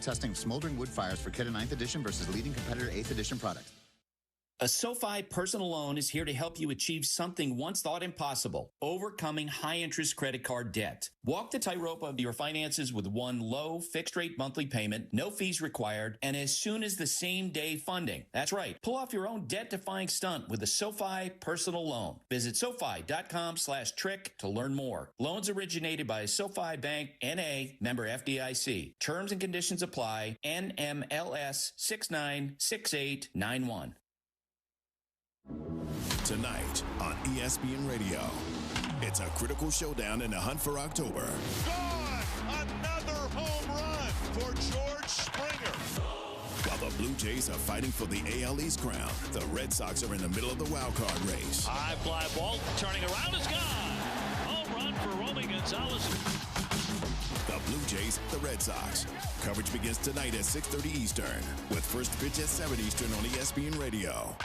Testing smoldering wood fires for Kit 9th edition versus leading competitor 8th edition product. A SoFi personal loan is here to help you achieve something once thought impossible, overcoming high-interest credit card debt. Walk the tightrope of your finances with one low, fixed-rate monthly payment, no fees required, and as soon as the same-day funding. That's right. Pull off your own debt-defying stunt with a SoFi personal loan. Visit SoFi.com/trick to learn more. Loans originated by SoFi Bank, N.A., member FDIC. Terms and conditions apply. NMLS 696891. Tonight on ESPN Radio, it's a critical showdown in the hunt for October. Gone! Another home run for George Springer. While the Blue Jays are fighting for the AL East crown, the Red Sox are in the middle of the wild card race. High fly ball, turning around, it's gone. Home run for Romy Gonzalez. The Blue Jays, the Red Sox. Coverage begins tonight at 6:30 Eastern, with first pitch at 7 Eastern on ESPN Radio.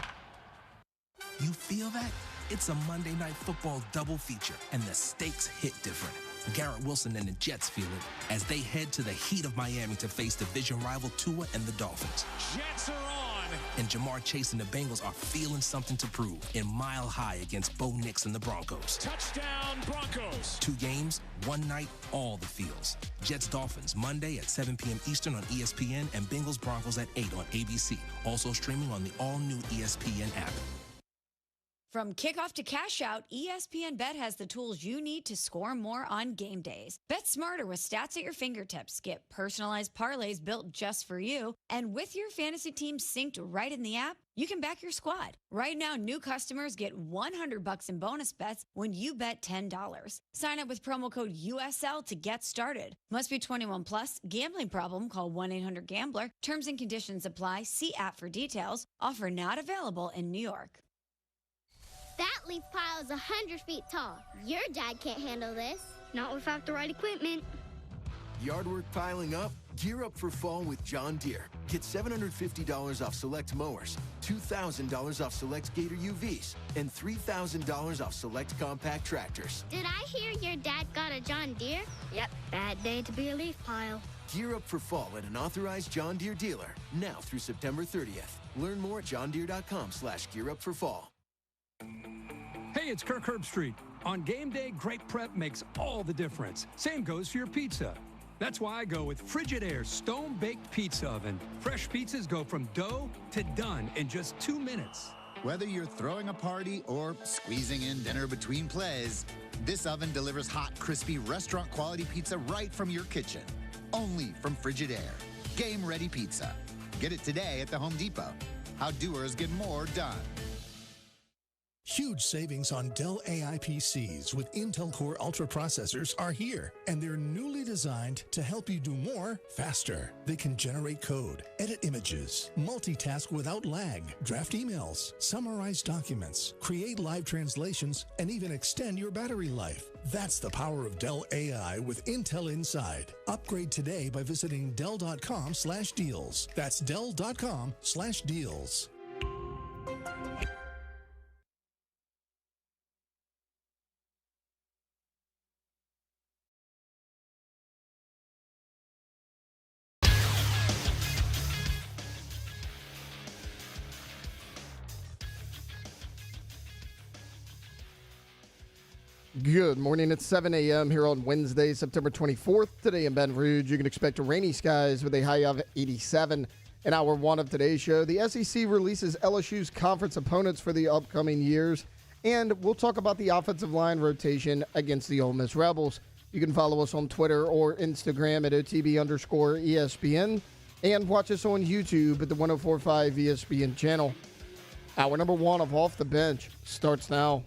You feel that? It's a Monday Night Football double feature, and the stakes hit different. Garrett Wilson and the Jets feel it as they head to the heat of Miami to face division rival Tua and the Dolphins. Jets are on. And Jamar Chase and the Bengals are feeling something to prove in Mile High against Bo Nix and the Broncos. Touchdown Broncos. 2 games, 1 night, all the feels. Jets-Dolphins, Monday at 7 p.m. Eastern on ESPN, and Bengals-Broncos at 8 on ABC. Also streaming on the all-new ESPN app. From kickoff to cash out, ESPN Bet has the tools you need to score more on game days. Bet smarter with stats at your fingertips. Get personalized parlays built just for you. And with your fantasy team synced right in the app, you can back your squad. Right now, new customers get $100 in bonus bets when you bet $10. Sign up with promo code USL to get started. Must be 21 plus. Gambling problem? Call 1-800-GAMBLER. Terms and conditions apply. See app for details. Offer not available in New York. That leaf pile is 100 feet tall. Your dad can't handle this. Not without the right equipment. Yard work piling up? Gear up for fall with John Deere. Get $750 off select mowers, $2,000 off select Gator UVs, and $3,000 off select compact tractors. Did I hear your dad got a John Deere? Yep, bad day to be a leaf pile. Gear up for fall at an authorized John Deere dealer, now through September 30th. Learn more at johndeere.com/gearupforfall. Hey, it's Kirk Herbstreit. On game day, great prep makes all the difference. Same goes for your pizza. That's why I go with Frigidaire Stone-Baked Pizza Oven. Fresh pizzas go from dough to done in just 2 minutes. Whether you're throwing a party or squeezing in dinner between plays, this oven delivers hot, crispy, restaurant-quality pizza right from your kitchen. Only from Frigidaire. Game-ready pizza. Get it today at the Home Depot. How doers get more done. Huge savings on Dell AI PCs with Intel Core Ultra processors are here, and they're newly designed to help you do more faster. They can generate code, edit images, multitask without lag, draft emails, summarize documents, create live translations, and even extend your battery life. That's the power of Dell AI with Intel Inside. Upgrade today by visiting Dell.com/deals. That's Dell.com/deals. Good morning. It's 7 a.m. here on Wednesday, September 24th. Today in Baton Rouge, you can expect rainy skies with a high of 87. In hour one of today's show, the SEC releases LSU's conference opponents for the upcoming years, and we'll talk about the offensive line rotation against the Ole Miss Rebels. You can follow us on Twitter or Instagram at OTB_ESPN, and watch us on YouTube at the 104.5 ESPN channel. Hour number one of Off the Bench starts now.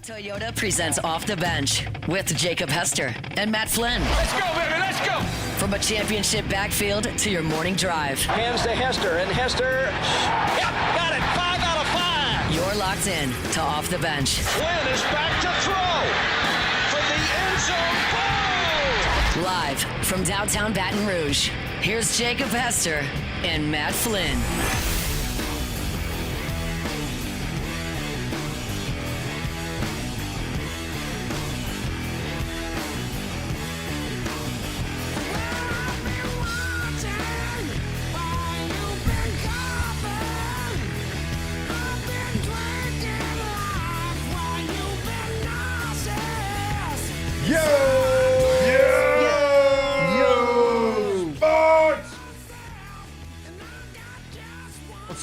Toyota presents Off the Bench with Jacob Hester and Matt Flynn. Let's go, baby, let's go! From a championship backfield to your morning drive. Hands to Hester, and Hester, yep, got it, 5 out of 5! You're locked in to Off the Bench. Flynn is back to throw for the end zone goal! Live from downtown Baton Rouge, here's Jacob Hester and Matt Flynn.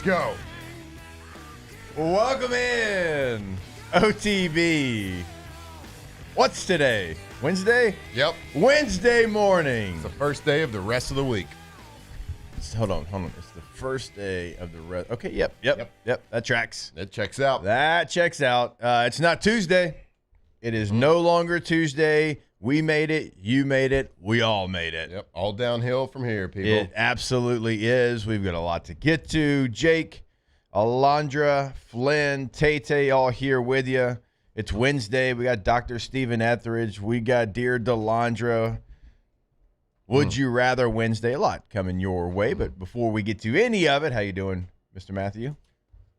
go. Welcome in, OTB. What's today? Wednesday? Yep. Wednesday morning. It's the first day of the rest of the week. Hold on. It's the first day of the rest. Okay, yep. That tracks. That checks out. It's not Tuesday. It is no longer Tuesday. We made it. You made it. We all made it. Yep. All downhill from here, people. It absolutely is. We've got a lot to get to. Jake, Alondra, Flynn, Tay all here with you. It's Wednesday. We got Dr. Stephen Etheridge. We got Dear Delandra. Would you rather Wednesday? A lot coming your way. But before we get to any of it, how you doing, Mr. Matthew?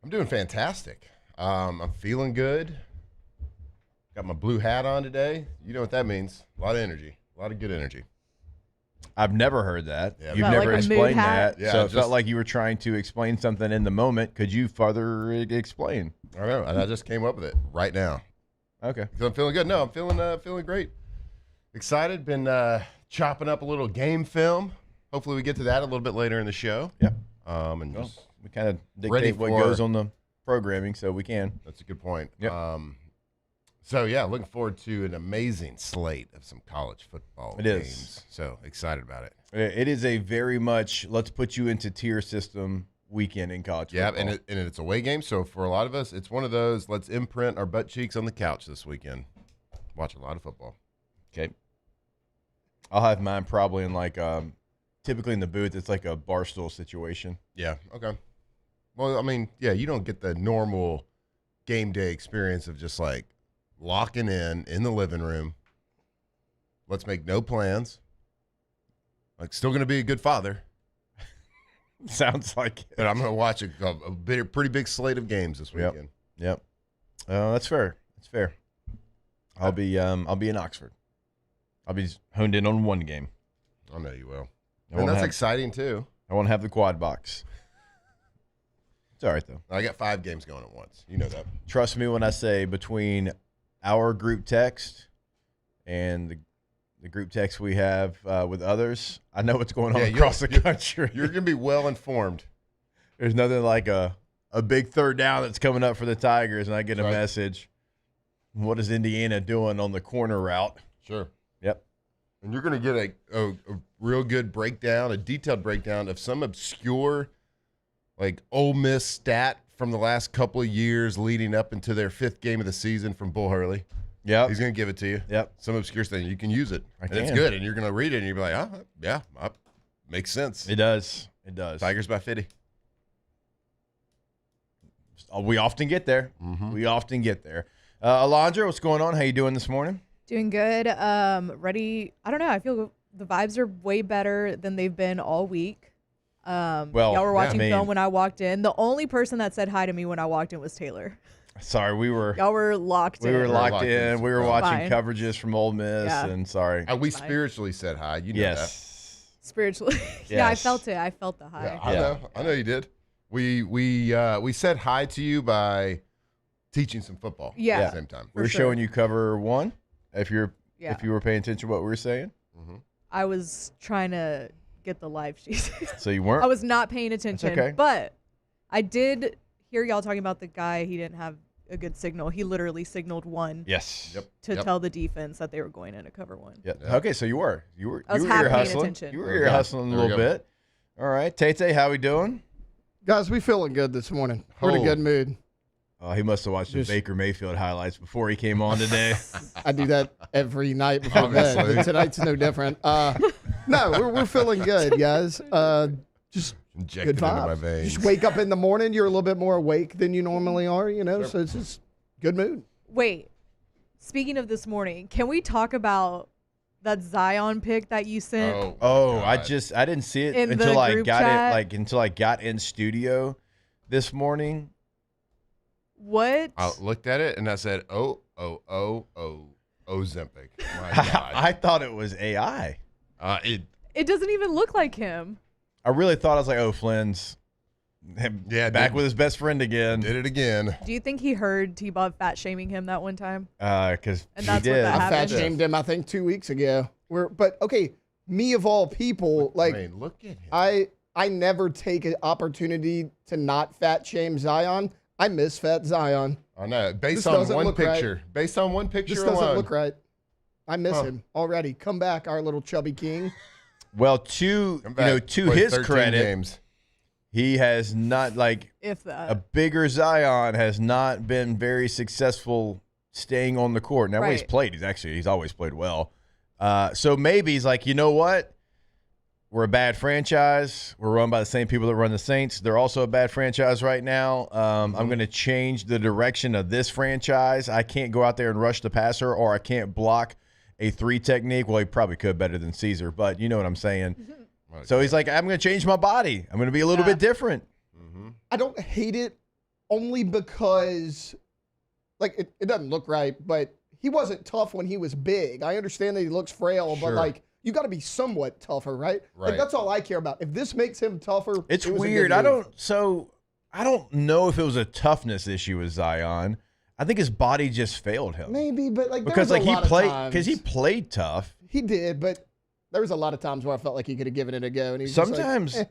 I'm doing fantastic. I'm feeling good. Got my blue hat on today. You know what that means. A lot of energy. A lot of good energy. I've never heard that. Yeah, You've never explained that. Yeah, so it felt like you were trying to explain something in the moment. Could you further explain? I know. And I just came up with it right now. Okay. So I'm feeling good. No, I'm feeling great. Excited. Been chopping up a little game film. Hopefully we get to that a little bit later in the show. Yep. And well, we kind of dictate what goes on the programming, so we can. That's a good point. Yep. So, yeah, looking forward to an amazing slate of some college football games. So excited about it. It is a very much let's put you into tier system weekend in college football. Yeah, and it's a away game. So for a lot of us, it's one of those let's imprint our butt cheeks on the couch this weekend. Watch a lot of football. Okay. I'll have mine probably in like typically in the booth. It's like a barstool situation. Yeah. Okay. Well, I mean, yeah, you don't get the normal game day experience of just like locking in the living room. Let's make no plans. Like, still going to be a good father. Sounds like it. But I'm going to watch a pretty big slate of games this weekend. Yep. That's fair. That's fair. I'll be in Oxford. I'll be honed in on one game. I know you will. And that's exciting, too. I won't have the quad box. It's all right, though. I got 5 games going at once. You know that. Trust me when I say between our group text and the group text we have with others, I know what's going on across the country. You're going to be well informed. There's nothing like a big third down that's coming up for the Tigers, and I get a message. What is Indiana doing on the corner route? Sure. Yep. And you're going to get a real good breakdown, a detailed breakdown of some obscure, like, Ole Miss stat from the last couple of years leading up into their 5th game of the season from Bull Hurley. Yeah. He's going to give it to you. Yep. Some obscure thing. You can use it. It's good. And you're going to read it, and you'll be like, makes sense. It does. It does. Tigers by 50. We often get there. Mm-hmm. We often get there. Alondra, what's going on? How you doing this morning? Doing good. Ready. I don't know. I feel the vibes are way better than they've been all week. Y'all were watching film when I walked in. The only person that said hi to me when I walked in was Taylor. Sorry, y'all were locked in. We were locked in. We were watching coverages from Ole Miss, and sorry. We spiritually said hi. You know that. Spiritually. Yes. Yeah, I felt it. I felt the hi. Yeah, I know you did. We said hi to you by teaching some football at the same time. We're showing you cover 1 if you were paying attention to what we were saying. Mm-hmm. I was trying to get the live sheet. So you weren't? I was not paying attention. That's okay. But I did hear y'all talking about the guy. He didn't have a good signal. He literally signaled 1. Yes. To tell the defense that they were going in to cover 1. Yep. Okay, so you were I was half paying attention. You were ear hustling a little bit. All right, Tay, how we doing? Guys, we feeling good this morning. We're in a good mood. He must have watched the Baker Mayfield highlights before he came on today. I do that every night before bed. But tonight's no different. No, we're feeling good, guys. Just injected good vibes. into my veins. Just wake up in the morning. You're a little bit more awake than you normally are, so it's just good mood. Wait, speaking of this morning, can we talk about that Zion pic that you sent? I didn't see it until I got in studio this morning. What? I looked at it and I said, Ozempic. My God. I thought it was AI. It doesn't even look like him. I really thought, I was like, Flynn's back with his best friend again. Did it again. Do you think he heard T-Bob fat shaming him that one time? Because he did. I fat shamed him, I think, 2 weeks ago. But okay, me of all people, like, look at him. I never take an opportunity to not fat shame Zion. I miss fat Zion. I know. Based on one picture. Right. Based on one picture This alone. doesn't look right. I miss him already. Come back, our little chubby king. Well, to his credit, games. He has not, if that. A bigger Zion has not been very successful staying on the court. Now, when he's played, he's always played well. So maybe he's like, you know what? We're a bad franchise. We're run by the same people that run the Saints. They're also a bad franchise right now. I'm going to change the direction of this franchise. I can't go out there and rush the passer, or I can't block a 3 technique. Well, he probably could better than Caesar, but you know what I'm saying. So he's like, I'm going to change my body. I'm going to be a little bit different. I don't hate it only because, it doesn't look right, but he wasn't tough when he was big. I understand that he looks frail, but, you got to be somewhat tougher, right? Like, that's all I care about. If this makes him tougher, it's weird. I don't know if it was a toughness issue with Zion. I think his body just failed him. Maybe, but because he played tough. He did, but there was a lot of times where I felt like he could have given it a go. And sometimes,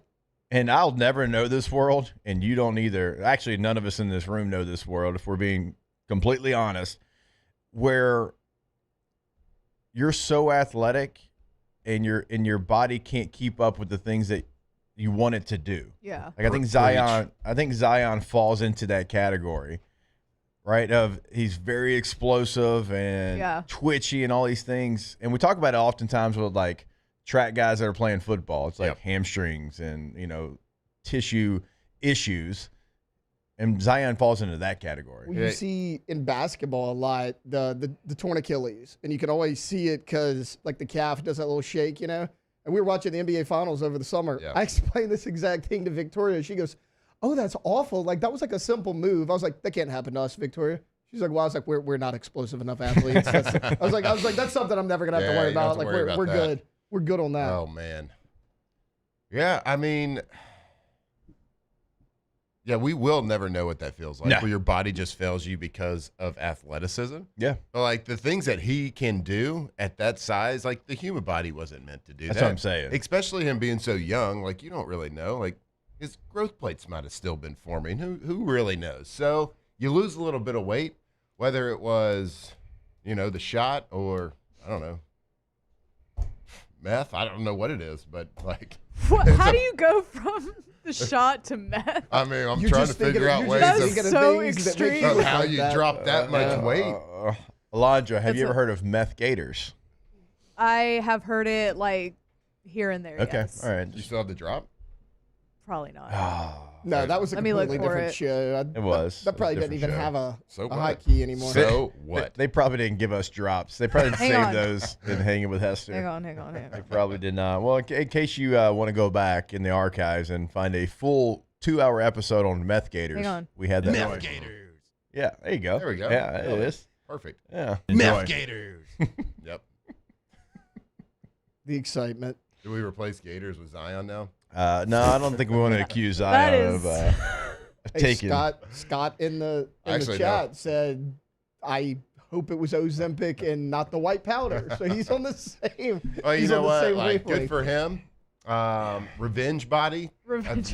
and I'll never know this world, and you don't either. Actually, none of us in this room know this world, if we're being completely honest, where you're so athletic and your body can't keep up with the things that you want it to do. Yeah. I think Zion falls into that category, right? Of he's very explosive and twitchy and all these things. And we talk about it oftentimes with track guys that are playing football. It's like hamstrings and, tissue issues. And Zion falls into that category. Well, you see in basketball a lot the torn Achilles, and you can always see it because the calf does that little shake, And we were watching the NBA Finals over the summer. Yeah. I explained this exact thing to Victoria. She goes, "Oh, that's awful. That was a simple move." I was like, "That can't happen to us, Victoria." She's like, "Well," I was like, "We're not explosive enough athletes." I was like, "That's something I'm never gonna have to worry about. We're good. We're good on that." Oh man. Yeah, I mean. Yeah, we will never know what that feels like, where your body just fails you because of athleticism. Yeah. But the things that he can do at that size, the human body wasn't meant to do that. That's what I'm saying. Especially him being so young, you don't really know. His growth plates might have still been forming. Who really knows? So you lose a little bit of weight, whether it was, the shot or, I don't know, meth. I don't know what it is, but how do you go from the shot to meth? I mean, I'm trying to figure out ways of how you drop that much weight. Alondra, have you ever heard of meth gators? I have heard it here and there. Okay, yes. all right. You still have the drop? Probably not. No, that was a completely different show. It was. That probably doesn't even have a So hotkey anymore. So what? They probably didn't give us drops. They probably saved those and hanging with Hester. Hang on. They probably did not. Well, in case you want to go back in the archives and find a full 2-hour episode on meth gators, hang on. We had that. Meth gators. Yeah, there you go. There we go. Yeah, it is. Perfect. Yeah. Meth gators. Yep. The excitement. Do we replace gators with Zion now? No, I don't think we want to accuse Zion of taking. Scott in the chat said, "I hope it was Ozempic and not the white powder." So he's on the same. Well, you he's know on the what? same Good for him. Revenge body.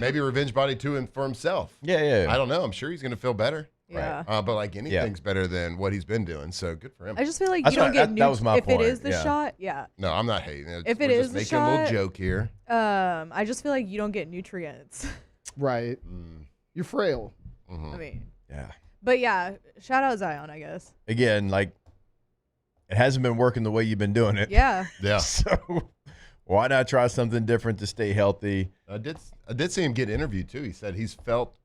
Maybe revenge body too, and for himself. Yeah. I don't know. I'm sure he's going to feel better. Yeah. But anything's better than what he's been doing. So good for him. I just feel like you don't get that was my if point. it is the shot. Yeah. No, I'm not hating. If it We're is just the making a shot, little joke here. I just feel like you don't get nutrients. Right. You're frail. Mm-hmm. I mean. Yeah. But yeah, shout out Zion, I guess. Again, it hasn't been working the way you've been doing it. Yeah. Yeah. So why not try something different to stay healthy? I did see him get interviewed too. He said he felt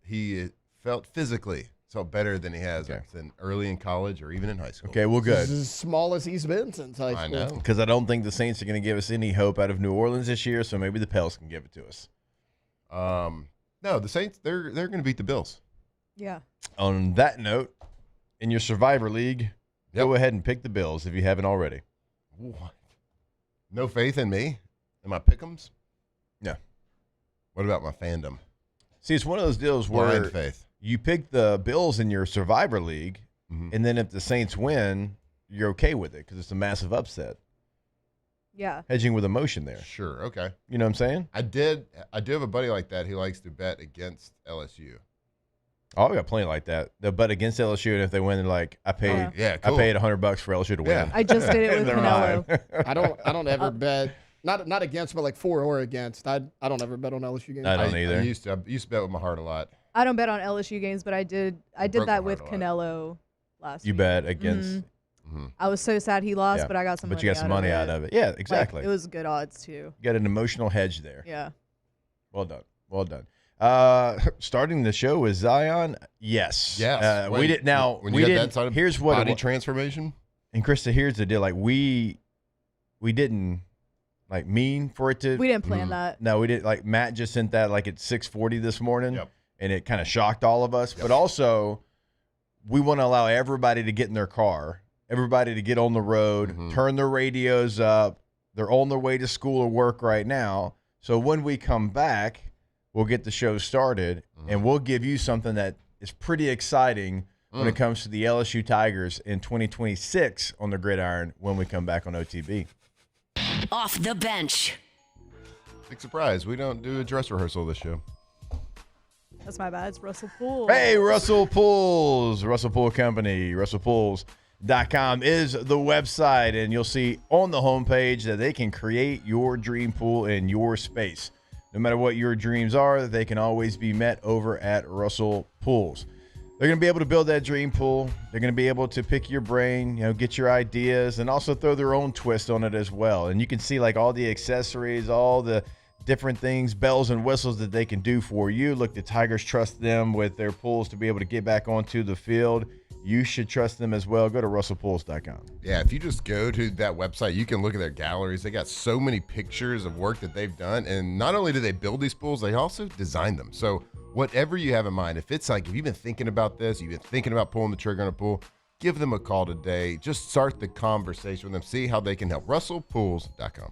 physically better than he has in early in college or even in high school. Okay, well, good. This is as small as he's been since high school. I know. Because I don't think the Saints are going to give us any hope out of New Orleans this year, so maybe the Pels can give it to us. No, the Saints, they're going to beat the Bills. Yeah. On that note, in your Survivor League, go ahead and pick the Bills if you haven't already. What? No faith in me? In my pick'ems? No. What about my fandom? See, it's one of those deals Blind where faith. You pick the Bills in your Survivor League, and then if the Saints win, you're okay with it because it's a massive upset. Yeah. Hedging with emotion there. Sure. Okay. You know what I'm saying? I do have a buddy like that who likes to bet against LSU. Oh, we got plenty like that. They'll bet against LSU, and if they win, they're like, I paid cool. I paid $100 for LSU to win. Yeah. I just did it with Canelo. I don't ever bet. Not against, but like for or against. I don't ever bet on LSU games. I don't either. I used to bet with my heart a lot. I don't bet on LSU games, but I did that with Canelo last week. You bet against. Mm-hmm. I was so sad he lost, but I got some money out of it. But you got some money out of it. Yeah, exactly. Like, it was good odds, too. You got an emotional hedge there. Yeah. Well done. Well done. Starting the show with Zion, yes. Yes. We did. Now, when we you got didn't. that sort of here's what body transformation. And Krista, here's the deal. Like, we didn't like mean for it to. We didn't plan that. No, we didn't. Like, Matt just sent that like at 6:40 this morning. Yep. And it kind of shocked all of us. Yep. But also, we want to allow everybody to get in their car, everybody to get on the road, turn their radios up. They're on their way to school or work right now. So when we come back, we'll get the show started, and we'll give you something that is pretty exciting when it comes to the LSU Tigers in 2026 on the gridiron when we come back on OTB. Off the bench. Big surprise. We don't do a dress rehearsal this show. That's my bad. It's Russell Poole. Hey, Russell Pools. Russell Pool Company. RussellPools.com is the website, and you'll see on the homepage that they can create your dream pool in your space. No matter what your dreams are, they can always be met over at Russell Pools. They're going to be able to build that dream pool. They're going to be able to pick your brain, get your ideas, and also throw their own twist on it as well. And you can see like all the accessories, all the different things, bells and whistles that they can do for you. Look, the Tigers trust them with their pools to be able to get back onto the field. You should trust them as well. Go to RussellPools.com. Yeah, if you just go to that website, you can look at their galleries. They got so many pictures of work that they've done. And not only do they build these pools, they also design them. So whatever you have in mind, if you've been thinking about this, you've been thinking about pulling the trigger on a pool, give them a call today. Just start the conversation with them. See how they can help. RussellPools.com.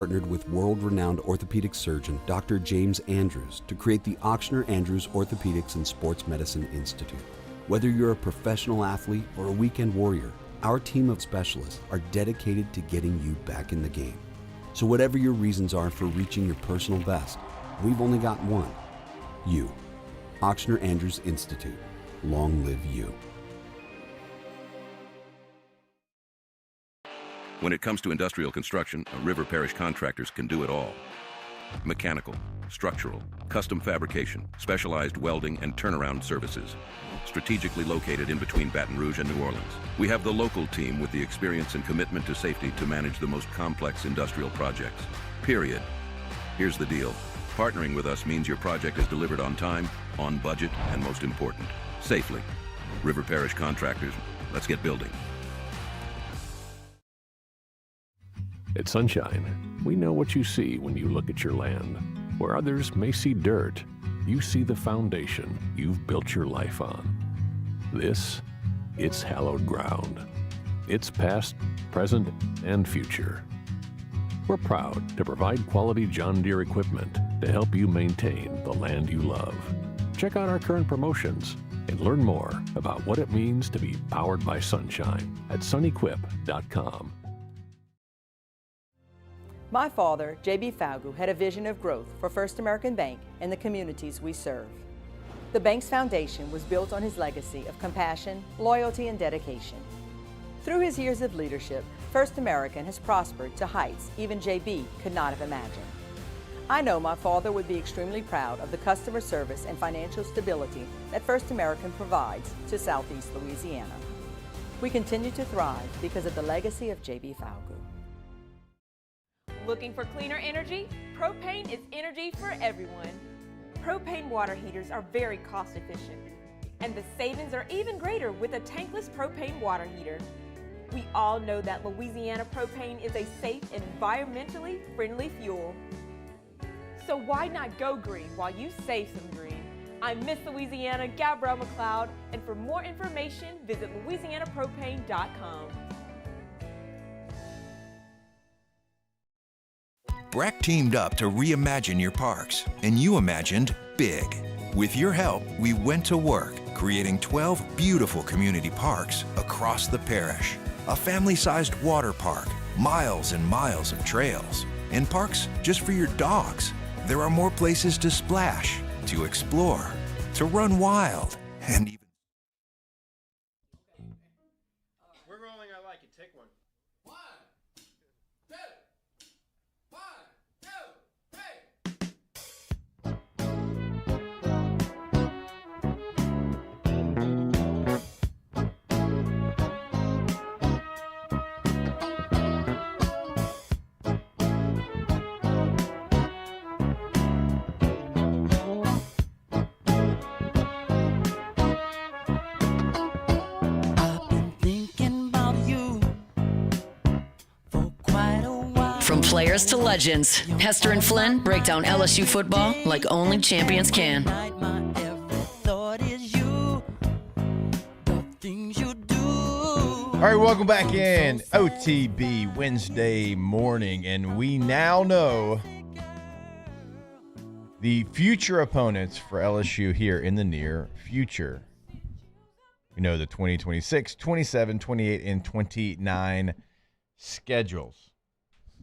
Partnered with world-renowned orthopedic surgeon Dr. James Andrews to create the Ochsner Andrews Orthopedics and Sports Medicine Institute. Whether you're a professional athlete or a weekend warrior, our team of specialists are dedicated to getting you back in the game. So whatever your reasons are for reaching your personal best, we've only got one: you. Ochsner Andrews Institute. Long live you. When it comes to industrial construction, River Parish Contractors can do it all. Mechanical, structural, custom fabrication, specialized welding, and turnaround services. Strategically located in between Baton Rouge and New Orleans, we have the local team with the experience and commitment to safety to manage the most complex industrial projects. Period. Here's the deal. Partnering with us means your project is delivered on time, on budget, and most important, safely. River Parish Contractors, let's get building. At Sunshine, we know what you see when you look at your land. Where others may see dirt, you see the foundation you've built your life on. It's hallowed ground. It's past, present, and future. We're proud to provide quality John Deere equipment to help you maintain the land you love. Check out our current promotions and learn more about what it means to be powered by sunshine at sunequip.com. My father, J.B. Falgu, had a vision of growth for First American Bank and the communities we serve. The bank's foundation was built on his legacy of compassion, loyalty, and dedication. Through his years of leadership, First American has prospered to heights even J.B. could not have imagined. I know my father would be extremely proud of the customer service and financial stability that First American provides to Southeast Louisiana. We continue to thrive because of the legacy of J.B. Falgu. Looking for cleaner energy? Propane is energy for everyone. Propane water heaters are very cost efficient, and the savings are even greater with a tankless propane water heater. We all know that Louisiana propane is a safe and environmentally friendly fuel. So why not go green while you save some green? I'm Miss Louisiana, Gabrielle McLeod, and for more information, visit louisianapropane.com. BRAC teamed up to reimagine your parks, and you imagined big. With your help, we went to work, creating 12 beautiful community parks across the parish. A family-sized water park, miles and miles of trails, and parks just for your dogs. There are more places to splash, to explore, to run wild, and even... We're rolling. I like it. Take one. From players to legends, Hester and Flynn break down LSU football like only champions can. All right, welcome back in OTB Wednesday morning, and we now know the future opponents for LSU here in the near future. We know the 2026, 27, 28, and 29 schedules.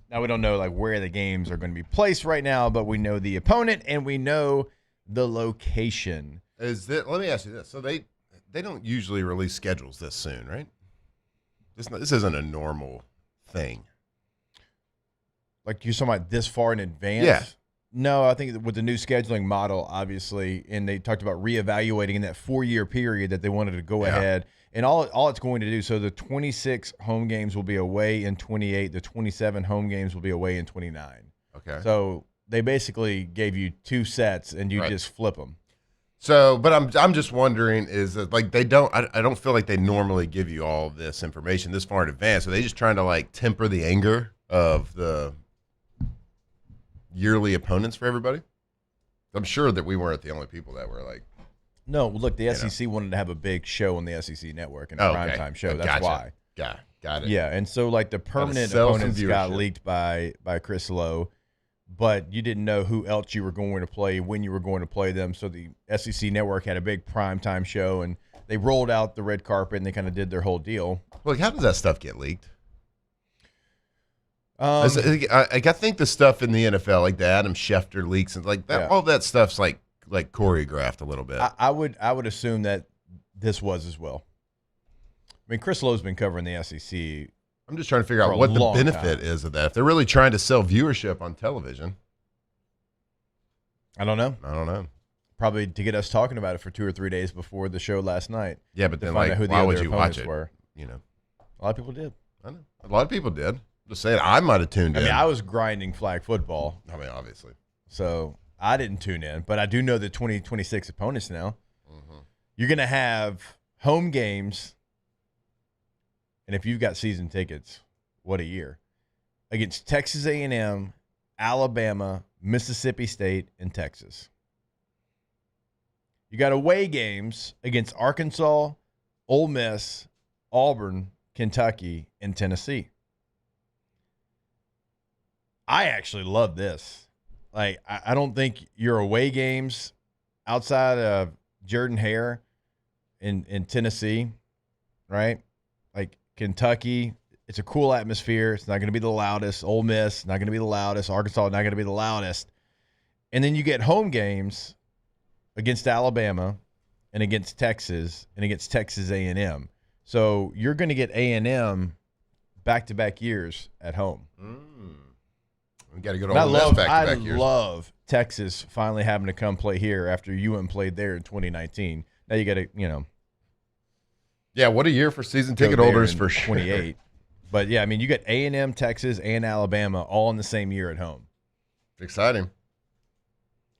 Now, we don't know like where the games are going to be placed right now, but we know the opponent and we know the location. Let me ask you this. So they don't usually release schedules this soon, right? This isn't a normal thing. Like you're talking about this far in advance? Yeah. No, I think with the new scheduling model, obviously, and they talked about reevaluating in that 4-year period that they wanted to go ahead. And all it's going to do, so the 26 home games will be away in 28. The 27 home games will be away in 29. Okay. So they basically gave you 2 sets, and you just flip them. So, but I'm just wondering, is that like I don't feel like they normally give you all this information this far in advance. Are they just trying to like temper the anger of the yearly opponents for everybody? I'm sure that we weren't the only people that were like. No, look, the SEC wanted to have a big show on the SEC network and a primetime show. That's why. Got it. Yeah, and so like the permanent opponents got leaked by Chris Lowe, but you didn't know who else you were going to play, when you were going to play them. So the SEC network had a big primetime show, and they rolled out the red carpet, and they kind of did their whole deal. Well, how does that stuff get leaked? I think the stuff in the NFL, like the Adam Schefter leaks and like that, all that stuff's like choreographed a little bit. I would assume that this was as well. I mean, Chris Lowe's been covering the SEC. I'm just trying to figure out what the benefit is of that. If they're really trying to sell viewership on television, I don't know. Probably to get us talking about it for 2 or 3 days before the show last night. Yeah, but then like, why would you watch it? Were. You know, a lot of people did. I know a lot of people did. Just saying, I might have tuned in. I mean, I was grinding flag football. I mean, obviously. So I didn't tune in, but I do know the 2026 opponents now. Mm-hmm. You're going to have home games, and if you've got season tickets, what a year, against Texas A&M, Alabama, Mississippi State, and Texas. You got away games against Arkansas, Ole Miss, Auburn, Kentucky, and Tennessee. I actually love this. Like, I don't think your away games outside of Jordan-Hare in Tennessee, right? Like Kentucky, it's a cool atmosphere. It's not going to be the loudest. Ole Miss, not going to be the loudest. Arkansas, not going to be the loudest. And then you get home games against Alabama and against Texas and against Texas A&M. So you're going to get A&M back-to-back years at home. We got to go to Ole Miss back-to-back years. I love Texas finally having to come play here after you went and played there in 2019. Now you got to, Yeah, what a year for season ticket holders for sure. 28. But, yeah, I mean, you got A&M, Texas, and Alabama all in the same year at home. Exciting.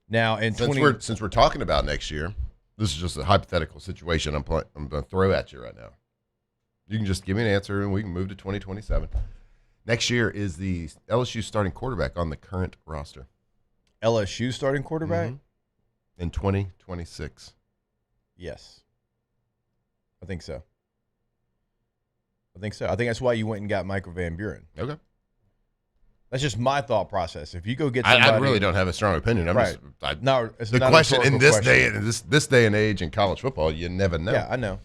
Now, since we're talking about next year, this is just a hypothetical situation I'm going to throw at you right now. You can just give me an answer, and we can move to 2027. Next year is the LSU starting quarterback on the current roster. LSU starting quarterback? Mm-hmm. In 2026. Yes. I think so. I think that's why you went and got Michael Van Buren. Okay. That's just my thought process. If you go get somebody, I really don't have a strong opinion. No, it's the not question in this question. this day and age in college football, you never know. Yeah, I know.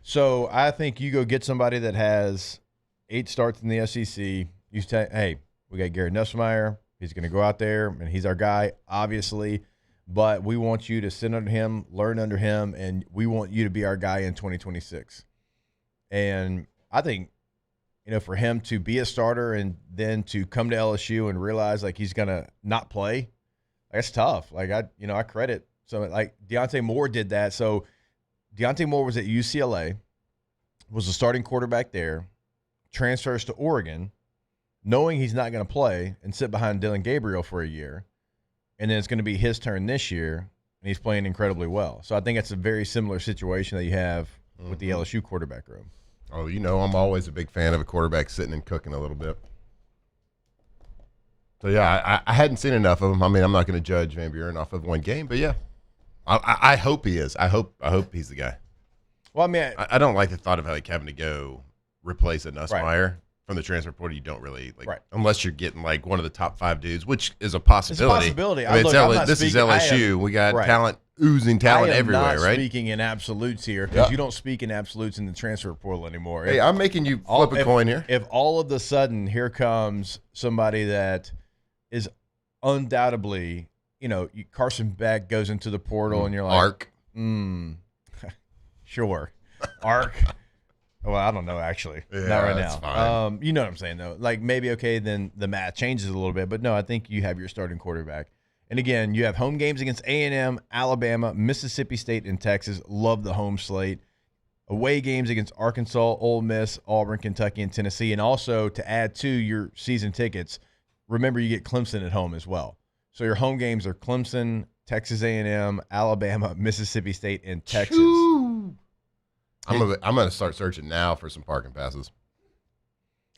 So I think you go get somebody that has 8 starts in the SEC. You say, hey, we got Gary Nussmeier. He's going to go out there, and he's our guy, obviously. But we want you to sit under him, learn under him, and we want you to be our guy in 2026. And I think, for him to be a starter and then to come to LSU and realize like he's gonna not play, that's tough. Like I credit like Deontay Moore did that. So Deontay Moore was at UCLA, was the starting quarterback there, transfers to Oregon, knowing he's not going to play and sit behind Dylan Gabriel for a year, and then it's going to be his turn this year, and he's playing incredibly well. So I think it's a very similar situation that you have with the LSU quarterback room. Oh, I'm always a big fan of a quarterback sitting and cooking a little bit. So, yeah, I hadn't seen enough of him. I mean, I'm not going to judge Van Buren off of one game, but, yeah, I hope he is. I hope he's the guy. Well, I mean, I don't like the thought of having to go replace a Nussmeier from the transfer portal. You don't really, unless you're getting, one of the top 5 dudes, which is a possibility. It's a possibility. I mean, this is LSU. We got talent, oozing talent everywhere, right? I am not speaking in absolutes here because you don't speak in absolutes in the transfer portal anymore. Hey, I'm making you flip a coin here. If all of a sudden here comes somebody that is undoubtedly, Carson Beck goes into the portal and you're like, Ark. Sure. Ark. Well, I don't know, actually. Yeah, not right that's now. fine. You know what I'm saying, though. Like, maybe, okay, then the math changes a little bit. But, no, I think you have your starting quarterback. And, again, you have home games against A&M, Alabama, Mississippi State, and Texas. Love the home slate. Away games against Arkansas, Ole Miss, Auburn, Kentucky, and Tennessee. And also, to add to your season tickets, remember you get Clemson at home as well. So your home games are Clemson, Texas A&M, Alabama, Mississippi State, and Texas. I'm gonna start searching now for some parking passes.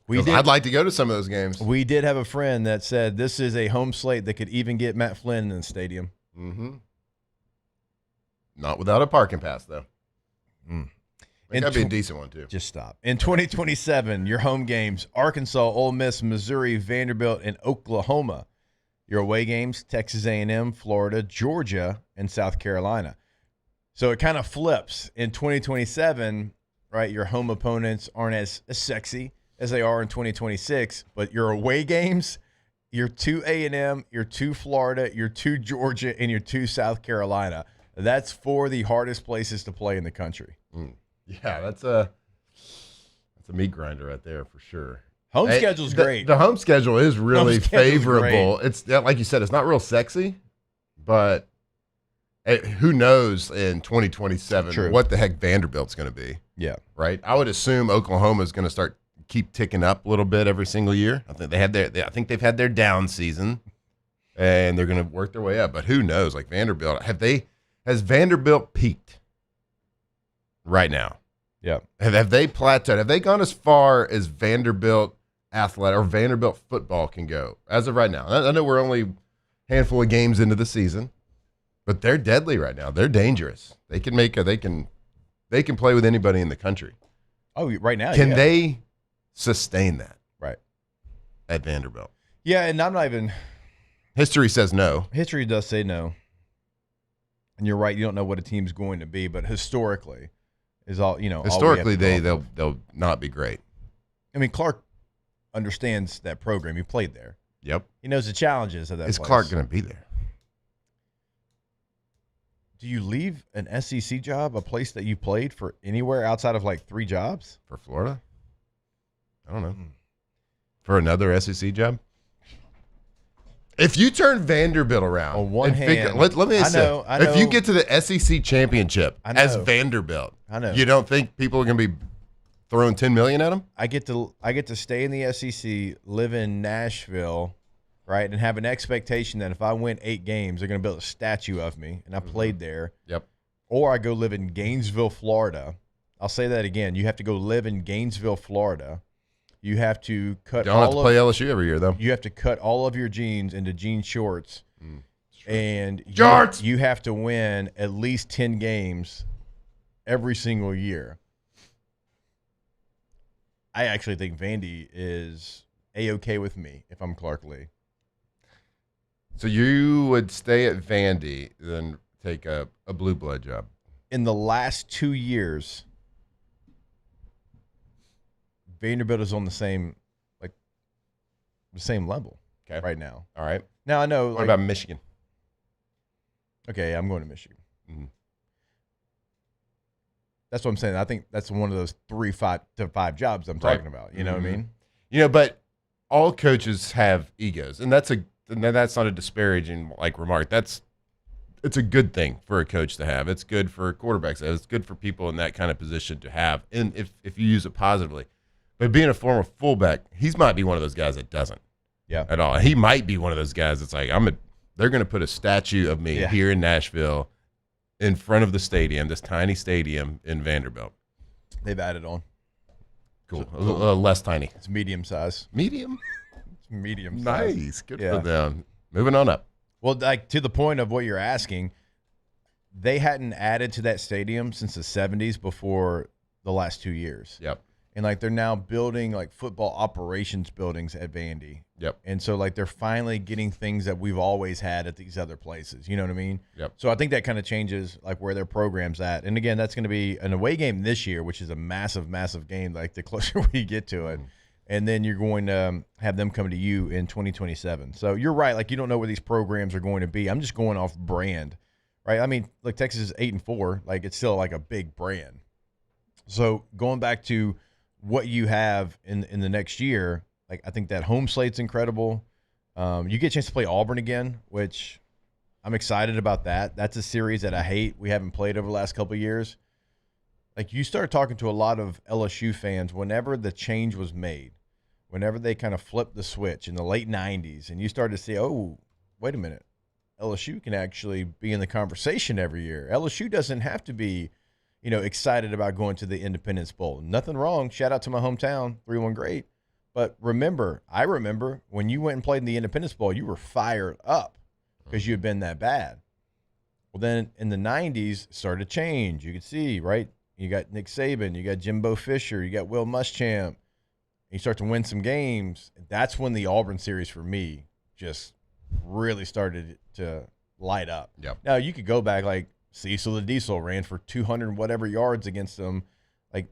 I'd like to go to some of those games. We did have a friend that said this is a home slate that could even get Matt Flynn in the stadium. Mm-hmm. Not without a parking pass, though. It got to be a decent one, too. Just stop. In 2027, your home games, Arkansas, Ole Miss, Missouri, Vanderbilt, and Oklahoma. Your away games, Texas A&M, Florida, Georgia, and South Carolina. So it kind of flips. In 2027, right, your home opponents aren't as sexy as they are in 2026, but your away games, your 2 A&M, your 2 Florida, your 2 Georgia, and your 2 South Carolina. That's 4 of the hardest places to play in the country. Yeah, that's a meat grinder right there for sure. Home schedule's great. The home schedule is really favorable. Great. It's like you said, it's not real sexy, but who knows in 2027 what the heck Vanderbilt's going to be. Yeah. Right? I would assume Oklahoma's going to keep ticking up a little bit every single year. I think they've had their down season, and they're going to work their way up. But who knows? Like Vanderbilt, has Vanderbilt peaked right now? Yeah. Have they plateaued? Have they gone as far as Vanderbilt athletic or Vanderbilt football can go as of right now? I know we're only a handful of games into the season, but they're deadly right now. They're dangerous. They can they can play with anybody in the country. Oh, right now. Can they sustain that? Right. At Vanderbilt. Yeah, and I'm not even. History says no. History does say no. And you're right. You don't know what a team's going to be, but historically is all, Historically, they'll not be great. I mean, Clark understands that program. He played there. Yep. He knows the challenges of that Is place. Clark going to be there? Do you leave an SEC job, a place that you played, for anywhere outside of like 3 jobs? For Florida? I don't know. For another SEC job? If you turn Vanderbilt around, on one hand, let me say, I know, if you get to the SEC championship as Vanderbilt, you don't think people are going to be throwing $10 million at them? I get to stay in the SEC, live in Nashville, right, and have an expectation that if I win 8 games, they're going to build a statue of me, and I played there. Yep. Or I go live in Gainesville, Florida. I'll say that again. You have to go live in Gainesville, Florida. You have to cut. Don't have to play LSU every year, though. You have to cut all of your jeans into jean shorts, and you have to win at least 10 games every single year. I actually think Vandy is A-okay with me if I'm Clark Lee. So you would stay at Vandy, then take a blue blood job? In the last 2 years, Vanderbilt is on the same level right now. All right. Now I know. What about Michigan? Okay, I'm going to Michigan. Mm-hmm. That's what I'm saying. I think that's one of those 3 to 5 jobs I'm talking about. You know what I mean? But all coaches have egos, and that's not a disparaging remark. It's a good thing for a coach to have. It's good for quarterbacks. It's good for people in that kind of position to have, and if you use it positively. But being a former fullback, he might be one of those guys that doesn't. Yeah. At all. He might be one of those guys that's like, they're going to put a statue of me here in Nashville in front of the stadium, this tiny stadium in Vanderbilt. They've added on. Cool. A little less tiny. It's medium size. Medium? It's medium size. Nice. Good for them. Moving on up. Well, to the point of what you're asking, they hadn't added to that stadium since the 70s before the last 2 years. Yep. And they're now building football operations buildings at Vandy. Yep. And so they're finally getting things that we've always had at these other places. You know what I mean? Yep. So I think that kind of changes where their program's at. And again, that's going to be an away game this year, which is a massive, massive game. The closer we get to it, and then you're going to have them come to you in 2027. So you're right. You don't know where these programs are going to be. I'm just going off brand, right? I mean, Texas is 8-4. It's still a big brand. So going back to what you have in the next year, I think that home slate's incredible. You get a chance to play Auburn again, which I'm excited about that. That's a series that I hate we haven't played over the last couple of years. You start talking to a lot of LSU fans whenever the change was made, whenever they kind of flipped the switch in the late 90s, and you start to see, oh, wait a minute, LSU can actually be in the conversation every year. LSU doesn't have to be excited about going to the Independence Bowl. Nothing wrong. Shout out to my hometown, 3-1 great. But I remember when you went and played in the Independence Bowl, you were fired up because you had been that bad. Well, then in the 90s, it started to change. You could see, right? You got Nick Saban, you got Jimbo Fisher, you got Will Muschamp. You start to win some games. That's when the Auburn series for me just really started to light up. Yep. Now, you could go back Cecil the Diesel ran for 200 and whatever yards against them.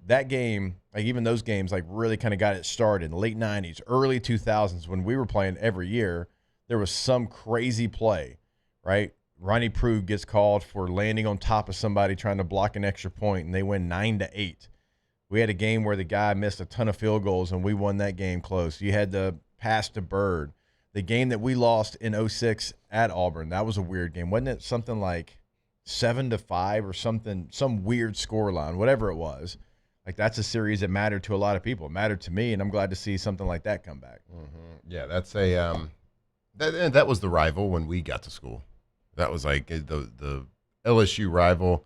That game, even those games, really kind of got it started in the late 90s, early 2000s when we were playing every year. There was some crazy play, right? Ronnie Prue gets called for landing on top of somebody trying to block an extra point, and they win 9-8. We had a game where the guy missed a ton of field goals, and we won that game close. You had the pass to Bird. The game that we lost in 2006 at Auburn, that was a weird game. Wasn't it something 7-5 or something, some weird scoreline, whatever it was? That's a series that mattered to a lot of people. It mattered to me, and I'm glad to see something like that come back. Mm-hmm. Yeah, that's a that was the rival when we got to school. That was the LSU rival.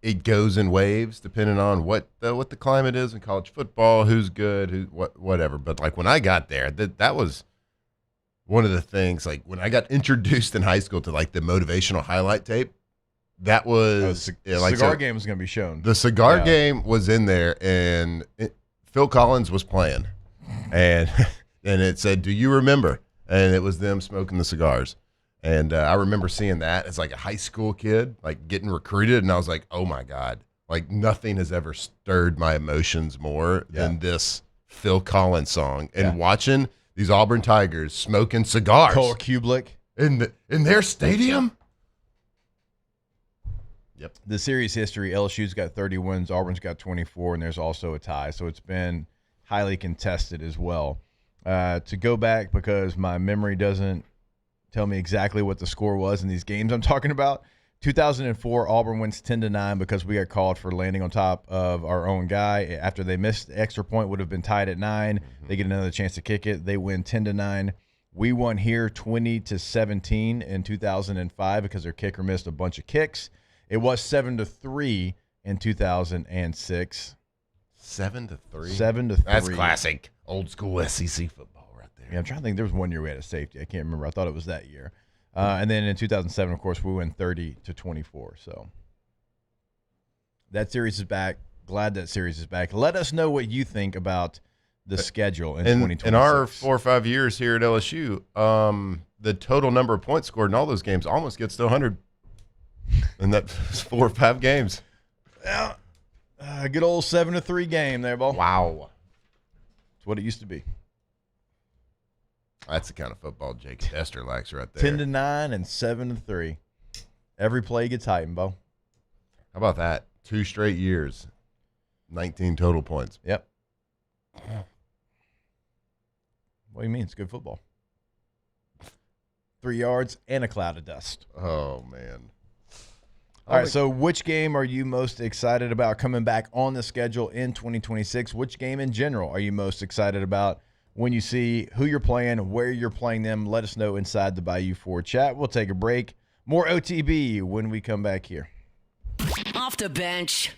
It goes in waves depending on what the climate is in college football, who's good, whatever. But when I got there, that was one of the things. When I got introduced in high school to the motivational highlight tape. That was cigar game was going to be shown. The cigar game was in there, and Phil Collins was playing, and it said, "Do you remember?" And it was them smoking the cigars, and I remember seeing that as a high school kid, getting recruited, and I was like, "Oh my god!" Nothing has ever stirred my emotions more than this Phil Collins song, and watching these Auburn Tigers smoking cigars. Cole Kublik in their stadium. Yep. The series history, LSU's got 30 wins, Auburn's got 24, and there's also a tie. So it's been highly contested as well. To go back, because my memory doesn't tell me exactly what the score was in these games I'm talking about, 2004, Auburn wins 10-9 because we got called for landing on top of our own guy. After they missed the extra point, would have been tied at 9. Mm-hmm. They get another chance to kick it. They win 10-9. We won here 20-17 in 2005 because their kicker missed a bunch of kicks. It was 7-3 in 2006. 7-3? 7-3. That's classic old school SEC football right there. Yeah, I'm trying to think. There was one year we had a safety. I can't remember. I thought it was that year. And then in 2007, of course, we went 30-24. So that series is back. Glad that series is back. Let us know what you think about the schedule in 2026. In our 4 or 5 years here at LSU, the total number of points scored in all those games almost gets to 100. And that's 4 or 5 games. Yeah. Good old 7-3 game there, Bo. Wow. That's what it used to be. That's the kind of football Jake Hester likes right there. 10-9 and 7-3. Every play gets heightened, Bo. How about that? 2 straight years. 19 total points. Yep. What do you mean? It's good football. 3 yards and a cloud of dust. Oh, man. All right, so which game are you most excited about coming back on the schedule in 2026? Which game in general are you most excited about when you see who you're playing, where you're playing them? Let us know inside the Bayou 4 chat. We'll take a break. More OTB when we come back here. Off the bench.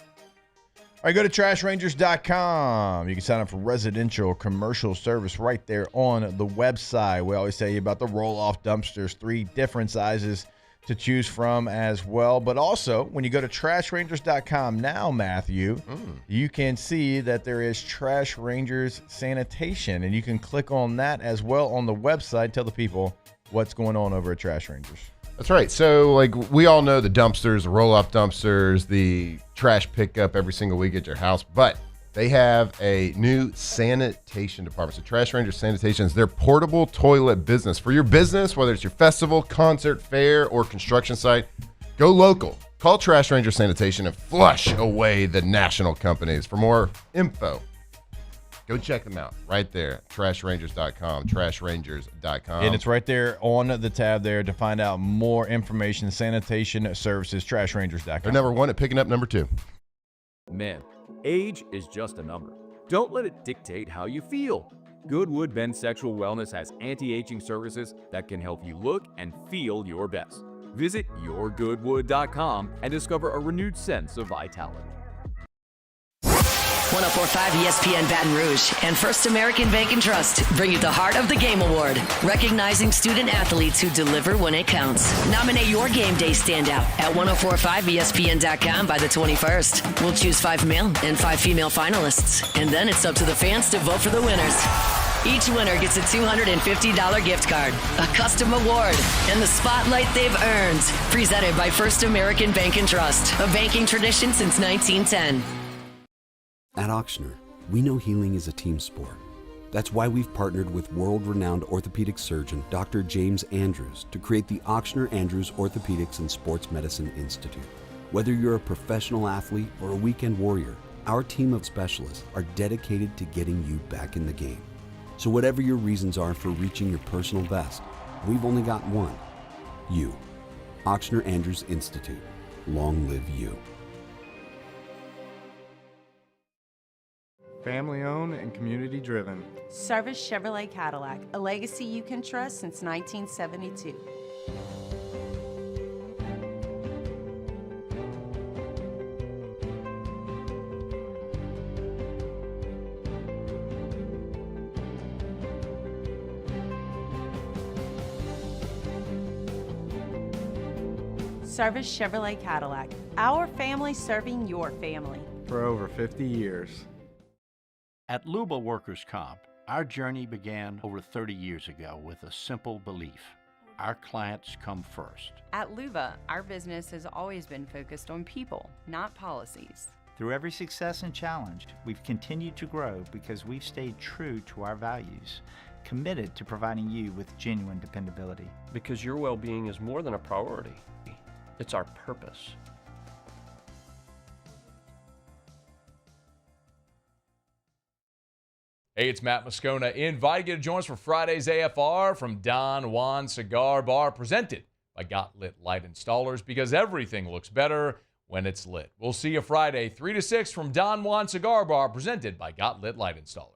All right, go to trashrangers.com. You can sign up for residential commercial service right there on the website. We always tell you about the roll-off dumpsters, 3 different sizes to choose from as well. But also, when you go to trashrangers.com now, Matthew, you can see that there is Trash Rangers Sanitation, and you can click on that as well on the website. Tell the people what's going on over at Trash Rangers. That's right. So, like, we all know the dumpsters, the roll-off dumpsters, the trash pickup every single week at your house, but they have a new sanitation department. So Trash Ranger Sanitation is their portable toilet business. For your business, whether it's your festival, concert, fair, or construction site, go local. Call Trash Ranger Sanitation and flush away the national companies. For more info, go check them out right there. Trashrangers.com, trashrangers.com. And it's right there on the tab there to find out more information. Sanitation services, trashrangers.com. They're number 1 at picking up number 2. Men, age is just a number. Don't let it dictate how you feel. Goodwood Men's Sexual Wellness has anti-aging services that can help you look and feel your best. Visit yourgoodwood.com and discover a renewed sense of vitality. 104.5 ESPN Baton Rouge and First American Bank and Trust bring you the Heart of the Game Award, recognizing student athletes who deliver when it counts. Nominate your game day standout at 1045ESPN.com by the 21st. We'll choose 5 male and 5 female finalists, and then it's up to the fans to vote for the winners. Each winner gets a $250 gift card, a custom award, and the spotlight they've earned. Presented by First American Bank and Trust, a banking tradition since 1910. At Ochsner, we know healing is a team sport. That's why we've partnered with world-renowned orthopedic surgeon Dr. James Andrews to create the Ochsner Andrews Orthopedics and Sports Medicine Institute. Whether you're a professional athlete or a weekend warrior, our team of specialists are dedicated to getting you back in the game. So whatever your reasons are for reaching your personal best, we've only got one: you. Ochsner Andrews Institute. Long live you. Family owned and community driven. Service Chevrolet Cadillac, a legacy you can trust since 1972. Service Chevrolet Cadillac, our family serving your family. For over 50 years. At Luba Workers' Comp, our journey began over 30 years ago with a simple belief: our clients come first. At Luba, our business has always been focused on people, not policies. Through every success and challenge, we've continued to grow because we've stayed true to our values, committed to providing you with genuine dependability. Because your well-being is more than a priority. It's our purpose. Hey, it's Matt Moscona inviting you to join us for Friday's AFR from Don Juan Cigar Bar, presented by Got Lit Light Installers, because everything looks better when it's lit. We'll see you Friday, 3 to 6 from Don Juan Cigar Bar, presented by Got Lit Light Installers.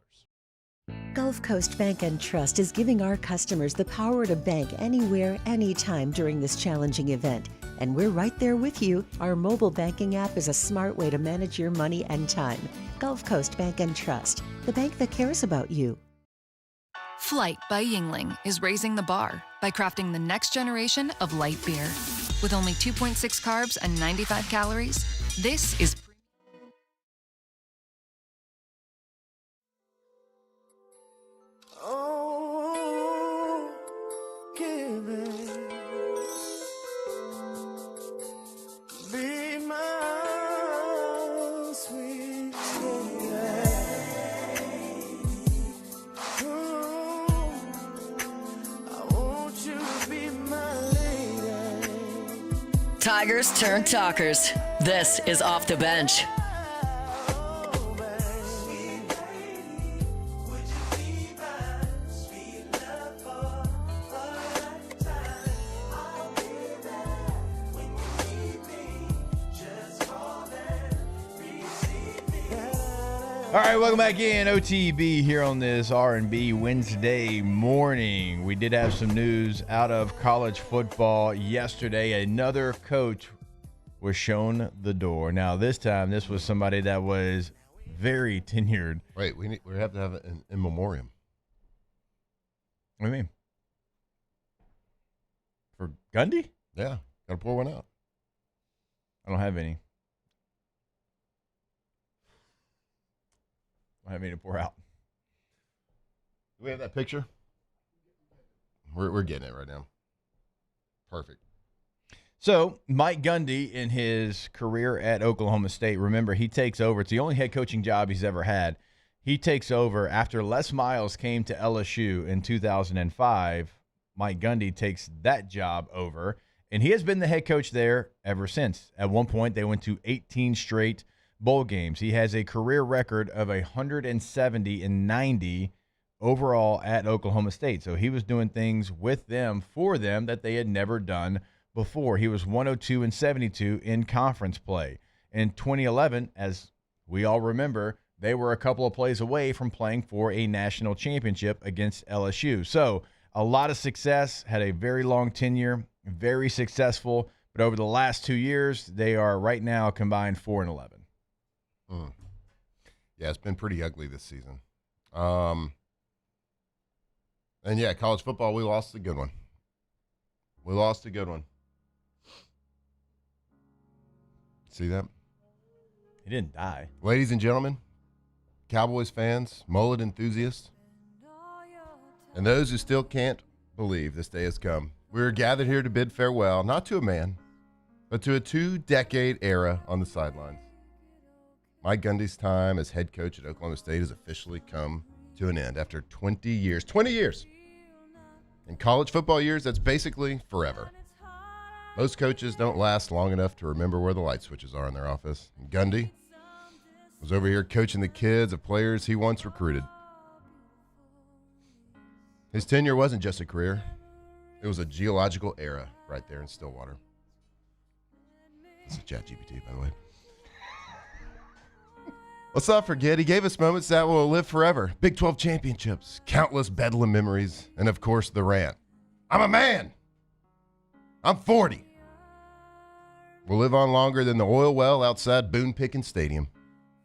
Gulf Coast Bank and Trust is giving our customers the power to bank anywhere, anytime during this challenging event. And we're right there with you. Our mobile banking app is a smart way to manage your money and time. Gulf Coast Bank and Trust, the bank that cares about you. Flight by Yingling is raising the bar by crafting the next generation of light beer. With only 2.6 carbs and 95 calories, this is Tigers turned talkers. This is Off the Bench. All right, welcome back in. OTB here on this R&B Wednesday morning. We did have some news out of college football yesterday. Another coach was shown the door. Now, this time, this was somebody that was very tenured. Wait, we have to have an in memoriam. What do you mean? For Gundy? Yeah, got to pour one out. I don't have any. I have any to pour out. Do we have that picture? We're getting it right now. Perfect. So, Mike Gundy, in his career at Oklahoma State, remember, he takes over. It's the only head coaching job he's ever had. He takes over after Les Miles came to LSU in 2005. Mike Gundy takes that job over, and he has been the head coach there ever since. At one point, they went to 18 straight bowl games. He has a career record of 170-90 overall at Oklahoma State. So he was doing things with them, for them, that they had never done before. He was 102-72 in conference play. In 2011, as we all remember, they were a couple of plays away from playing for a national championship against LSU. So a lot of success, had a very long tenure, very successful. But over the last 2 years, they are right now combined 4-11. Yeah, it's been pretty ugly this season. And yeah, college football, we lost a good one. See that? He didn't die. Ladies and gentlemen, Cowboys fans, mullet enthusiasts, and those who still can't believe this day has come. We are gathered here to bid farewell, not to a man, but to a 2-decade era on the sidelines. Mike Gundy's time as head coach at Oklahoma State has officially come to an end after 20 years. 20 years! In college football years, that's basically forever. Most coaches don't last long enough to remember where the light switches are in their office. And Gundy was over here coaching the kids of players he once recruited. His tenure wasn't just a career. It was a geological era right there in Stillwater. This is ChatGPT, by the way. Let's not forget, he gave us moments that will live forever. Big 12 championships, countless Bedlam memories, and of course the rant. I'm a man. I'm 40. We'll live on longer than the oil well outside Boone Pickens Stadium.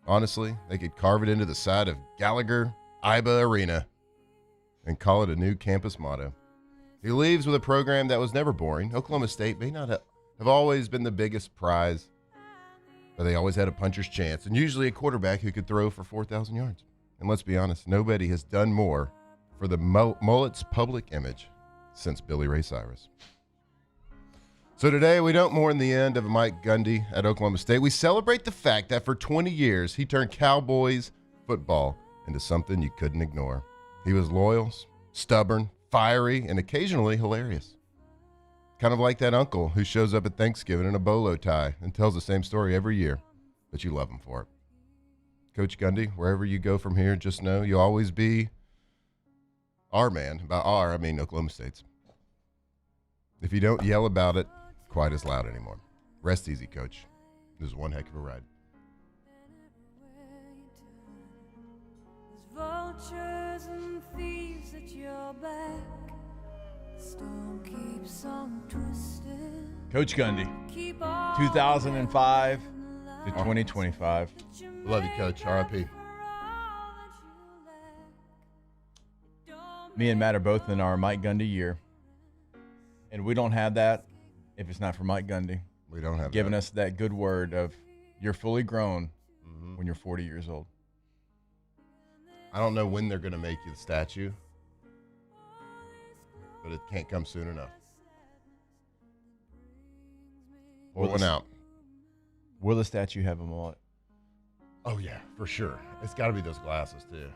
Honestly, they could carve it into the side of Gallagher Iba Arena and call it a new campus motto. He leaves with a program that was never boring. Oklahoma State may not have always been the biggest prize, but they always had a puncher's chance, and usually a quarterback who could throw for 4,000 yards. And let's be honest, nobody has done more for the Mullet's public image since Billy Ray Cyrus. So today, we don't mourn the end of Mike Gundy at Oklahoma State. We celebrate the fact that for 20 years, he turned Cowboys football into something you couldn't ignore. He was loyal, stubborn, fiery, and occasionally hilarious. Kind of like that uncle who shows up at Thanksgiving in a bolo tie and tells the same story every year, but you love him for it. Coach Gundy, wherever you go from here, just know you'll always be our man. By our, I mean Oklahoma State's. If you don't yell about it quite as loud anymore. Rest easy, Coach. This is one heck of a ride. Vultures and thieves at your back. Storm keeps on twisting. Coach Gundy, 2005 to 2025. Love you, Coach. R.I.P. Me and Matt are both in our Mike Gundy year. And we don't have that if it's not for Mike Gundy. We don't have giving us that good word of you're fully grown when you're 40 years old. I don't know when they're going to make you the statue, but it can't come soon enough. Pour one out. Will the statue have a mullet? Oh, yeah, for sure. It's got to be those glasses, too.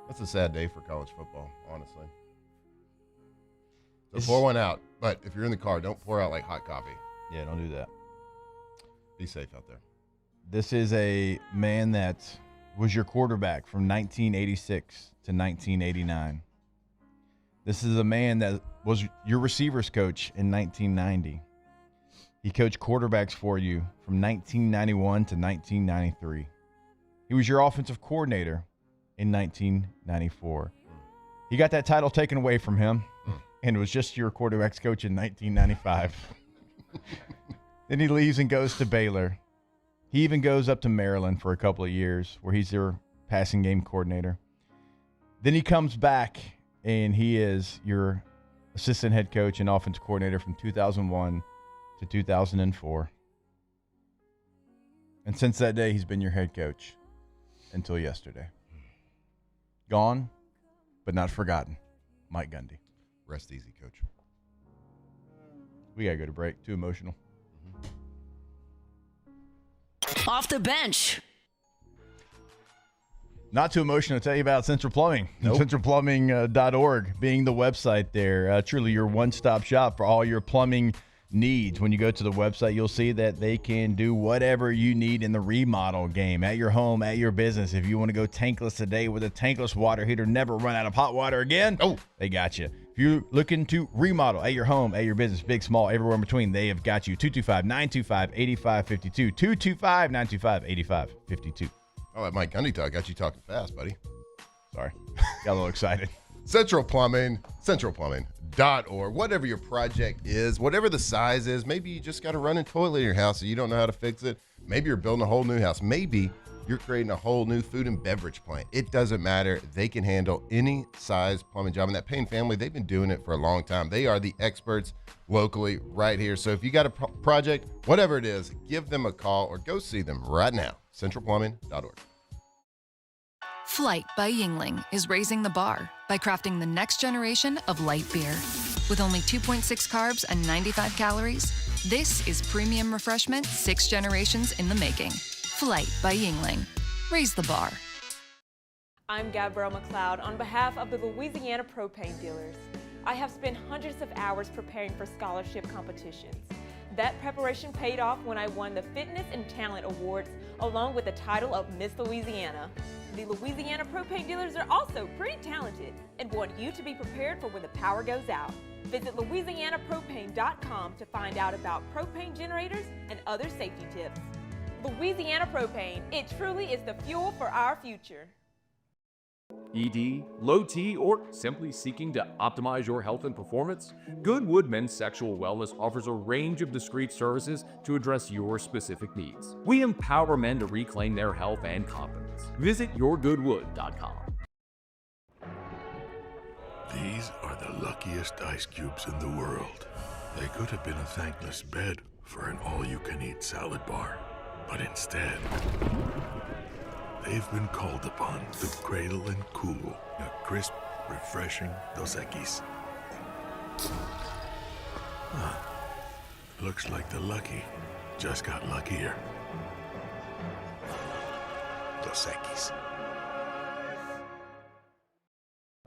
That's a sad day for college football, honestly. So pour one out. But if you're in the car, don't pour out like hot coffee. Yeah, don't do that. Be safe out there. This is a man that was your quarterback from 1986 to 1989. This is a man that was your receivers coach in 1990. He coached quarterbacks for you from 1991 to 1993. He was your offensive coordinator in 1994. He got that title taken away from him and was just your quarterbacks coach in 1995. Then he leaves and goes to Baylor. He even goes up to Maryland for a couple of years where he's their passing game coordinator. Then he comes back and he is your assistant head coach and offense coordinator from 2001 to 2004. And since that day, he's been your head coach until yesterday. Gone, but not forgotten. Mike Gundy. Rest easy, Coach. We got to go to break. Too emotional. Off the bench. Not too emotional to tell you about Central Plumbing. Nope. CentralPlumbing.org being the website there. Truly your one-stop shop for all your plumbing needs. When you go to the website, you'll see that they can do whatever you need in the remodel game, at your home, at your business. If you want to go tankless today with a tankless water heater, never run out of hot water again, they got you. If you're looking to remodel at your home, at your business, big, small, everywhere in between, they have got you. 225-925-8552. 225-925-8552. Oh, that Mike Gundy talk got you talking fast, buddy. Sorry. Got a little excited. Central Plumbing, centralplumbing.org. Whatever your project is, whatever the size is, maybe you just got a running toilet in your house and you don't know how to fix it. Maybe you're building a whole new house. Maybe you're creating a whole new food and beverage plant. It doesn't matter. They can handle any size plumbing job. And that Payne family, they've been doing it for a long time. They are the experts locally right here. So if you got a project, whatever it is, give them a call or go see them right now. centralplumbing.org. Flight by Yingling is raising the bar by crafting the next generation of light beer. With only 2.6 carbs and 95 calories, this is premium refreshment 6 generations in the making. Flight by Yingling. Raise the bar. I'm Gabrielle McLeod on behalf of the Louisiana Propane Dealers. I have spent hundreds of hours preparing for scholarship competitions. That preparation paid off when I won the Fitness and Talent Awards along with the title of Miss Louisiana. The Louisiana Propane Dealers are also pretty talented and want you to be prepared for when the power goes out. Visit louisianapropane.com to find out about propane generators and other safety tips. Louisiana Propane, it truly is the fuel for our future. ED, low T, or simply seeking to optimize your health and performance? Goodwood Men's Sexual Wellness offers a range of discreet services to address your specific needs. We empower men to reclaim their health and confidence. Visit yourgoodwood.com. These are the luckiest ice cubes in the world. They could have been a thankless bed for an all-you-can-eat salad bar, but instead, they've been called upon to cradle and cool a crisp, refreshing Dos Equis. Looks like the lucky just got luckier. Dos Equis.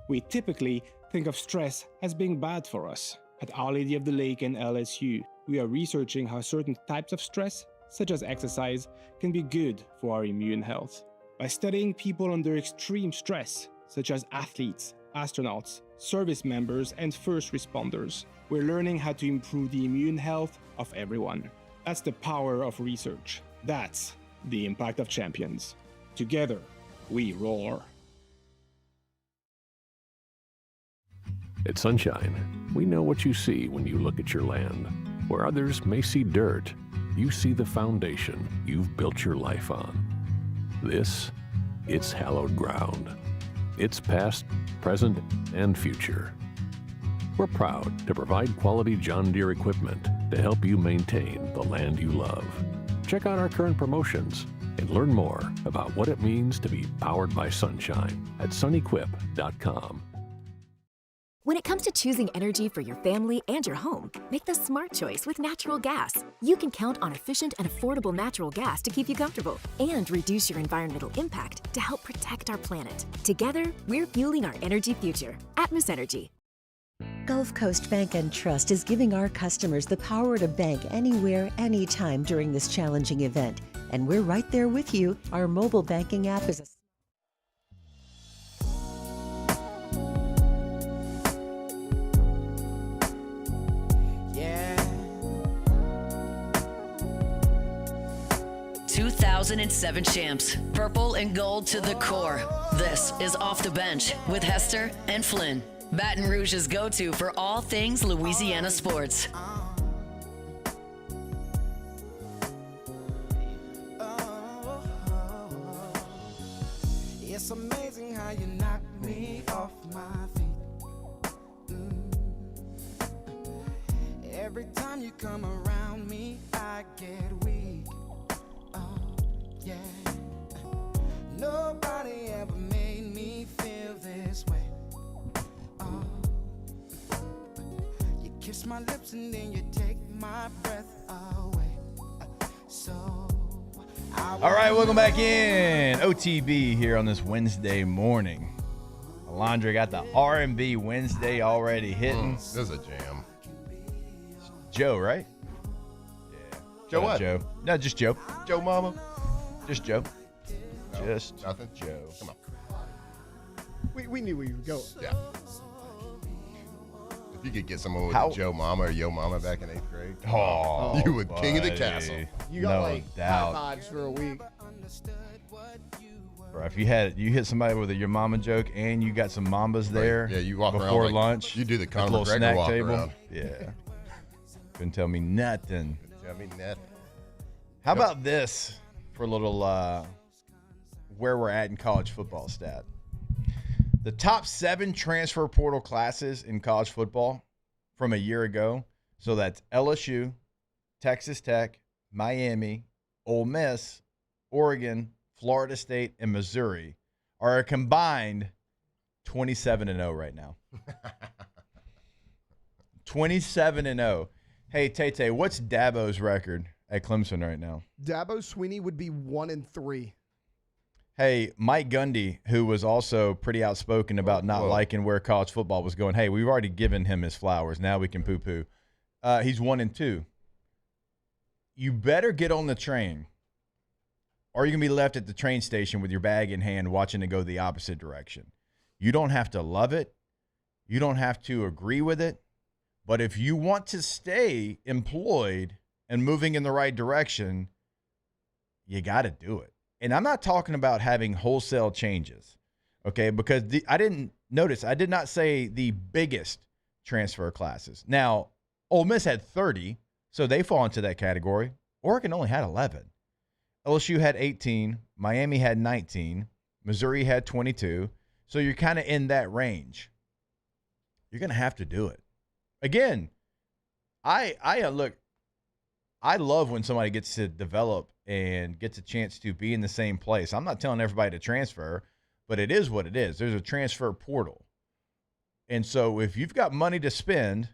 We typically think of stress as being bad for us. At Our Lady of the Lake and LSU, we are researching how certain types of stress, such as exercise, can be good for our immune health. By studying people under extreme stress, such as athletes, astronauts, service members, and first responders, we're learning how to improve the immune health of everyone. That's the power of research. That's the impact of champions. Together, we roar. At Sunshine, we know what you see when you look at your land. Where others may see dirt, you see the foundation you've built your life on. This, it's hallowed ground. It's past, present, and future. We're proud to provide quality John Deere equipment to help you maintain the land you love. Check out our current promotions and learn more about what it means to be powered by sunshine at sunequip.com. When it comes to choosing energy for your family and your home, make the smart choice with natural gas. You can count on efficient and affordable natural gas to keep you comfortable and reduce your environmental impact to help protect our planet. Together, we're fueling our energy future. Atmos Energy. Gulf Coast Bank and Trust is giving our customers the power to bank anywhere, anytime during this challenging event. And we're right there with you. Our mobile banking app is a Yeah. 2007 champs, purple and gold to the core. This is Off the Bench with Hester and Flynn, Baton Rouge's go-to for all things Louisiana sports. It's amazing how you knock me off my feet. Every time you come around me, I get weak. Oh, yeah. Nobody ever made me feel this way. Oh, you kiss my lips and then you take my breath away. So All right, welcome back in. OTB here on this Wednesday morning. Alondra got the R&B Wednesday already hitting. This is a jam. Joe, right? Yeah. Joe what? Joe. No, just Joe. Joe Mama. Just Joe. No, just nothing. Joe. Come on. We knew where you were going. Yeah. If you could get someone with a Joe Mama or Yo Mama back in 8th grade, Oh, you would king of the buddy. castle. You got No like doubt. high fives for a week. Bro, if you hit somebody with a your mama joke and you got some mambas there, Yeah, you walk around before like- lunch. you do the at Conor little McGregor snack walk table. around. Yeah, couldn't tell me nothing. I mean, that. How about this for a little where we're at in college football stat? The top 7 transfer portal classes in college football from a year ago. So that's LSU, Texas Tech, Miami, Ole Miss, Oregon, Florida State, and Missouri are a combined 27-0 right now. 27-0. Hey, Tay, what's Dabo's record at Clemson right now? Dabo Swinney would be 1-3. Hey, Mike Gundy, who was also pretty outspoken about not liking where college football was going. Hey, we've already given him his flowers. Now we can poo-poo. He's 1-2. You better get on the train, or you're going to be left at the train station with your bag in hand watching it go the opposite direction. You don't have to love it. You don't have to agree with it. But if you want to stay employed and moving in the right direction, you got to do it. And I'm not talking about having wholesale changes, okay? Because I did not say the biggest transfer classes. Now, Ole Miss had 30, so they fall into that category. Oregon only had 11. LSU had 18. Miami had 19. Missouri had 22. So you're kind of in that range. You're going to have to do it. Again, I love when somebody gets to develop and gets a chance to be in the same place. I'm not telling everybody to transfer, but it is what it is. There's a transfer portal. And so if you've got money to spend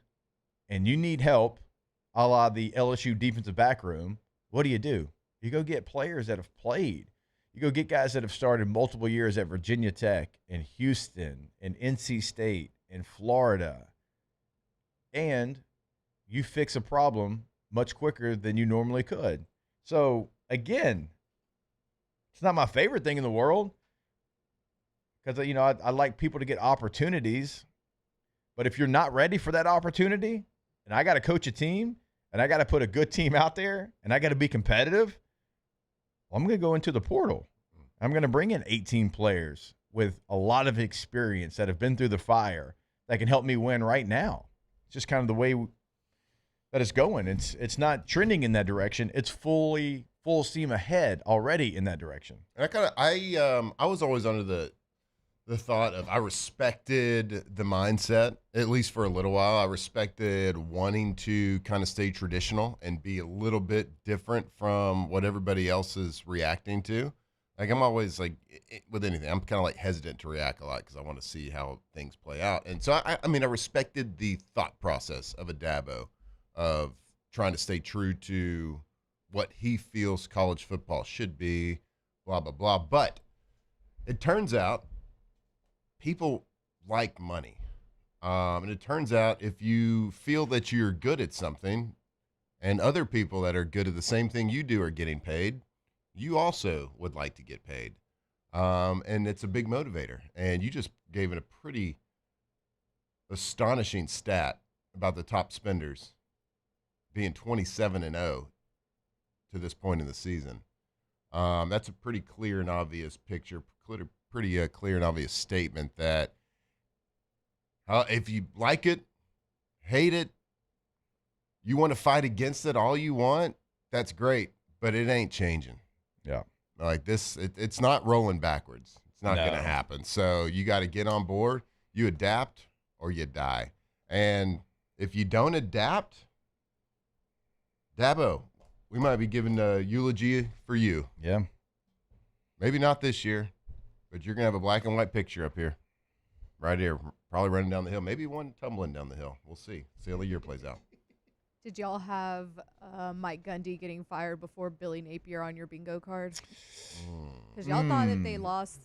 and you need help, a la the LSU defensive back room, what do? You go get players that have played. You go get guys that have started multiple years at Virginia Tech and Houston and NC State and Florida. And you fix a problem much quicker than you normally could. So, again, it's not my favorite thing in the world because, I like people to get opportunities. But if you're not ready for that opportunity, and I got to coach a team, and I got to put a good team out there, and I got to be competitive, well, I'm going to go into the portal. I'm going to bring in 18 players with a lot of experience that have been through the fire that can help me win right now. It's just kind of the way that it's going. It's not trending in that direction. It's full steam ahead already in that direction. And I was always under the thought of I respected the mindset, at least for a little while. I respected wanting to kind of stay traditional and be a little bit different from what everybody else is reacting to. Like I'm always like with anything, I'm kind of like hesitant to react a lot because I want to see how things play out. And so I respected the thought process of a Dabo of trying to stay true to what he feels college football should be, blah, blah, blah. But it turns out people like money. And it turns out if you feel that you're good at something and other people that are good at the same thing you do are getting paid, you also would like to get paid. And it's a big motivator. And you just gave it a pretty astonishing stat about the top spenders being 27-0 to this point in the season. That's a pretty clear and obvious picture, pretty clear and obvious statement that if you like it, hate it, you want to fight against it all you want, that's great, but it ain't changing. Yeah. Like this, it's not rolling backwards. It's not going to happen. So you got to get on board. You adapt or you die. And if you don't adapt, Dabo, we might be giving a eulogy for you. Yeah. Maybe not this year, but you're going to have a black and white picture up here. Right here. Probably running down the hill. Maybe one tumbling down the hill. We'll see. See how the year plays out. Did y'all have Mike Gundy getting fired before Billy Napier on your bingo card? Because y'all thought that they lost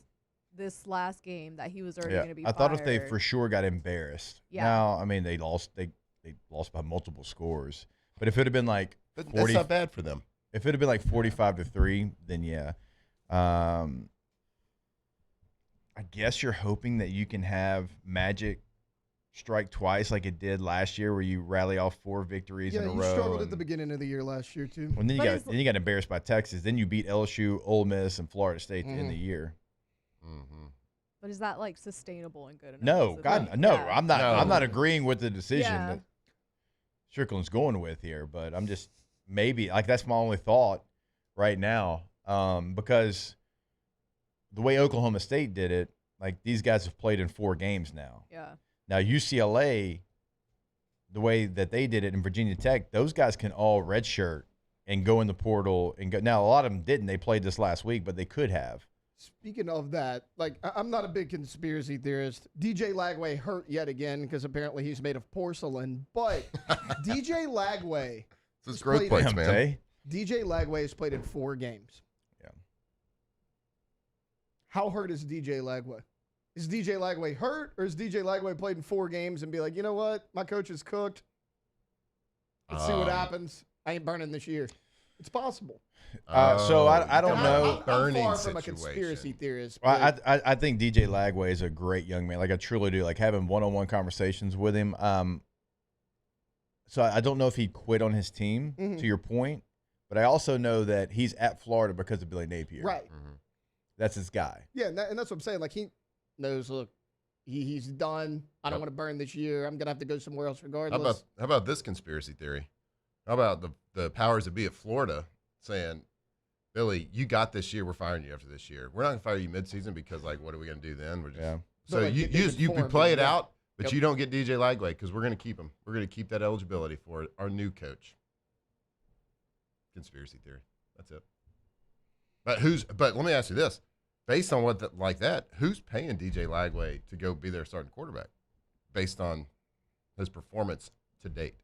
this last game that he was already going to be fired. I thought if they for sure got embarrassed. Yeah. Now, I mean, they lost by multiple scores. But if it had been like 40, that's not bad for them. If it had been like 45-3, then yeah. I guess you're hoping that you can have Magic strike twice like it did last year where you rally off 4 victories in a row. Yeah, you struggled at the beginning of the year last year, too. And then you got embarrassed by Texas. Then you beat LSU, Ole Miss, and Florida State to end the year. But is that, like, sustainable and good enough? No, God, no. Yeah. I'm not agreeing with the decision Yeah. that Strickland's going with here, but I'm just maybe, like, that's my only thought right now because the way Oklahoma State did it, like, these guys have played in 4 games now. Yeah. Now, UCLA, the way that they did it in Virginia Tech, those guys can all redshirt and go in the portal and go. Now, a lot of them didn't. They played this last week, but they could have. Speaking of that, like, I'm not a big conspiracy theorist. DJ Lagway hurt yet again because apparently he's made of porcelain. But DJ Lagway. This is growth plates, man. DJ Lagway has played in 4 games. Yeah. How hurt is DJ Lagway? Is DJ Lagway hurt, or is DJ Lagway played in 4 games and be like, you know what? My coach is cooked. Let's see what happens. I ain't burning this year. It's possible. So I don't know. I'm far from a conspiracy theorist. Well, I think DJ Lagway is a great young man. Like, I truly do. Like, having one-on-one conversations with him. So I don't know if he'd quit on his team, to your point. But I also know that he's at Florida because of Billy Napier. Right. That's his guy. Yeah, and that's what I'm saying. Like, he knows, look, he's done. I don't want to burn this year. I'm going to have to go somewhere else regardless. How about this conspiracy theory? How about the powers that be at Florida saying, Billy, you got this year. We're firing you after this year. We're not going to fire you midseason because, like, what are we going to do then? We're just, So like, you play it out, but you don't get DJ Lagway because we're going to keep him. We're going to keep that eligibility for our new coach. Conspiracy theory. That's it. But let me ask you this. Based on like that, who's paying DJ Lagway to go be their starting quarterback based on his performance to date?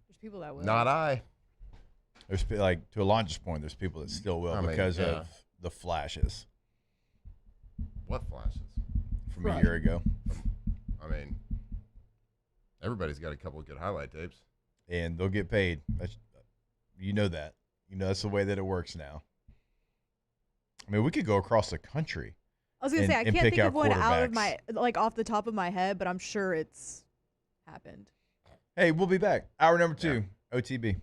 There's people that will. Not I. There's, like, to Alondra's point, there's people that still will because of the flashes. What flashes? From a year ago. I mean, everybody's got a couple of good highlight tapes. And they'll get paid. You know that. You know that's the way that it works now. I mean, we could go across the country. I was going to say, I can't think of one out of my, like, off the top of my head, but I'm sure it's happened. Hey, we'll be back. Hour number 2, OTB.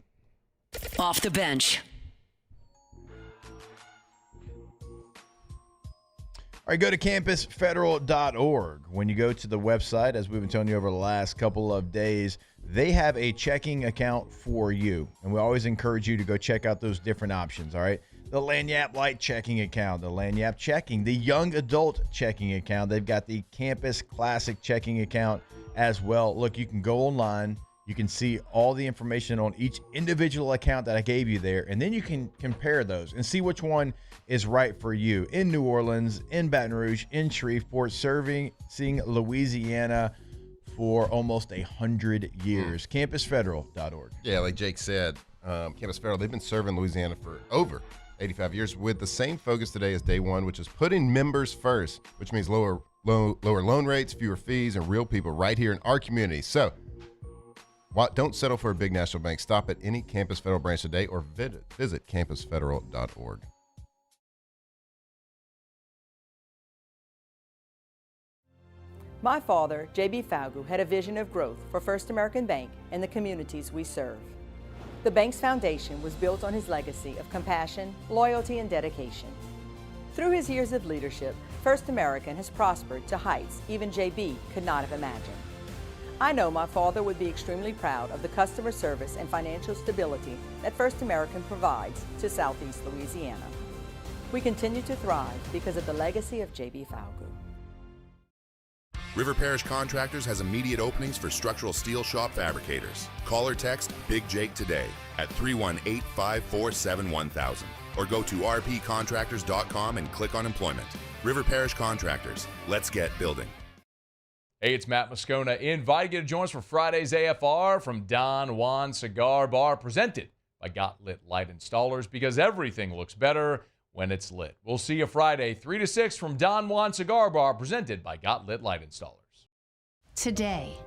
Off the bench. All right, go to campusfederal.org. When you go to the website, as we've been telling you over the last couple of days, they have a checking account for you. And we always encourage you to go check out those different options, all right? The Lanyap Light checking account, the Lanyap Checking, the Young Adult checking account. They've got the Campus Classic checking account as well. Look, you can go online. You can see all the information on each individual account that I gave you there, and then you can compare those and see which one is right for you. In New Orleans, in Baton Rouge, in Shreveport, seeing Louisiana for almost 100 years. CampusFederal.org. Yeah, like Jake said, Campus Federal, they've been serving Louisiana for over 85 years with the same focus today as day one, which is putting members first, which means lower lower loan rates, fewer fees, and real people right here in our community. So don't settle for a big national bank. Stop at any Campus Federal branch today or visit campusfederal.org. My father, J.B. Falgu, had a vision of growth for First American Bank and the communities we serve. The bank's foundation was built on his legacy of compassion, loyalty, and dedication. Through his years of leadership, First American has prospered to heights even J.B. could not have imagined. I know my father would be extremely proud of the customer service and financial stability that First American provides to Southeast Louisiana. We continue to thrive because of the legacy of J.B. Falgu. River Parish Contractors has immediate openings for structural steel shop fabricators. Call or text Big Jake today at 318-547-1000 or go to rpcontractors.com and click on employment. River Parish Contractors. Let's get building. Hey, it's Matt Moscona inviting you to join us for Friday's AFR from Don Juan Cigar Bar, presented by Got Lit Light Installers, because everything looks better when it's lit. We'll see you Friday, 3 to 6 from Don Juan Cigar Bar, presented by Got Lit Light Installers. Today,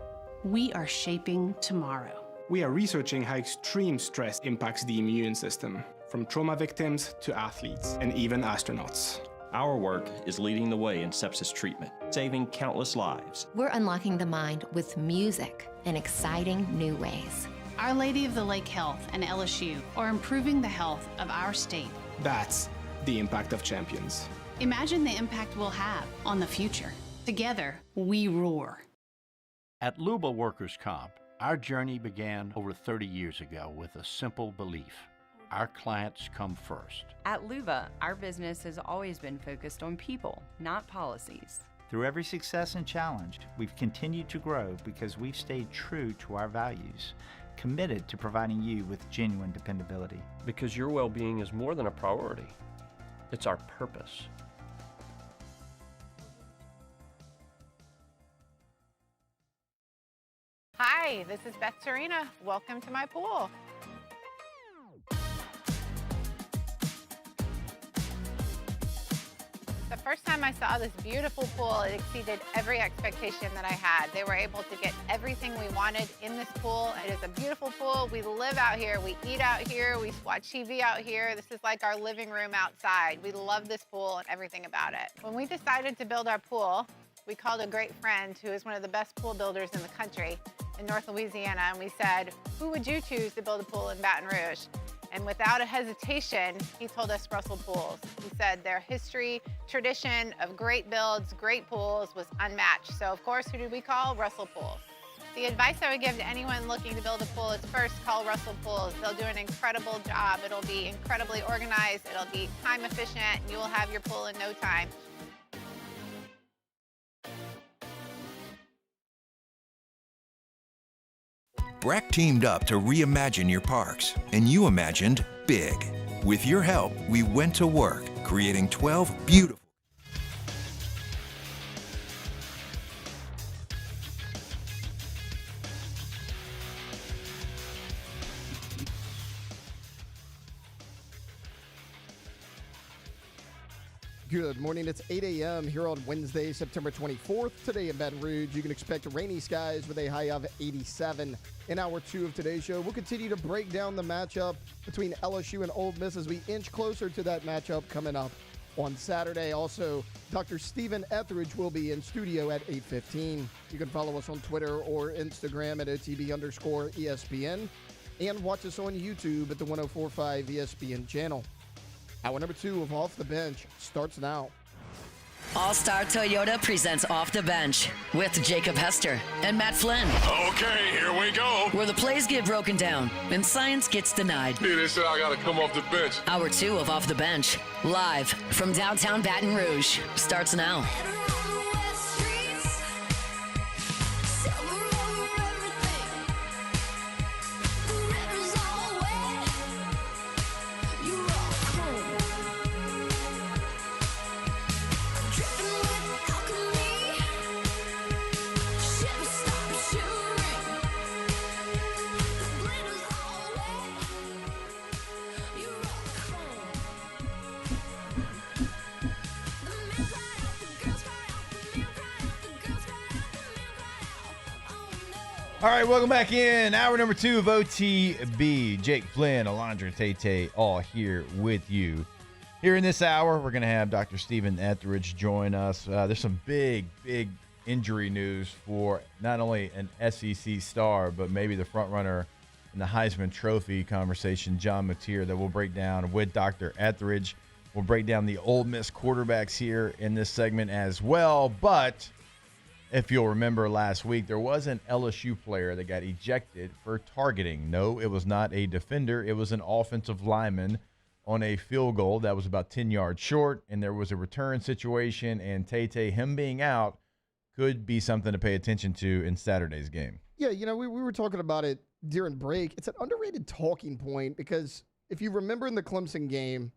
we are shaping tomorrow. We are researching how extreme stress impacts the immune system, from trauma victims to athletes and even astronauts. Our work is leading the way in sepsis treatment, saving countless lives. We're unlocking the mind with music in exciting new ways. Our Lady of the Lake Health and LSU are improving the health of our state. That's the impact of champions. Imagine the impact we'll have on the future. Together, we roar. At Luba Workers' Comp, our journey began over 30 years ago with a simple belief. Our clients come first. At Luba, our business has always been focused on people, not policies. Through every success and challenge, we've continued to grow because we've stayed true to our values, committed to providing you with genuine dependability. Because your well-being is more than a priority. It's our purpose. Hi, this is Beth Serena. Welcome to my pool. The first time I saw this beautiful pool, it exceeded every expectation that I had. They were able to get everything we wanted in this pool. It is a beautiful pool. We live out here, we eat out here, we watch TV out here. This is like our living room outside. We love this pool and everything about it. When we decided to build our pool, we called a great friend who is one of the best pool builders in the country in North Louisiana, and we said, who would you choose to build a pool in Baton Rouge? And without a hesitation, he told us Russell Pools. He said their history, tradition of great builds, great pools was unmatched. So of course, who did we call? Russell Pools. The advice I would give to anyone looking to build a pool is first call Russell Pools. They'll do an incredible job. It'll be incredibly organized. It'll be time efficient. And you will have your pool in no time. Breck teamed up to reimagine your parks, and you imagined big. With your help, we went to work, creating 12 beautiful. Good morning. It's 8 a.m. here on Wednesday, September 24th. Today in Baton Rouge, you can expect rainy skies with a high of 87. In hour 2 of today's show, we'll continue to break down the matchup between LSU and Ole Miss as we inch closer to that matchup coming up on Saturday. Also, Dr. Stephen Etheridge will be in studio at 8:15. You can follow us on Twitter or Instagram at OTB_ESPN and watch us on YouTube at the 104.5 ESPN channel. Hour number 2 of Off the Bench starts now. All-Star Toyota presents Off the Bench with Jacob Hester and Matt Flynn. Okay, here we go. Where the plays get broken down and science gets denied. Hey, they said I gotta come off the bench. Hour 2 of Off the Bench, live from downtown Baton Rouge, starts now. All right, welcome back in. Hour number 2 of OTB. Jake Flynn, Alondra Tate, all here with you. Here in this hour, we're going to have Dr. Stephen Etheridge join us. There's some big injury news for not only an SEC star, but maybe the front runner in the Heisman Trophy conversation, John Mateer, that we'll break down with Dr. Etheridge. We'll break down the Ole Miss quarterbacks here in this segment as well. But if you'll remember last week, there was an LSU player that got ejected for targeting. No, it was not a defender. It was an offensive lineman on a field goal that was about 10 yards short, and there was a return situation, and Tate, him being out, could be something to pay attention to in Saturday's game. Yeah, we were talking about it during break. It's an underrated talking point because if you remember in the Clemson game,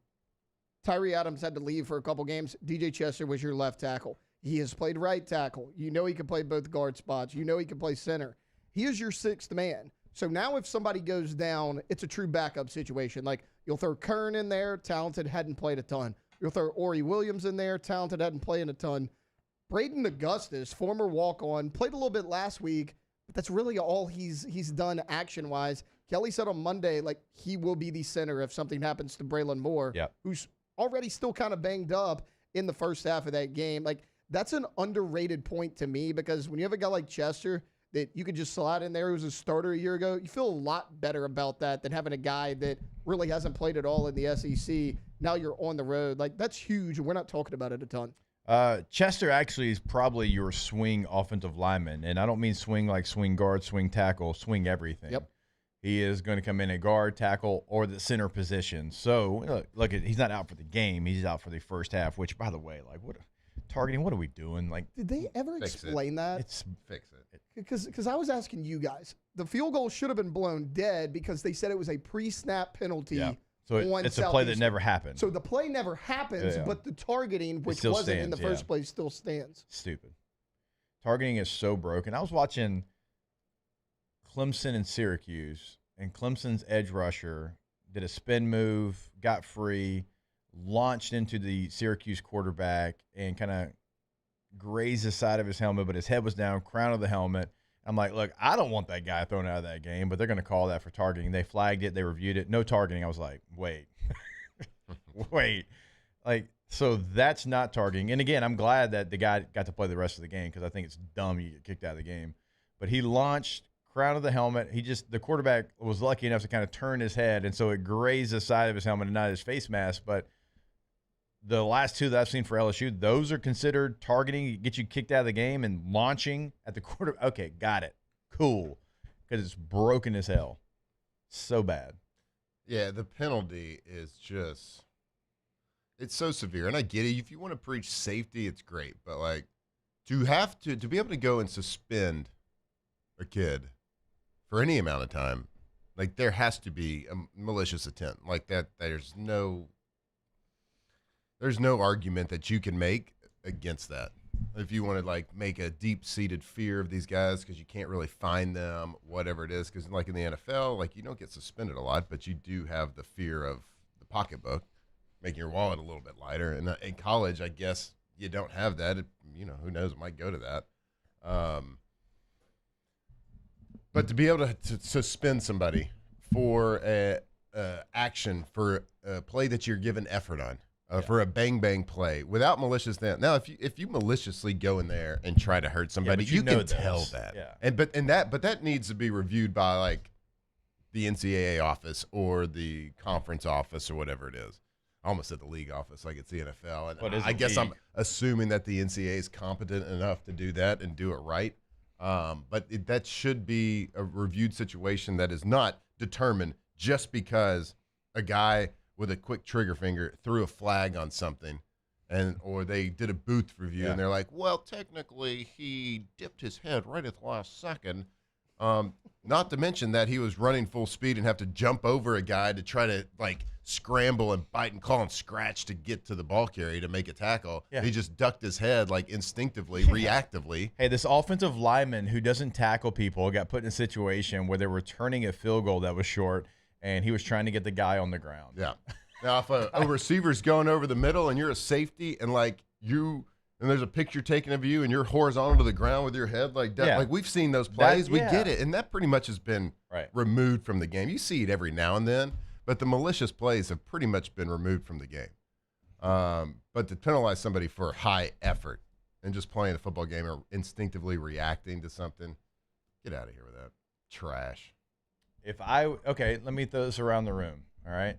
Tyree Adams had to leave for a couple games. DJ Chester was your left tackle. He has played right tackle. You know he can play both guard spots. You know he can play center. He is your sixth man. So now if somebody goes down, it's a true backup situation. Like you'll throw Kern in there, talented, hadn't played a ton. You'll throw Ori Williams in there, talented, hadn't played a ton. Braden Augustus, former walk-on, played a little bit last week, but that's really all he's done action-wise. Kelly said on Monday, like, he will be the center if something happens to Braylon Moore, who's already still kind of banged up in the first half of that game. Like, that's an underrated point to me because when you have a guy like Chester that you could just slide in there who was a starter a year ago, you feel a lot better about that than having a guy that really hasn't played at all in the SEC. Now you're on the road. Like, that's huge, and we're not talking about it a ton. Chester actually is probably your swing offensive lineman, and I don't mean swing like swing guard, swing tackle, swing everything. Yep. He is going to come in at guard, tackle, or the center position. So, look, he's not out for the game. He's out for the first half, which, by the way, like, targeting, what are we doing? Like, did they ever explain that? Fix it. Because I was asking you guys. The field goal should have been blown dead because they said it was a pre-snap penalty. Yeah. So it's a play that never happened. So the play never happens, but the targeting, which wasn't in the first place, still stands. Stupid. Targeting is so broken. I was watching Clemson and Syracuse, and Clemson's edge rusher did a spin move, got free, launched into the Syracuse quarterback, and kind of grazed the side of his helmet, but his head was down, crown of the helmet. I'm like, look, I don't want that guy thrown out of that game, but they're going to call that for targeting. They flagged it. They reviewed it. No targeting. I was like, wait. Like, so that's not targeting. And, again, I'm glad that the guy got to play the rest of the game because I think it's dumb you get kicked out of the game. But he launched, crown of the helmet. The quarterback was lucky enough to kind of turn his head, and so it grazed the side of his helmet and not his face mask. But the last two that I've seen for LSU, those are considered targeting, get you kicked out of the game, and launching at the quarter. Okay, got it. Cool. Because it's broken as hell. So bad. Yeah, the penalty is just, it's so severe. And I get it. If you want to preach safety, it's great. But, like, to be able to go and suspend a kid for any amount of time, like, there has to be a malicious intent. Like, that, there's no argument that you can make against that. If you want to, like, make a deep-seated fear of these guys because you can't really find them, whatever it is, because, like, in the NFL, like, you don't get suspended a lot, but you do have the fear of the pocketbook, making your wallet a little bit lighter. And in college, I guess you don't have that. Who knows? It might go to that. But to be able to suspend somebody for action for a play that you're given effort on, for a bang play without malicious intent. Now, if you maliciously go in there and try to hurt somebody, you can tell that. Yeah. But that needs to be reviewed by, like, the NCAA office or the conference office or whatever it is. I almost said the league office, like it's the NFL. And I guess I'm assuming that the NCAA is competent enough to do that and do it right. But that should be a reviewed situation that is not determined just because a guy with a quick trigger finger threw a flag on something, or they did a booth review, and they're like, well, technically he dipped his head right at the last second. Not to mention that he was running full speed and have to jump over a guy to try to, like, scramble and bite and claw and scratch to get to the ball carrier to make a tackle. Yeah. He just ducked his head, like, instinctively, reactively. Hey, this offensive lineman who doesn't tackle people got put in a situation where they were returning a field goal that was short, and he was trying to get the guy on the ground. Yeah. Now, if a receiver's going over the middle and you're a safety and, like, you and there's a picture taken of you and you're horizontal to the ground with your head like that. Yeah. Like we've seen those plays. We yeah. get it. And that pretty much has been removed from the game. You see it every now and then, but the malicious plays have pretty much been removed from the game. But to penalize somebody for high effort and just playing a football game or instinctively reacting to something, get out of here with that. Trash. Okay, let me throw this around the room, all right?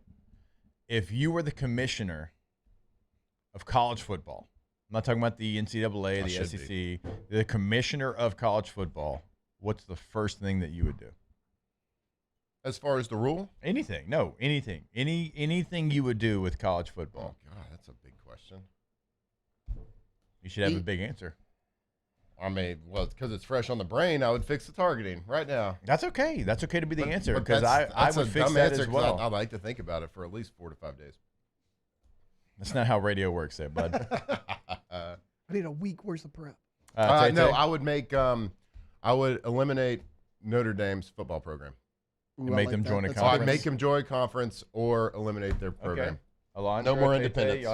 If you were the commissioner of college football, I'm not talking about the NCAA, the SEC, the commissioner of college football, what's the first thing that you would do? As far as the rule? Anything. No, anything. Anything you would do with college football. Oh, God, that's a big question. You should have a big answer. I mean, well, because it's fresh on the brain, I would fix the targeting right now. That's okay. That's okay to be the answer, But because I would fix that as well. I like to think about it for at least 4 to 5 days. That's not how radio works there, bud. I need a week worth of prep. No, I would make I would eliminate Notre Dame's football program. And make them join a conference. I'd make them join a conference or eliminate their program. Okay. No more independence.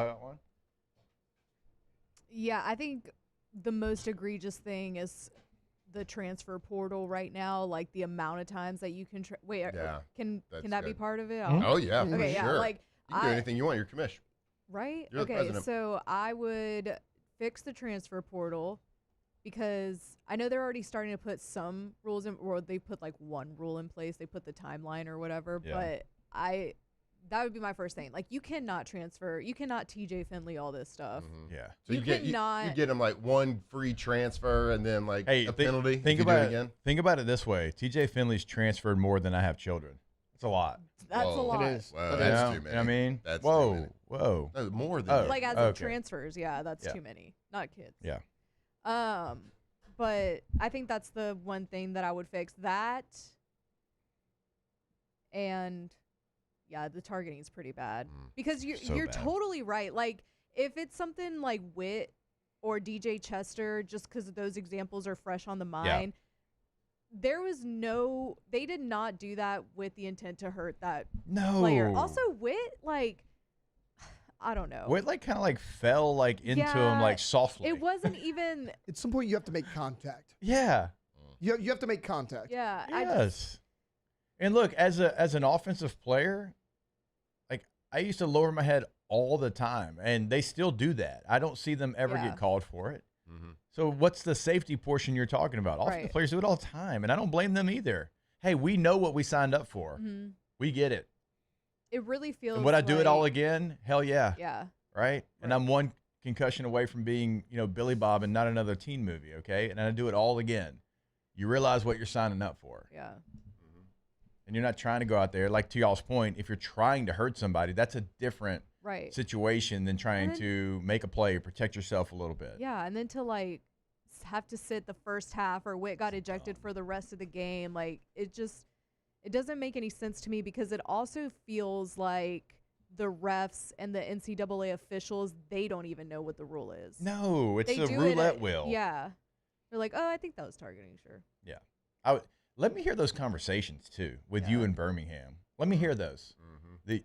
Yeah, I think the most egregious thing is the transfer portal right now. Like the amount of times that you can can that be part of it? Oh yeah, for okay, sure. Yeah, like you can do anything you want. You're commish. Right. You're the okay, president. so I would fix the transfer portal because I know they're already starting to put some rules in, or they put like one rule in place. They put the timeline or whatever. Yeah. But that would be my first thing. Like you cannot transfer. You cannot TJ Finley all this stuff. Yeah. So you get them like one free transfer and then like a penalty. Think if you about do it it again. Think about it this way: TJ Finley's transferred more than I have children. That's a lot. That's a lot. It is. Well, that's too many. I mean, that's whoa, too many. whoa. No, more than Like as of transfers, yeah, that's Yeah. too many. Not kids. Yeah. But I think that's the one thing that I would fix. That and yeah, the targeting is pretty bad because you're bad. totally right. Like if it's something like Witt or DJ Chester, just because those examples are fresh on the mind. There was they did not do that with the intent to hurt that player. Also, Witt, like, I don't know. Witt, like, kind of like fell like into him like softly. It wasn't even. At some point, you have to make contact. Yeah. You have to make contact. Yeah. Yes. And look, as an offensive player, like I used to lower my head all the time, and they still do that. I don't see them ever get called for it. Mm-hmm. So what's the safety portion you're talking about? Offensive players do it all the time, and I don't blame them either. Hey, we know what we signed up for. Mm-hmm. We get it. It really feels. And would I do it like- all again? Hell yeah. Yeah. Right? And I'm one concussion away from being, Billy Bob and not another teen movie, okay? And I do it all again. You realize what you're signing up for. Yeah. And you're not trying to go out there, like to y'all's point, if you're trying to hurt somebody, that's a different situation than trying to make a play or protect yourself a little bit. Yeah, and then to like have to sit the first half, or Witt got ejected for the rest of the game, like it doesn't make any sense to me, because it also feels like the refs and the NCAA officials, they don't even know what the rule is. No, it's They a do roulette it, wheel. Yeah. They're like, oh, I think that was targeting, sure. Yeah. Let me hear those conversations too with you in Birmingham. Let me hear those. The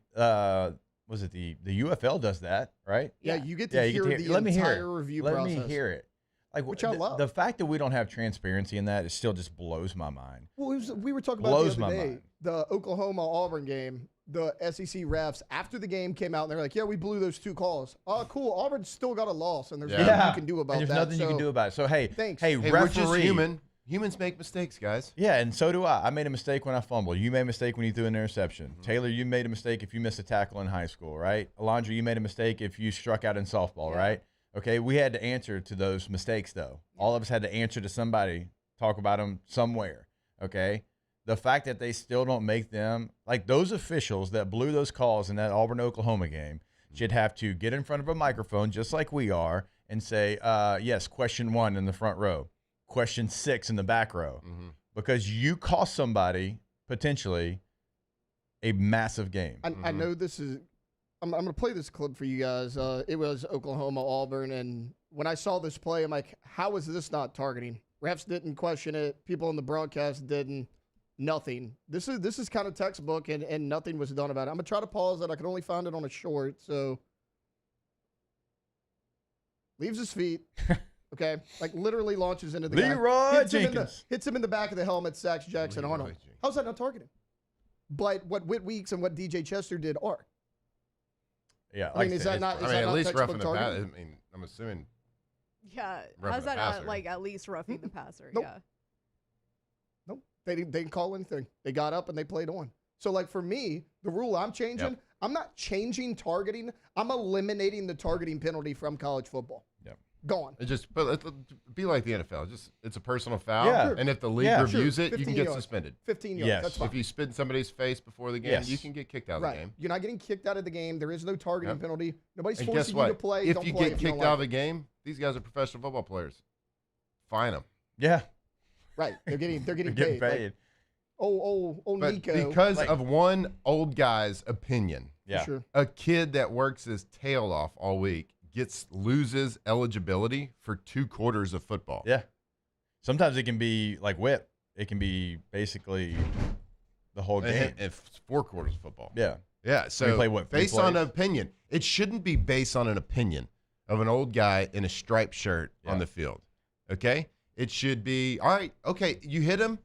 was it the UFL does that, right? Yeah, you get to hear the Let me hear entire it. review Let process. me hear it. Like Which I love. The fact that we don't have transparency in that, it still just blows my mind. Well, we were talking about Blows the my other day, mind. the Oklahoma-Auburn game. The SEC refs, after the game came out, and they're like, yeah, we blew those 2 calls. Oh, cool. Auburn's still got a loss, and there's nothing you can do about and that. there's nothing you can do about it. So, hey, thanks. hey, Hey, referee. we're just human. Humans make mistakes, guys. Yeah, and so do I. I made a mistake when I fumbled. You made a mistake when you threw an interception. Taylor, you made a mistake if you missed a tackle in high school, right? Alondra, you made a mistake if you struck out in softball, right? Okay, we had to answer to those mistakes, though. All of us had to answer to somebody, talk about them somewhere, okay? The fact that they still don't make them, like those officials that blew those calls in that Auburn-Oklahoma game should have to get in front of a microphone, just like we are, and say, yes, question 1 in the front row. Question 6 in the back row, because you cost somebody potentially a massive game. I know this is. I'm going to play this clip for you guys. It was Oklahoma-Auburn, and when I saw this play, I'm like, how is this not targeting? Refs didn't question it. People on the broadcast didn't. Nothing. This is kind of textbook, and nothing was done about it. I'm going to try to pause it. I can only find it on a short, so leaves his feet. Okay, like literally launches into the guy. Leroy Hits Jenkins. him in the back of the helmet, sacks Jackson Arnold. How's that not targeting? But what Whit Weeks and what DJ Chester did are. Yeah, I mean, is that not? Is that at not least roughing textbook the targeting? pass. I mean, I'm assuming. Yeah, Roughing how's the that passer. not like at least roughing the passer? Nope. Yeah. Nope. They didn't call anything. They got up and they played on. So, like, for me, the rule I'm changing, I'm not changing targeting. I'm eliminating the targeting penalty from college football. Yep. Gone. It just be like the NFL. It's a personal foul. Yeah. And if the league reviews it, you can get suspended. 15 yards. Yes. That's fine. If you spit in somebody's face before the game, you can get kicked out of the game. You're not getting kicked out of the game. There is no targeting penalty. Nobody's And forcing guess what? you to play. If Don't you play get if you kicked don't out of like the game, these guys are professional football players. Fine them. Yeah. Right. They're getting Getting paid. paid. Like, oh, But Nico. because of one old guy's opinion, Yeah. Sure. a kid that works his tail off all week loses eligibility for 2 quarters of football. Yeah. Sometimes it can be like whip. It can be basically the whole game. And 4 quarters of football. Yeah. Yeah. We So play what, 3 based on plays? an opinion, it shouldn't be based on an opinion of an old guy in a striped shirt on the field. Okay? It should be, all right, okay, you hit him,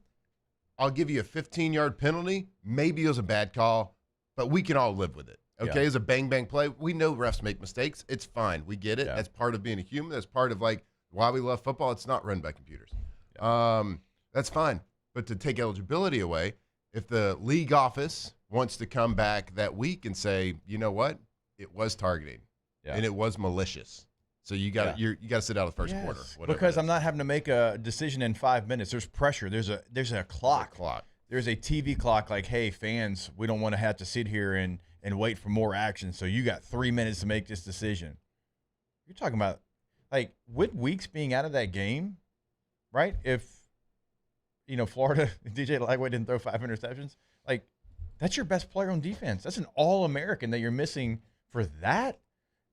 I'll give you a 15-yard penalty. Maybe it was a bad call, but we can all live with it. Okay, Yeah. It's a bang-bang play. We know refs make mistakes. It's fine. We get it. Yeah. That's part of being a human. That's part of, like, why we love football. It's not run by computers. That's fine. But to take eligibility away, if the league office wants to come back that week and say, you know what, it was targeting, and it was malicious. So you got you got to sit out the first quarter. Because I'm not having to make a decision in 5 minutes. There's pressure. There's a clock. There's a TV clock. Like, hey, fans, we don't want to have to sit here and wait for more action. So you got 3 minutes to make this decision. You're talking about like with Weeks being out of that game, right? If Florida DJ Lightweight didn't throw 5 interceptions, like that's your best player on defense. That's an All-American that you're missing for that.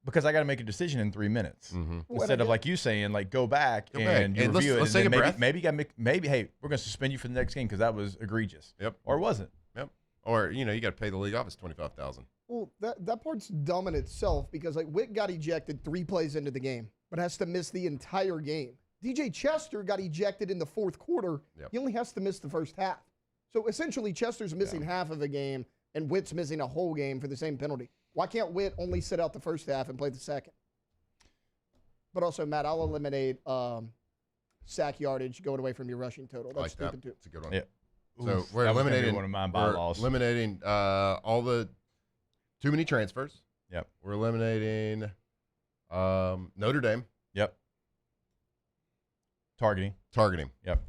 Because I got to make a decision in 3 minutes instead of like you saying, like go back and you review let's it. take And a then breath. maybe hey, we're going to suspend you for the next game because that was egregious. Yep. Or wasn't. Yep. Or you got to pay the league office $25,000. Well, that part's dumb in itself because like Witt got ejected 3 plays into the game, but has to miss the entire game. DJ Chester got ejected in the 4th quarter. Yep. He only has to miss the first half. So essentially, Chester's missing half of a game, and Witt's missing a whole game for the same penalty. Why can't Witt only sit out the first half and play the second? But also, Matt, I'll eliminate sack yardage going away from your rushing total. That's I like stupid that. too. It's a good one. Yeah. So Oof, we're that was gonna be eliminating one of my bylaws. We're eliminating all the too many transfers. Yep. We're eliminating Notre Dame. Yep. Targeting. Yep.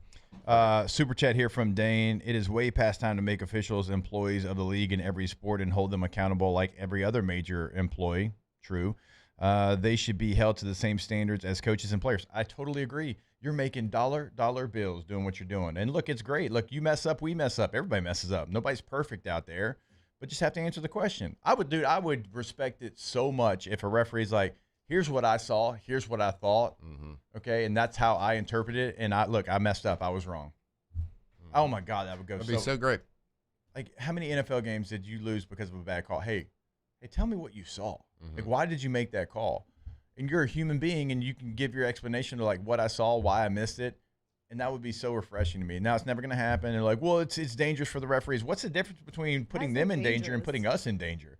Super chat here from Dane. It is way past time to make officials employees of the league in every sport and hold them accountable like every other major employee. True. They should be held to the same standards as coaches and players. I totally agree. You're making dollar bills doing what you're doing. And look, it's great. Look, you mess up, we mess up. Everybody messes up. Nobody's perfect out there, but just have to answer the question. I would respect it so much if a referee's like, here's what I saw, here's what I thought. Okay, and that's how I interpret it. And I messed up. I was wrong. Oh my God, that would go. That'd be so great. Like, how many NFL games did you lose because of a bad call? Hey, tell me what you saw. Like, why did you make that call? And you're a human being, and you can give your explanation to like what I saw, why I missed it, and that would be so refreshing to me. Now it's never going to happen. And like, well, it's dangerous for the referees. What's the difference between putting them in danger and putting us in danger?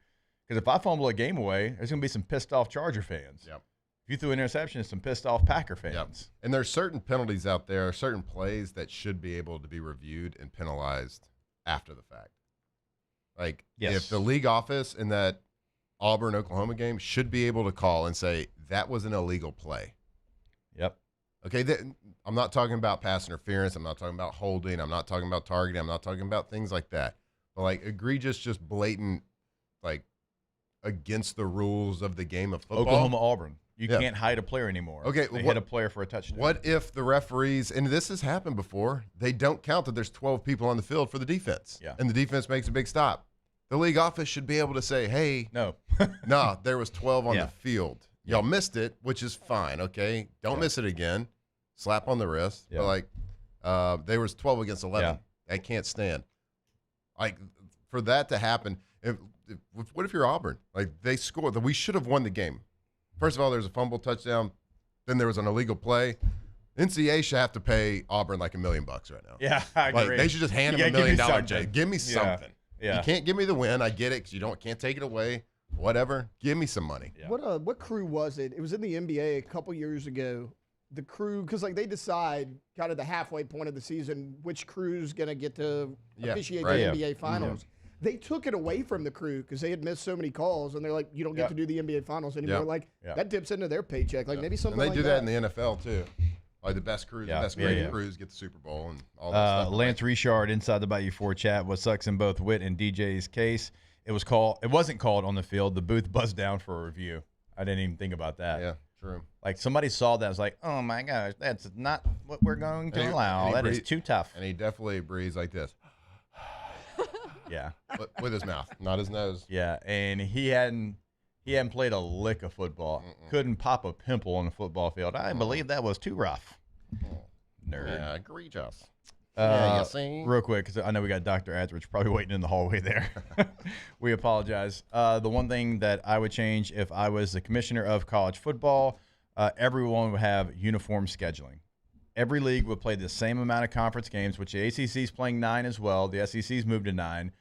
Because if I fumble a game away, there's going to be some pissed off Charger fans. Yep. If you threw an interception, it's some pissed off Packer fans. Yep. And there's certain penalties out there, certain plays that should be able to be reviewed and penalized after the fact. Like, if the league office in that Auburn-Oklahoma game should be able to call and say, that was an illegal play. Yep. Okay, I'm not talking about pass interference. I'm not talking about holding. I'm not talking about targeting. I'm not talking about things like that. But, like, egregious, just blatant, like, against the rules of the game of football. Oklahoma-Auburn. You can't hide a player anymore. Okay, they hit a player for a touchdown. What if the referees, and this has happened before, they don't count that there's 12 people on the field for the defense. Yeah. And the defense makes a big stop. The league office should be able to say, hey, no, there was 12 on the field. Y'all missed it, which is fine, okay? Don't miss it again. Slap on the wrist. Yeah. But, like, there was 12 against 11. Yeah. I can't stand. Like, for that to happen, what if you're Auburn? Like, they scored. We should have won the game. First of all, there's a fumble touchdown. then there was an illegal play. NCAA should have to pay Auburn like $1 million right now. Yeah, I agree. Like, they should just hand them $1 million check. Give me something. Yeah. You can't give me the win. I get it because can't take it away. Whatever. Give me some money. Yeah. What crew was it? It was in the NBA a couple years ago. The crew, because they decide kind of the halfway point of the season which crew's going to get to officiate the NBA Finals. Mm-hmm. They took it away from the crew because they had missed so many calls, and they're like, you don't get to do the NBA Finals anymore. That dips into their paycheck. Maybe something like that. And they do that in the NFL too. Like the best crews, the best graded crews get the Super Bowl and all that stuff. Lance Richard, Inside the Bayou 4 chat. What sucks in both Whit and DJ's case, it wasn't called on the field. The booth buzzed down for a review. I didn't even think about that. Yeah, true. Like somebody saw that. I was like, oh my gosh, that's not what we're going to allow. That is too tough. And he definitely breathes like this. Yeah. With his mouth, not his nose. Yeah, and he hadn't played a lick of football. Couldn't pop a pimple on the football field. I believe that was too rough. Nerd. Yeah, egregious. You see? Real quick, because I know we got Dr. Atheridge probably waiting in the hallway there. We apologize. The one thing that I would change if I was the commissioner of college football, everyone would have uniform scheduling. Every league would play the same amount of conference games, which the ACC is playing 9 as well. The SEC's moved to 9.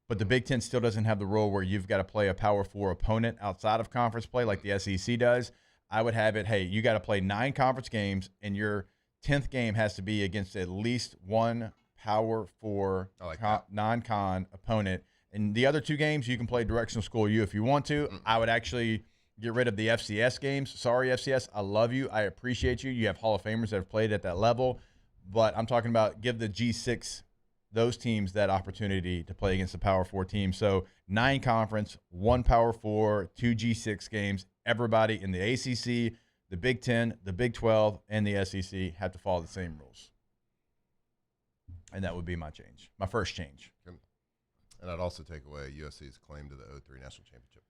But the Big Ten still doesn't have the rule where you've got to play a Power 4 opponent outside of conference play like the SEC does. I would have it, hey, you got to play 9 conference games, and your 10th game has to be against at least one Power 4 non-con opponent. And the other 2 games, you can play directional school U if you want to. I would actually get rid of the FCS games. Sorry, FCS. I love you. I appreciate you. You have Hall of Famers that have played at that level. But I'm talking about give the G6, those teams, that opportunity to play against the Power 4 team. So 9 conference, 1 Power 4, 2 G6 games. Everybody in the ACC, the Big 10, the Big 12, and the SEC have to follow the same rules. And that would be my change, my first change. And I'd also take away USC's claim to the 03 National Championship.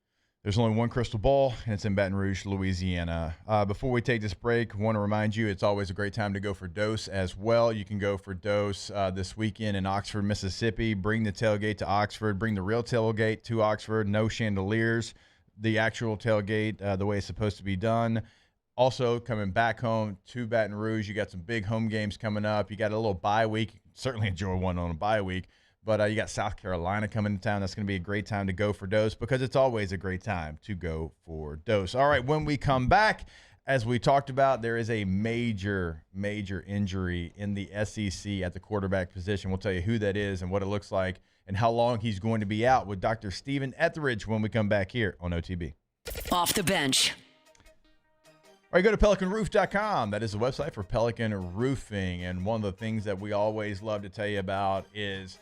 There's only one crystal ball, and it's in Baton Rouge, Louisiana. Before we take this break, I want to remind you it's always a great time to go for Dose as well. You can go for Dose this weekend in Oxford, Mississippi. Bring the tailgate to Oxford. Bring the real tailgate to Oxford. No chandeliers. The actual tailgate, the way it's supposed to be done. Also, coming back home to Baton Rouge, you got some big home games coming up. You got a little bye week. Certainly enjoy one on a bye week. But you got South Carolina coming to town. That's going to be a great time to go for Dose because it's always a great time to go for Dose. All right, when we come back, as we talked about, there is a major, major injury in the SEC at the quarterback position. We'll tell you who that is and what it looks like and how long he's going to be out with Dr. Stephen Etheridge when we come back here on OTB. Off the bench. All right, go to PelicanRoof.com. That is the website for Pelican Roofing. And one of the things that we always love to tell you about is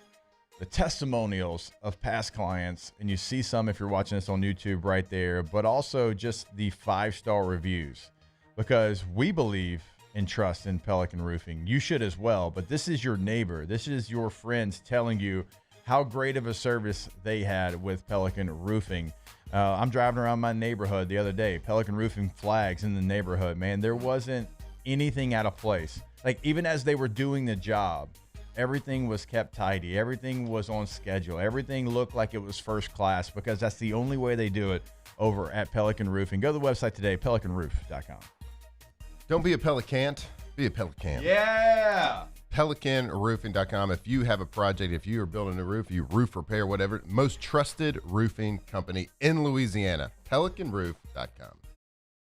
the testimonials of past clients, and you see some if you're watching this on YouTube right there, but also just the 5-star reviews, because we believe and trust in Pelican Roofing. You should as well, but this is your neighbor. This is your friends telling you how great of a service they had with Pelican Roofing. I'm driving around my neighborhood the other day, Pelican Roofing flags in the neighborhood. Man, there wasn't anything out of place. Like, even as they were doing the job, everything was kept tidy. Everything was on schedule. Everything looked like it was first class because that's the only way they do it over at Pelican Roofing. Go to the website today, pelicanroof.com. Don't be a Pelicant, be a Pelican. Yeah! PelicanRoofing.com. If you have a project, if you are building a roof, you roof repair, whatever, most trusted roofing company in Louisiana, PelicanRoof.com.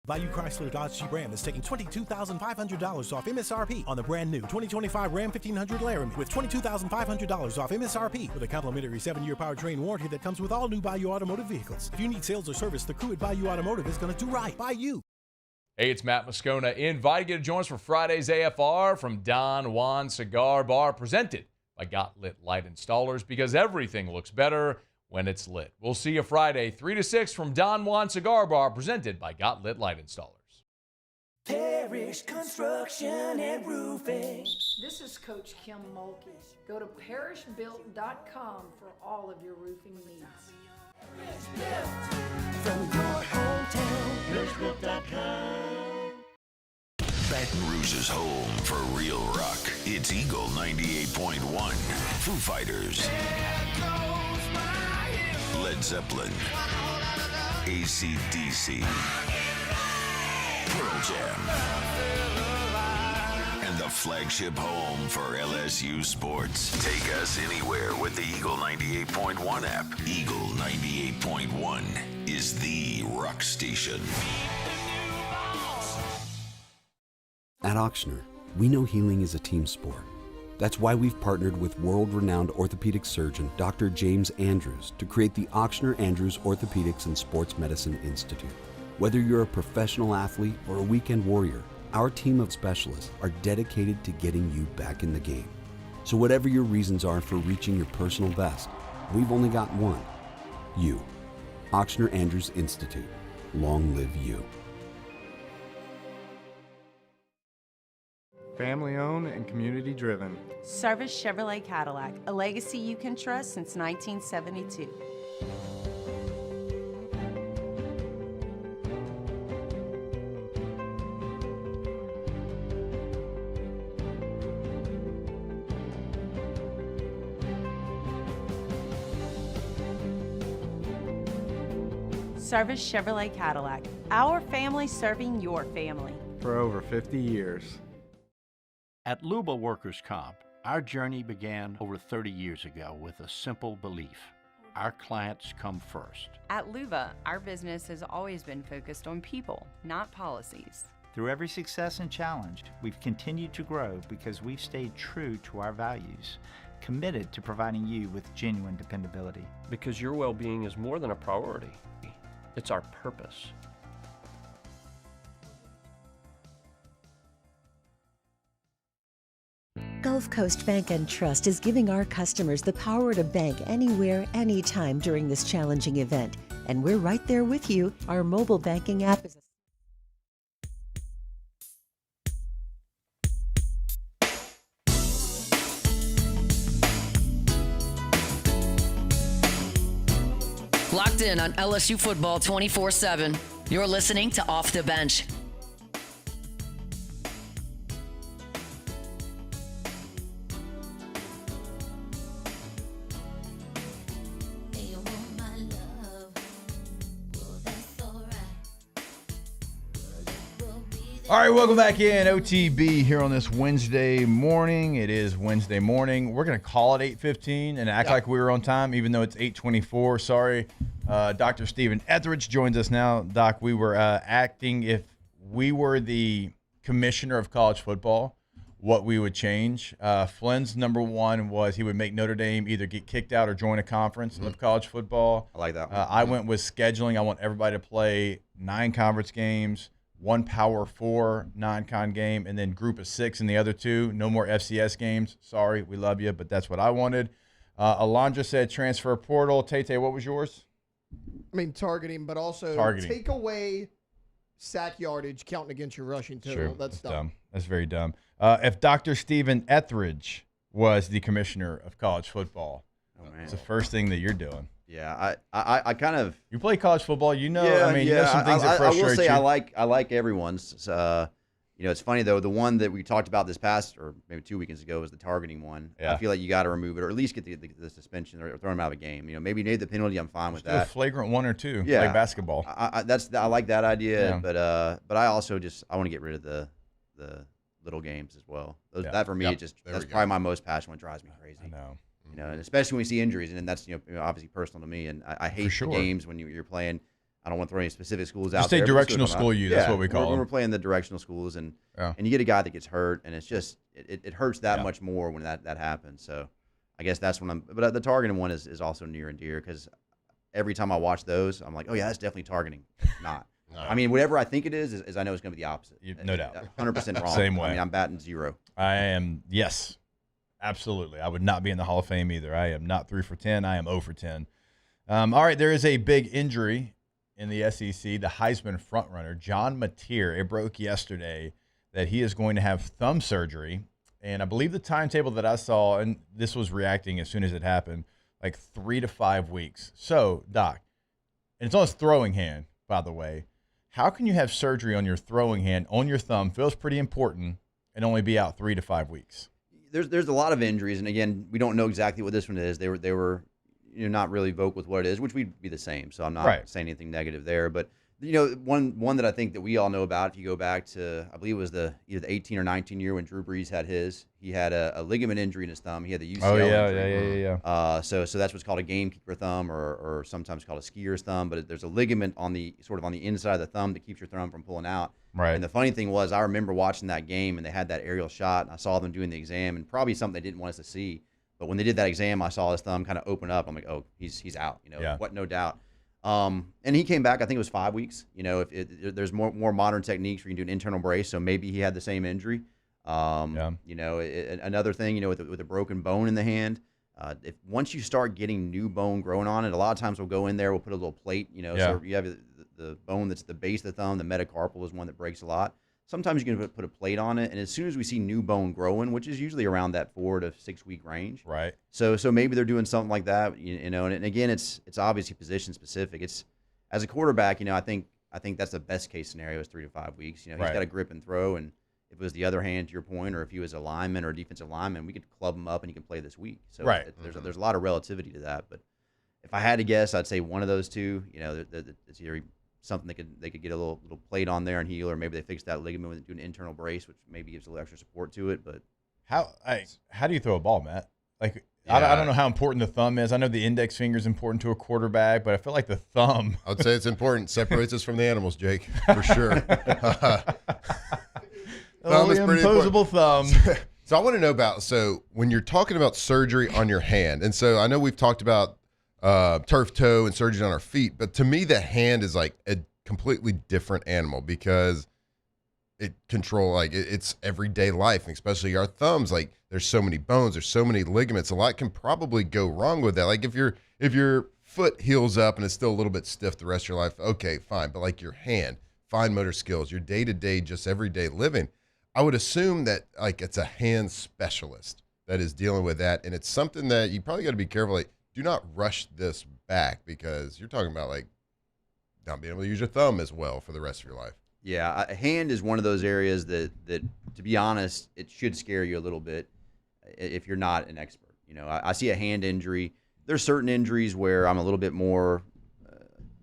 Bayou Chrysler Dodge Jeep Ram is taking $22,500 off MSRP on the brand new 2025 Ram 1500 Laramie with $22,500 off MSRP with a complimentary 7-year powertrain warranty that comes with all new Bayou Automotive vehicles. If you need sales or service, the crew at Bayou Automotive is going to do right by you. Hey, it's Matt Moscona. Invited you to join us for Friday's AFR from Don Juan Cigar Bar, presented by Got Lit Light Installers, because everything looks better when it's lit. We'll see you Friday, 3 to 6 from Don Juan Cigar Bar, presented by Got Lit Light Installers. Parish Construction and Roofing. This is Coach Kim Mulkey. Go to parishbuilt.com for all of your roofing needs. From your hometown, parishbuilt.com. Baton Rouge's home for real rock. It's Eagle 98.1. Foo Fighters. Led Zeppelin. AC/DC. Pearl Jam, and the flagship home for LSU sports. Take us anywhere with the Eagle 98.1 app. Eagle 98.1 is the rock station. At Auctioner, we know healing is a team sport. That's why we've partnered with world-renowned orthopedic surgeon Dr. James Andrews to create the Auctioner Andrews Orthopedics and Sports Medicine Institute. Whether you're a professional athlete or a weekend warrior, our team of specialists are dedicated to getting you back in the game. So whatever your reasons are for reaching your personal best, we've only got one: you. Auctioner Andrews Institute. Long live you. Family owned and community driven. Service Chevrolet Cadillac, a legacy you can trust since 1972. Service Chevrolet Cadillac, our family serving your family. For over 50 years. At Luba Workers' Comp, our journey began over 30 years ago with a simple belief: our clients come first. At Luba, our business has always been focused on people, not policies. Through every success and challenge, we've continued to grow because we've stayed true to our values, committed to providing you with genuine dependability. Because your well-being is more than a priority. It's our purpose. Gulf Coast Bank and Trust is giving our customers the power to bank anywhere, anytime during this challenging event. And we're right there with you. Our mobile banking app is Locked in on LSU football 24/7. You're listening to Off the Bench. All right, welcome back in. OTB here on this Wednesday morning. It is Wednesday morning. We're going to call it 8:15 and act like we were on time, even though it's 8:24. Sorry. Dr. Stephen Etheridge joins us now. Doc, we were acting if we were the commissioner of college football, what we would change. Flynn's number one was he would make Notre Dame either get kicked out or join a conference of college football. I like that one. I went with scheduling. I want everybody to play 9 conference games, 1 Power 4 non-con game, and then group of 6 in the other 2. No more FCS games. Sorry, we love you, but that's what I wanted. Alondra said transfer portal. Tay, what was yours? I mean, targeting, but also take away sack yardage counting against your rushing total. Sure. That's dumb. That's very dumb. If Dr. Stephen Etheridge was the commissioner of college football, it's the first thing that you're doing. Yeah, I kind of. You play college football, you know. Yeah, I mean, you know some things that frustrate you. I will say I like everyone's. You know, it's funny though. The one that we talked about this past, or maybe 2 weekends ago, was the targeting one. Yeah. I feel like you got to remove it, or at least get the suspension, or throw him out of a game. You know, maybe need the penalty. I'm fine with that. A flagrant 1 or 2, like basketball. I like that idea, but I also I want to get rid of the little games as well. That for me, that's probably my most passion. What drives me crazy. I know. You know, and especially when we see injuries, and that's obviously personal to me. And I hate the games when you're playing. I don't want to throw any specific schools out there. Just say directional school you. That's what we call them. When we're playing the directional schools, and you get a guy that gets hurt, and it's just it hurts that much more when that happens. So I guess that's when But the targeting one is also near and dear, because every time I watch those, I'm like, oh yeah, that's definitely targeting. Not. No. I mean, whatever I think it is I know it's going to be the opposite. No doubt. 100% wrong. Same way. I mean, I'm batting 0. I am. Yes. Absolutely. I would not be in the Hall of Fame either. I am not 3 for 10. I am 0 for 10. All right, there is a big injury in the SEC. The Heisman frontrunner, John Mateer, it broke yesterday that he is going to have thumb surgery. And I believe the timetable that I saw, and this was reacting as soon as it happened, like 3 to 5 weeks. So, Doc, and it's on his throwing hand, by the way. How can you have surgery on your throwing hand, on your thumb, feels pretty important, and only be out 3 to 5 weeks? There's a lot of injuries, and again, we don't know exactly what this one is. They were not really vocal with what it is, which we'd be the same. So I'm not saying anything negative there. But One that I think that we all know about, if you go back to, I believe it was either the 18 or 19 year when Drew Brees had his, he had a ligament injury in his thumb. He had the UCL injury. Yeah. So that's what's called a gamekeeper thumb, or sometimes called a skier's thumb. But there's a ligament on the inside of the thumb that keeps your thumb from pulling out. Right. And the funny thing was, I remember watching that game, and they had that aerial shot, and I saw them doing the exam, and probably something they didn't want us to see. But when they did that exam, I saw his thumb kind of open up. I'm like, oh, he's out. What? No doubt. And he came back. I think it was 5 weeks. There's more modern techniques where you can do an internal brace. So maybe he had the same injury. Another thing, with a broken bone in the hand, once you start getting new bone growing on it, a lot of times we'll go in there, we'll put a little plate. So you have the bone that's the base of the thumb. The metacarpal is one that breaks a lot. Sometimes you can put a plate on it, and as soon as we see new bone growing, which is usually around that 4 to 6 week range, right? So maybe they're doing something like that, And again, it's obviously position specific. It's as a quarterback, I think that's the best case scenario is 3 to 5 weeks. He's got to grip and throw, and if it was the other hand, to your point, or if he was a lineman or a defensive lineman, we could club him up and he can play this week. So there's a lot of relativity to that. But if I had to guess, I'd say one of those two. It's either something they could get a little plate on there and heal, or maybe they fix that ligament with doing an internal brace, which maybe gives a little extra support to it. But how do you throw a ball, Matt? Like I don't know how important the thumb is. I know the index finger is important to a quarterback, but I feel like the thumb. I would say it's important. Separates us from the animals, Jake, for sure. Thumb is pretty imposable thumb. So I want to know about, when you're talking about surgery on your hand, and so I know we've talked about turf toe and surgery on our feet, but to me the hand is like a completely different animal because it's everyday life, and especially our thumbs. Like there's so many bones, there's so many ligaments, a lot can probably go wrong with that. Like if your foot heals up and it's still a little bit stiff the rest of your life, okay, fine. But like your hand, fine motor skills, your day-to-day, just everyday living, I would assume that like it's a hand specialist that is dealing with that, and it's something that you probably got to be careful. Like, do not rush this back because you're talking about like not being able to use your thumb as well for the rest of your life. Yeah, a hand is one of those areas that to be honest, it should scare you a little bit if you're not an expert. I see a hand injury. There's certain injuries where I'm a little bit more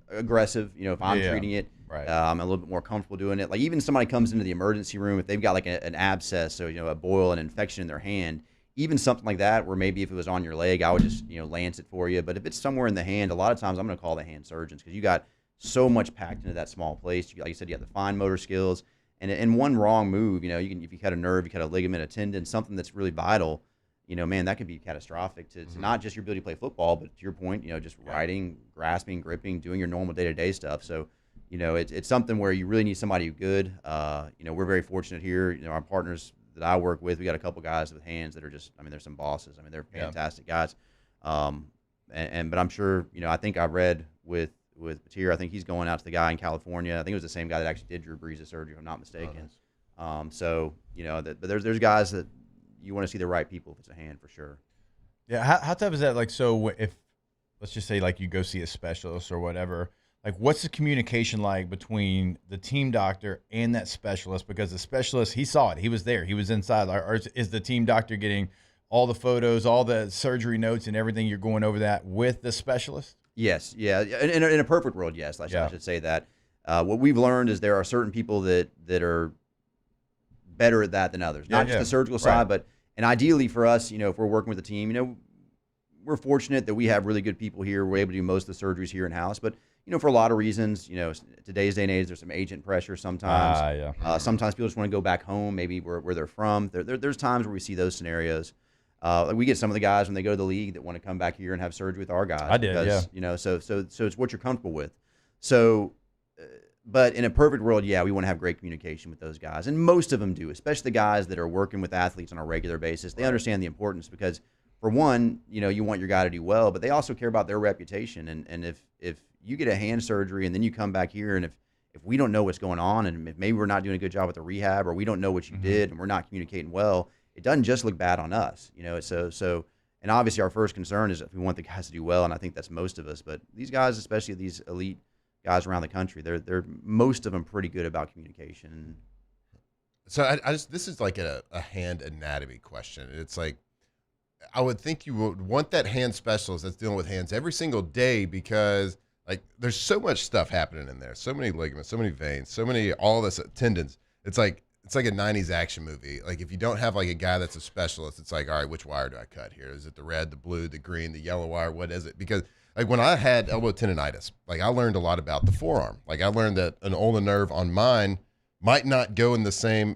aggressive. If I'm treating it, right. I'm a little bit more comfortable doing it. Like even somebody comes into the emergency room, if they've got like an abscess, so a boil, an infection in their hand, even something like that, where maybe if it was on your leg, I would just lance it for you. But if it's somewhere in the hand, a lot of times I'm going to call the hand surgeons because you got so much packed into that small place. Like you said, you got the fine motor skills, and one wrong move, if you cut a nerve, you cut a ligament, a tendon, something that's really vital, man, that could be catastrophic to not just your ability to play football, but to your point, just riding, grasping, gripping, doing your normal day-to-day stuff. So, it's something where you really need somebody good. We're very fortunate here. Our partners that I work with, we got a couple guys with hands that are just, they're some bosses. They're fantastic guys. But I'm sure, I think I read with Patir, I think he's going out to the guy in California. I think it was the same guy that actually did Drew Brees' surgery, if I'm not mistaken. Oh, nice. But there's guys that you want to see the right people if it's a hand for sure. Yeah. How tough is that? Like, so if, let's just say like you go see a specialist or whatever, like what's the communication like between the team doctor and that specialist? Because the specialist, he saw it, he was there, he was inside. Or is the team doctor getting all the photos, all the surgery notes and everything? You're going over that with the specialist? Yes. Yeah. In a perfect world, yes. I should say that. What we've learned is there are certain people that are better at that than others. Not just the surgical side, but ideally for us, if we're working with a team, we're fortunate that we have really good people here. We're able to do most of the surgeries here in-house. But, for a lot of reasons, today's day and age, there's some agent pressure sometimes. Sometimes people just want to go back home, maybe where they're from. There's times where we see those scenarios. We get some of the guys when they go to the league that want to come back here and have surgery with our guys. I did, because, so it's what you're comfortable with. So, but in a perfect world, we want to have great communication with those guys. And most of them do, especially the guys that are working with athletes on a regular basis. They understand the importance because, for one, you want your guy to do well, but they also care about their reputation. And if you get a hand surgery and then you come back here and if we don't know what's going on and if maybe we're not doing a good job with the rehab or we don't know what you did and we're not communicating well, it doesn't just look bad on us, So, and obviously our first concern is if we want the guys to do well, and I think that's most of us. But these guys, especially these elite guys around the country, they're most of them pretty good about communication. So this is like a hand anatomy question. It's like I would think you would want that hand specialist that's dealing with hands every single day because Like, there's so much stuff happening in there. So many ligaments, so many veins, so many, all this tendons. It's like a 90s action movie. Like, if you don't have, like, a guy that's a specialist, it's like, all right, which wire do I cut here? Is it the red, the blue, the green, the yellow wire? What is it? Because, like, when I had elbow tendonitis, like, I learned a lot about the forearm. Like, I learned that an ulnar nerve on mine might not go in the same,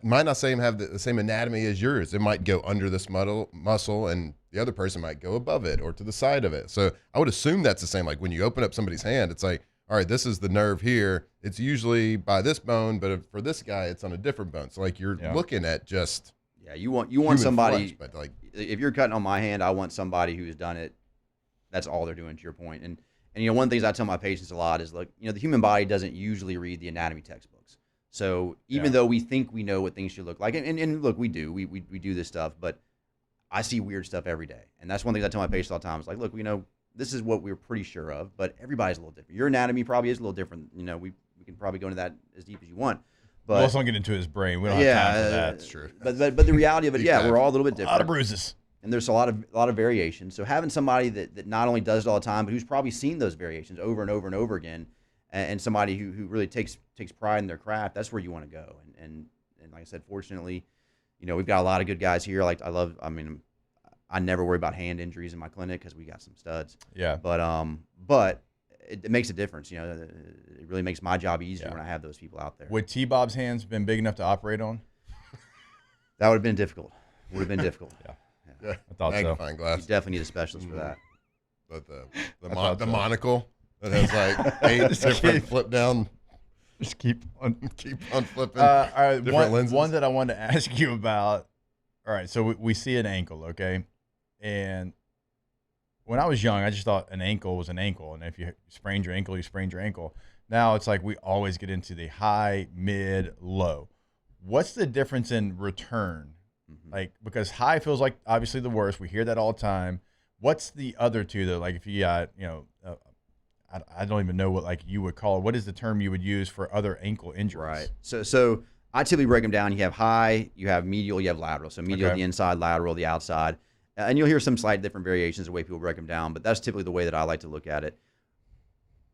might not have the same anatomy as yours. It might go under this muscle, and the other person might go above it or to the side of it. So I would assume that's the same. Like, when you open up somebody's hand, it's like, all right, this is the nerve here. It's usually by this bone, but for this guy, it's on a different bone. So, like, you're looking at just you want somebody. Flesh, but like, if you're cutting on my hand, I want somebody who's done it. That's all they're doing. To your point, and one of the things I tell my patients a lot is, look, the human body doesn't usually read the anatomy textbooks. So even though we think we know what things should look like, and look, we do, we do this stuff, but I see weird stuff every day. And that's one thing I tell my patients all the time. It's like, look, this is what we're pretty sure of, but everybody's a little different. Your anatomy probably is a little different. We can probably go into that as deep as you want. But let's not get into his brain. We don't have time for that. That's true. But the reality of it, we're all a little bit different. A lot of bruises. And there's a lot of variation. So having somebody that not only does it all the time, but who's probably seen those variations over and over and over again, and somebody who really takes pride in their craft, that's where you want to go. And like I said, fortunately, we've got a lot of good guys here. I never worry about hand injuries in my clinic because we got some studs. Yeah. But it makes a difference. It really makes my job easier when I have those people out there. Would T-Bob's hands been big enough to operate on? That would have been difficult. Would have been difficult. Yeah, I thought magnifying glass. You definitely need a specialist for that. But the monocle that has like 8 different flip down. Just keep on flipping. All right, different lenses. One that I wanted to ask you about. All right, so we see an ankle, okay? And when I was young, I just thought an ankle was an ankle. And if you sprained your ankle, you sprained your ankle. Now it's like we always get into the high, mid, low. What's the difference in return? Like, because high feels like obviously the worst. We hear that all the time. What's the other two, though? Like, if you got, I don't even know what like you would call it. What is the term you would use for other ankle injuries? Right. So I typically break them down. You have high, you have medial, you have lateral. So medial, the inside, lateral, the outside. And you'll hear some slight different variations of the way people break them down, but that's typically the way that I like to look at it.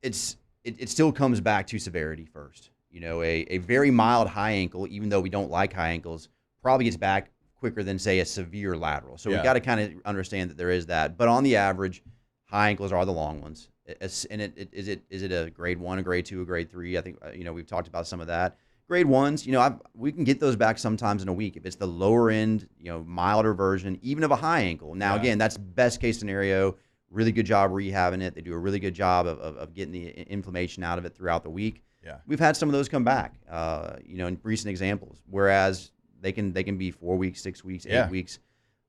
It still comes back to severity first. A very mild high ankle, even though we don't like high ankles, probably gets back quicker than, say, a severe lateral. So we've got to kind of understand that there is that. But on the average, high ankles are the long ones. And is it a grade 1, a grade 2, a grade 3? I think we've talked about some of that. Grade 1s, we can get those back sometimes in a week if it's the lower end, milder version, even of a high ankle. Now, again, that's best case scenario. Really good job rehabbing it. They do a really good job of getting the inflammation out of it throughout the week. Yeah, we've had some of those come back, in recent examples. Whereas they can be 4 weeks, 6 weeks, 8 weeks.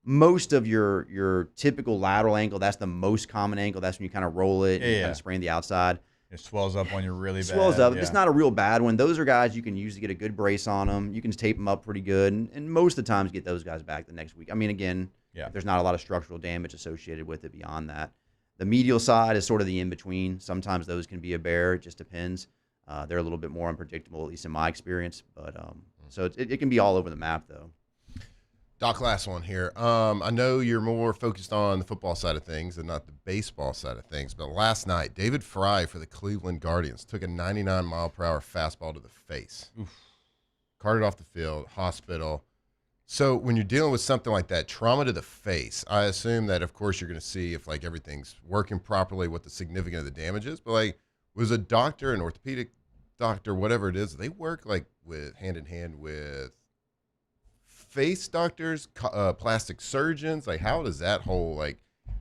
Most of your typical lateral ankle, that's the most common ankle. That's when you kind of roll it and kind of sprain the outside. It swells up when you're really bad. Swells up. It's not a real bad one. Those are guys you can use to get a good brace on them. You can tape them up pretty good, and most of the times get those guys back the next week. I mean, again, there's not a lot of structural damage associated with it beyond that. The medial side is sort of the in-between. Sometimes those can be a bear. It just depends. They're a little bit more unpredictable, at least in my experience. But so it can be all over the map, though. Doc, last one here. I know you're more focused on the football side of things and not the baseball side of things, but last night, David Fry for the Cleveland Guardians took a 99-mile-per-hour fastball to the face. Oof. Carted off the field, hospital. So when you're dealing with something like that, trauma to the face, I assume that, of course, you're going to see if, like, everything's working properly, what the significance of the damage is. But, like, was a doctor, an orthopedic doctor, whatever it is, they work, like, with hand-in-hand with face doctors, plastic surgeons? Like, how does that whole, like,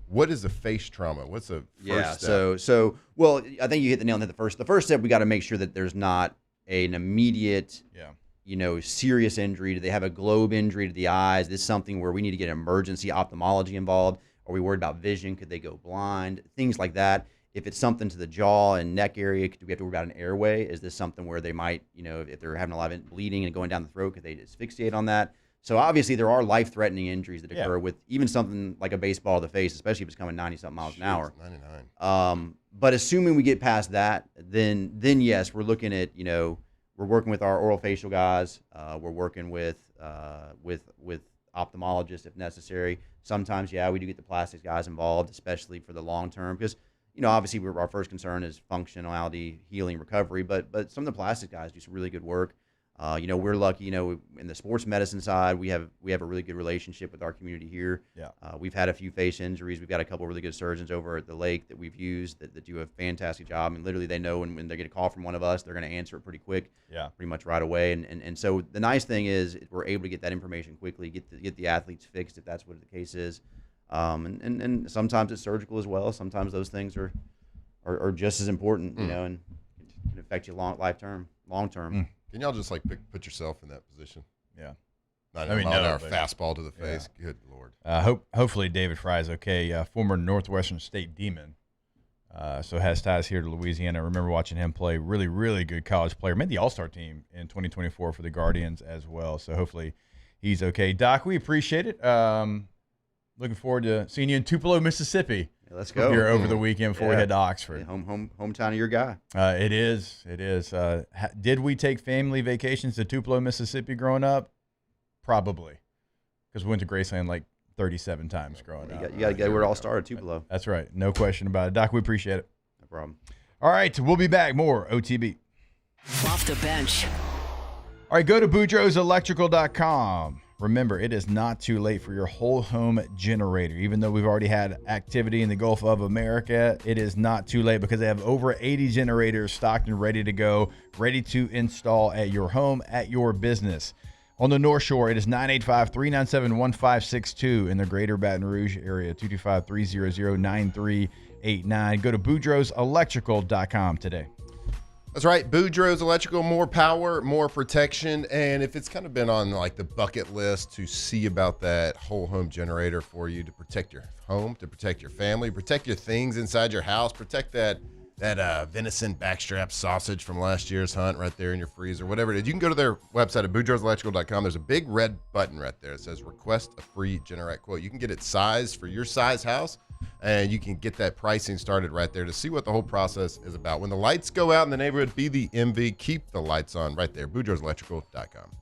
what is a face trauma? What's a first step? So well, I think you hit the nail on the first. The first step, we got to make sure that there's not an immediate, serious injury. Do they have a globe injury to the eyes? This is something where we need to get emergency ophthalmology involved. Are we worried about vision? Could they go blind? Things like that. If it's something to the jaw and neck area, do we have to worry about an airway? Is this something where they might, if they're having a lot of bleeding and going down the throat, could they asphyxiate on that? So obviously there are life-threatening injuries that occur with even something like a baseball to the face, especially if it's coming 90-something miles an hour. 99. But assuming we get past that, then yes, we're looking at, we're working with our oral facial guys. We're working with ophthalmologists if necessary. Sometimes, we do get the plastics guys involved, especially for the long term, because obviously our first concern is functionality, healing, recovery, but some of the plastic guys do some really good work. We're lucky, in the sports medicine side, we have a really good relationship with our community here. Yeah. We've had a few face injuries. We've got a couple of really good surgeons over at the lake that we've used that do a fantastic job. And literally they know when they get a call from one of us, they're going to answer it pretty quick, pretty much right away. And so the nice thing is we're able to get that information quickly, get the athletes fixed if that's what the case is. And sometimes it's surgical as well. Sometimes those things are just as important, and can affect you long term. Can y'all just put yourself in that position? Yeah. Not our fastball to the face. Yeah. Good Lord. Hopefully David Fry is okay. Former Northwestern State Demon. So has ties here to Louisiana. I remember watching him play. Really, really good college player. Made the All-Star team in 2024 for the Guardians as well. So hopefully he's okay. Doc, we appreciate it. Looking forward to seeing you in Tupelo, Mississippi. Let's go here over the weekend before we head to Oxford. Hometown of your guy. It is. Did we take family vacations to Tupelo, Mississippi growing up? Probably, because we went to Graceland 37 times growing up. You got to get where it all started, Tupelo. That's right. No question about it. Doc, we appreciate it. No problem. All right, we'll be back. More OTB. Off the bench. All right, go to BoudreauxElectrical.com. Remember, it is not too late for your whole home generator. Even though we've already had activity in the Gulf of America, it is not too late because they have over 80 generators stocked and ready to go, ready to install at your home, at your business. On the North Shore, it is 985-397-1562 in the greater Baton Rouge area, 225-300-9389. Go to BoudreauxElectrical.com today. That's right. Boudreaux's Electrical, more power, more protection. And if it's kind of been on the bucket list to see about that whole home generator for you to protect your home, to protect your family, protect your things inside your house, protect that venison backstrap sausage from last year's hunt right there in your freezer, whatever it is, you can go to their website at BoudreauxElectrical.com. There's a big red button right there that says request a free Generac quote. You can get it sized for your size house, and you can get that pricing started right there to see what the whole process is about. When the lights go out in the neighborhood, be the MV. Keep the lights on right there. BoudreauxElectrical.com.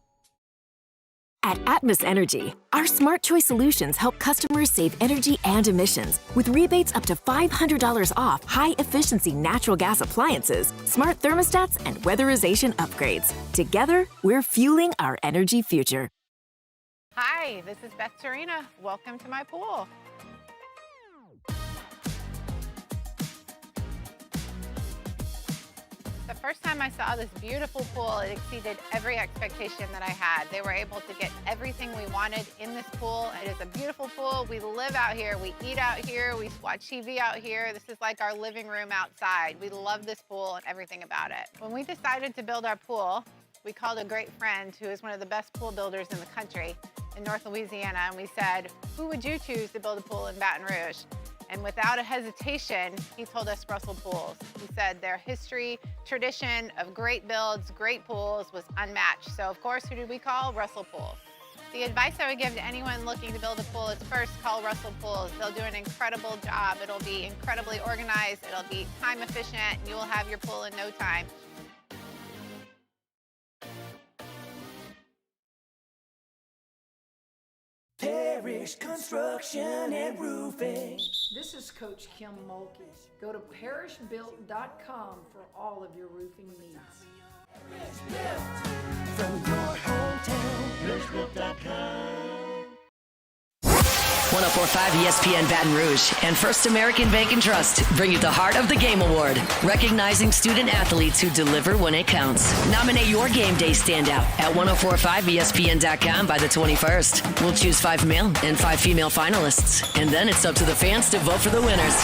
At Atmos Energy, our smart choice solutions help customers save energy and emissions with rebates up to $500 off high-efficiency natural gas appliances, smart thermostats, and weatherization upgrades. Together, we're fueling our energy future. Hi, this is Beth Tarina. Welcome to my pool. The first time I saw this beautiful pool, it exceeded every expectation that I had. They were able to get everything we wanted in this pool. It is a beautiful pool. We live out here, we eat out here, we watch TV out here. This is like our living room outside. We love this pool and everything about it. When we decided to build our pool, we called a great friend who is one of the best pool builders in the country in North Louisiana, and we said, who would you choose to build a pool in Baton Rouge? And without a hesitation, he told us Russell Pools. He said their history, tradition of great builds, great pools was unmatched. So of course, who did we call? Russell Pools. The advice I would give to anyone looking to build a pool is first call Russell Pools. They'll do an incredible job. It'll be incredibly organized. It'll be time efficient, and you will have your pool in no time. Parish Construction and Roofing. This is Coach Kim Mulkey. Go to parishbuilt.com for all of your roofing needs. From your hometown, parishbuilt.com. 104.5 ESPN Baton Rouge and First American Bank and Trust bring you the Heart of the Game Award, recognizing student athletes who deliver when it counts. Nominate your game day standout at 1045ESPN.com by the 21st. We'll choose 5 male and 5 female finalists, and then it's up to the fans to vote for the winners.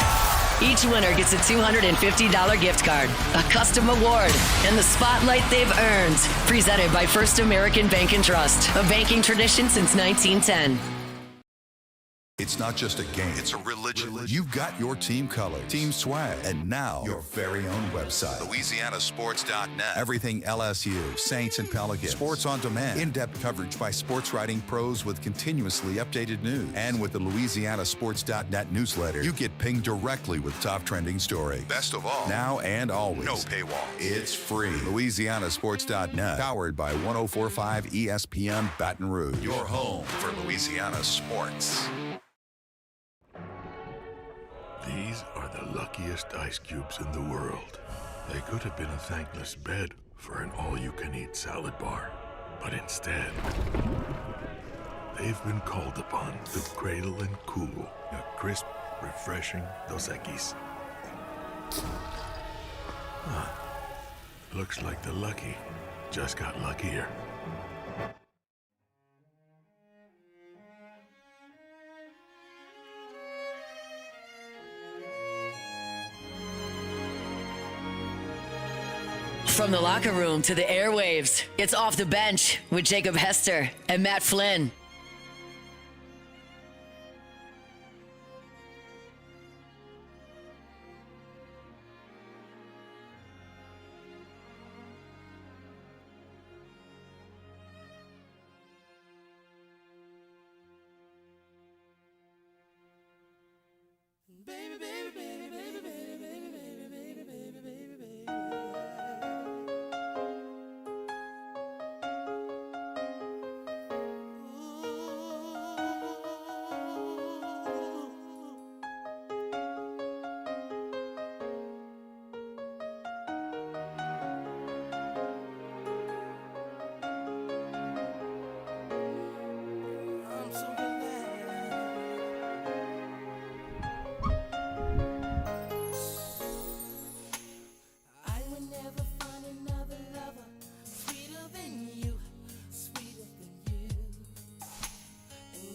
Each winner gets a $250 gift card, a custom award, and the spotlight they've earned. Presented by First American Bank and Trust, a banking tradition since 1910. It's not just a game, it's a religion. You've got your team colors, team swag, and now your very own website. LouisianaSports.net. Everything LSU, Saints, and Pelicans. Sports on demand. In-depth coverage by sports writing pros with continuously updated news. And with the LouisianaSports.net newsletter, you get pinged directly with top trending stories. Best of all, now and always. No paywall. It's free. LouisianaSports.net. Powered by 104.5 ESPN Baton Rouge. Your home for Louisiana sports. These are the luckiest ice cubes in the world. They could have been a thankless bed for an all-you-can-eat salad bar. But instead, they've been called upon to cradle and cool a crisp, refreshing Dos Equis. Huh. Looks like the lucky just got luckier. From the locker room to the airwaves, it's Off the Bench with Jacob Hester and Matt Flynn.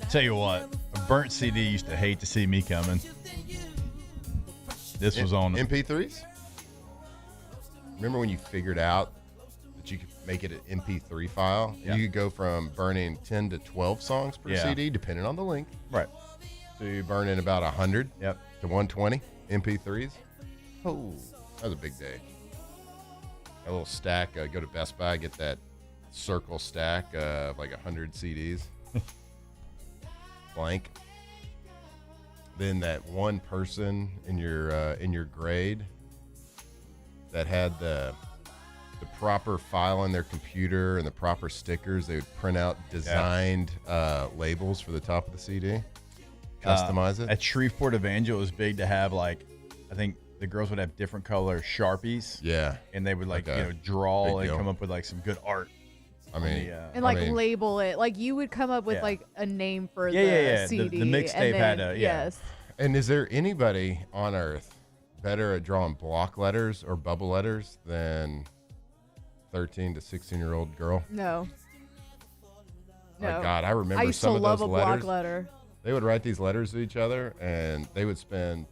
Tell you what, a burnt CD used to hate to see me coming. This was on MP3s. Remember when you figured out that you could make it an MP3 file? Yeah. You could go from burning 10 to 12 songs per CD, depending on the length. Right. So you burn in about 100 to 120 MP3s. Oh, that was a big day. A little stack. Go to Best Buy, get that circle stack of like 100 CDs. Blank. Then that one person in your grade that had the proper file on their computer and the proper stickers, they would print out designed labels for the top of the CD, customize it. At Shreveport Evangel, it was big to have, like, I think the girls would have different color Sharpies. Yeah. And they would draw and come up with like some good art. I mean, and label it. Like you would come up with like a name for the CD. The mixtape had a yes. And is there anybody on earth better at drawing block letters or bubble letters than 13 to 16-year-old girl? No. My God, I remember I used some to of love those a letters. block letter. They would write these letters to each other, and they would spend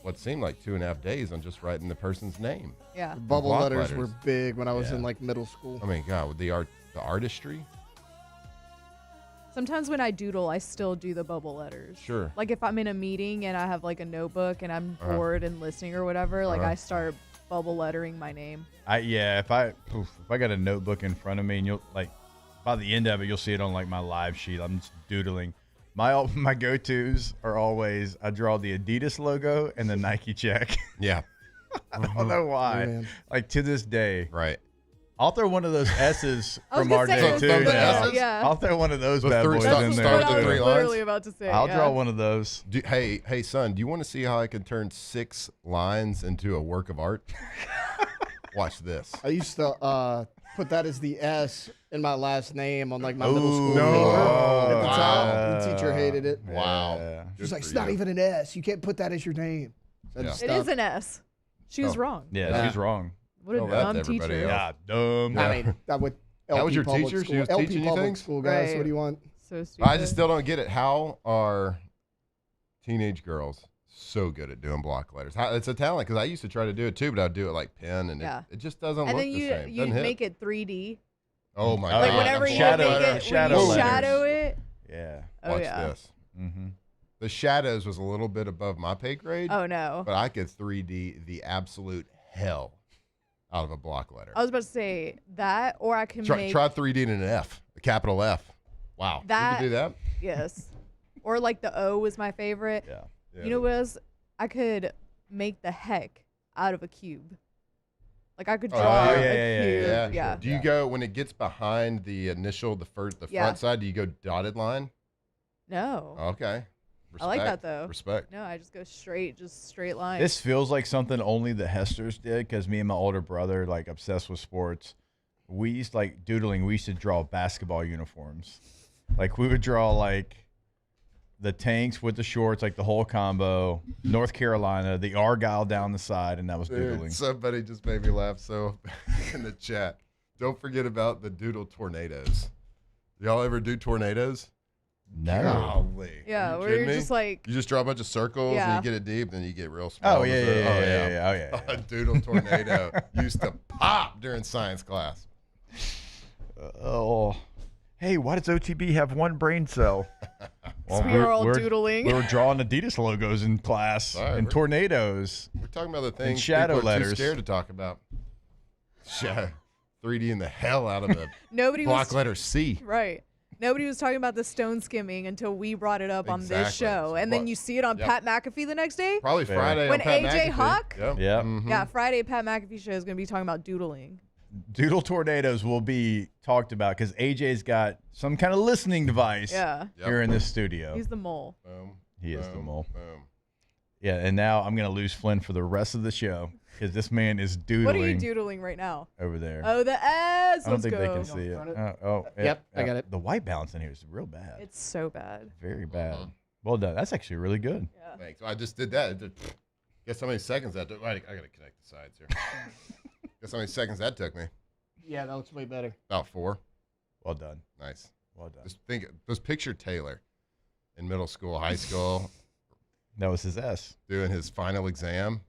what seemed like 2.5 days on just writing the person's name. Yeah. Bubble letters were big when I was in like middle school. I mean, God, with the artistry. Sometimes when I doodle, I still do the bubble letters. Sure. Like if I'm in a meeting and I have like a notebook and I'm bored and listening or whatever, like I start bubble lettering my name. If I got a notebook in front of me and you'll like by the end of it, you'll see it on like my live sheet. I'm just doodling. My go-tos are always I draw the Adidas logo and the Nike check. Yeah. I don't know why. Man. Like to this day. Right. I'll throw one of those S's from gonna RJ say, too. yeah. I'll throw one of those The bad three- boys start- in start there. with the three I was lines. literally about to say. I'll draw one of those. Hey, son, do you want to see how I can turn 6 lines into a work of art? Watch this. I used to put that as the S in my last name on like my Ooh, middle school no. paper at the top. The teacher hated it. Wow. She's like, it's not even an S. You can't put that as your name. So I just It is an S. She was wrong. Yeah, she's wrong. What a dumb teacher. Yeah, dumb. I mean, that would That was your public teacher? She school. was LP teaching you public things? school, guys. Right. What do you want? So stupid. I just still don't get it. How are teenage girls so good at doing block letters? It's a talent because I used to try to do it too, but I'd do it like pen, and it just doesn't And look then the same. you Doesn't hit. make it 3D. Oh my Like God! whenever you shadow make letter. it, Shadow when you letters. shadow it. Yeah. Oh, Watch yeah. this. Mm-hmm. The shadows was a little bit above my pay grade. Oh no. But I could 3D the absolute hell out of a block letter. I was about to say that, or I can Try make 3D in an F, a capital F. Wow. that. You can do that? Yes. Or like the O was my favorite. Yeah. You know what else? I could make the heck out of a cube. Like I could draw a cube. Yeah. Do you go when it gets behind the initial, the Yeah. front side? Do you go dotted line? No. Okay. I like that though. Respect. No, I just go straight line. This feels like something only the Hesters did because me and my older brother, like obsessed with sports, we used like doodling. We used to draw basketball uniforms. Like we would draw like the tanks with the shorts, like the whole combo, North Carolina, the Argyle down the side, and that was doodling. Somebody just made me laugh so in the chat. Don't forget about the doodle tornadoes. Y'all ever do tornadoes? No. Golly. Yeah, Are you where kidding you're me? just like. You just draw a bunch of circles Yeah. and you get it deep, then you get real small. Oh, yeah. A doodle tornado used to pop during science class. Oh. Hey, why does OTB have one brain cell? Well, we were all doodling. We were drawing Adidas logos in class and tornadoes. We're talking about the things and shadow people are letters. too scared to talk about. 3D in the hell out of the Nobody block was, letter C. Right. Nobody was talking about the stone skimming until we brought it up on this Exactly. show. And then you see it on Yep. Pat McAfee the next day. Probably Friday When on Pat AJ McAfee. Hawk? Yep. Yeah. Yeah, Friday Pat McAfee show is going to be talking about doodling. Doodle tornadoes will be talked about because AJ's got some kind of listening device Yeah. here in this studio. He's the mole. He is the mole. Yeah, and now I'm going to lose Flynn for the rest of the show because this man is doodling. What are you doodling right now? over there? Oh, the S. I don't Let's think go. they can see it. Yep, I got it. The white balance in here is real bad. It's so bad. Very bad. Well done. That's actually really good. Yeah. Thanks. I just did that. Guess how many seconds that took? I got to connect the sides here. Guess how many seconds that took me? Yeah, that looks way better. About 4. Well done. Nice. Well done. Just picture Taylor in middle school, high school. That was his S. Doing his final exam.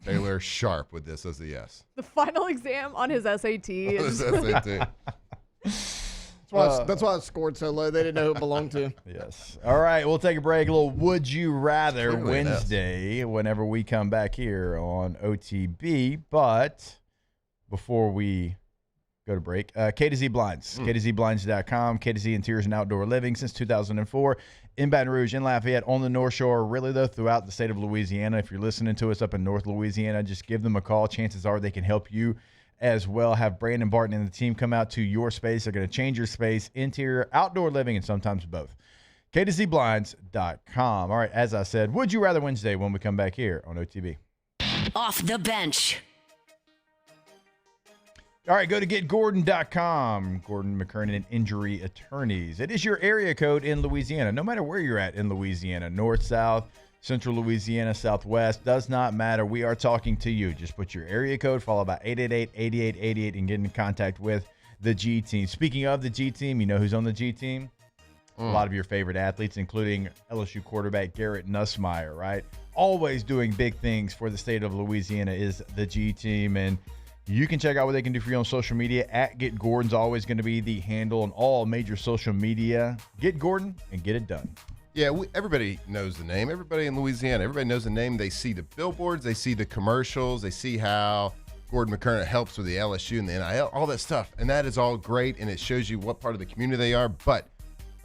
Taylor sharp with this as the S. The final exam on his SAT is. SAT. That's why it scored so low. They didn't know who it belonged to. Yes. All right, we'll take a break. A little Would You Rather Clearly an S. Wednesday whenever we come back here on OTB. But before we go to break, K to Z Blinds, KTZBlinds.com, K to Z Interiors and Outdoor Living since 2004 in Baton Rouge, in Lafayette, on the North Shore, really though throughout the state of Louisiana. If you're listening to us up in North Louisiana, just give them a call. Chances are they can help you as well. Have Brandon Barton and the team come out to your space. They're going to change your space, interior, outdoor living, and sometimes both. KTZBlinds.com. All right, as I said, Would You Rather Wednesday when we come back here on OTB. Off the bench. All right, go to getgordon.com. Gordon McKernan Injury Attorneys. It is your area code in Louisiana, no matter where you're at in Louisiana, north, south, central Louisiana, southwest, does not matter. We are talking to you. Just put your area code, followed by 888-8888, and get in contact with the G team. Speaking of the G team, you know who's on the G team? A lot of your favorite athletes, including LSU quarterback Garrett Nussmeier, right? Always doing big things for the state of Louisiana is the G team, and you can check out what they can do for you on social media. At Get Gordon's always going to be the handle on all major social media. Get Gordon and get it done. Yeah, everybody knows the name. Everybody in Louisiana, everybody knows the name. They see the billboards. They see the commercials. They see how Gordon McKernan helps with the LSU and the NIL, all that stuff. And that is all great, and it shows you what part of the community they are. But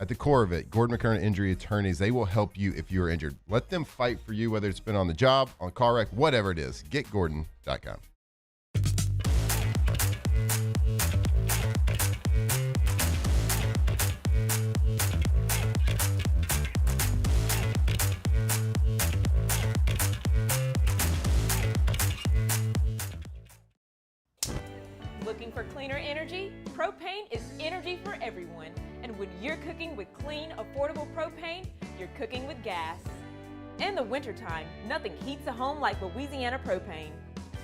at the core of it, Gordon McKernan Injury Attorneys, they will help you if you are injured. Let them fight for you, whether it's been on the job, on a car wreck, whatever it is. GetGordon.com. Looking for cleaner energy? Propane is energy for everyone. And when you're cooking with clean, affordable propane, you're cooking with gas. In the wintertime, nothing heats a home like Louisiana propane.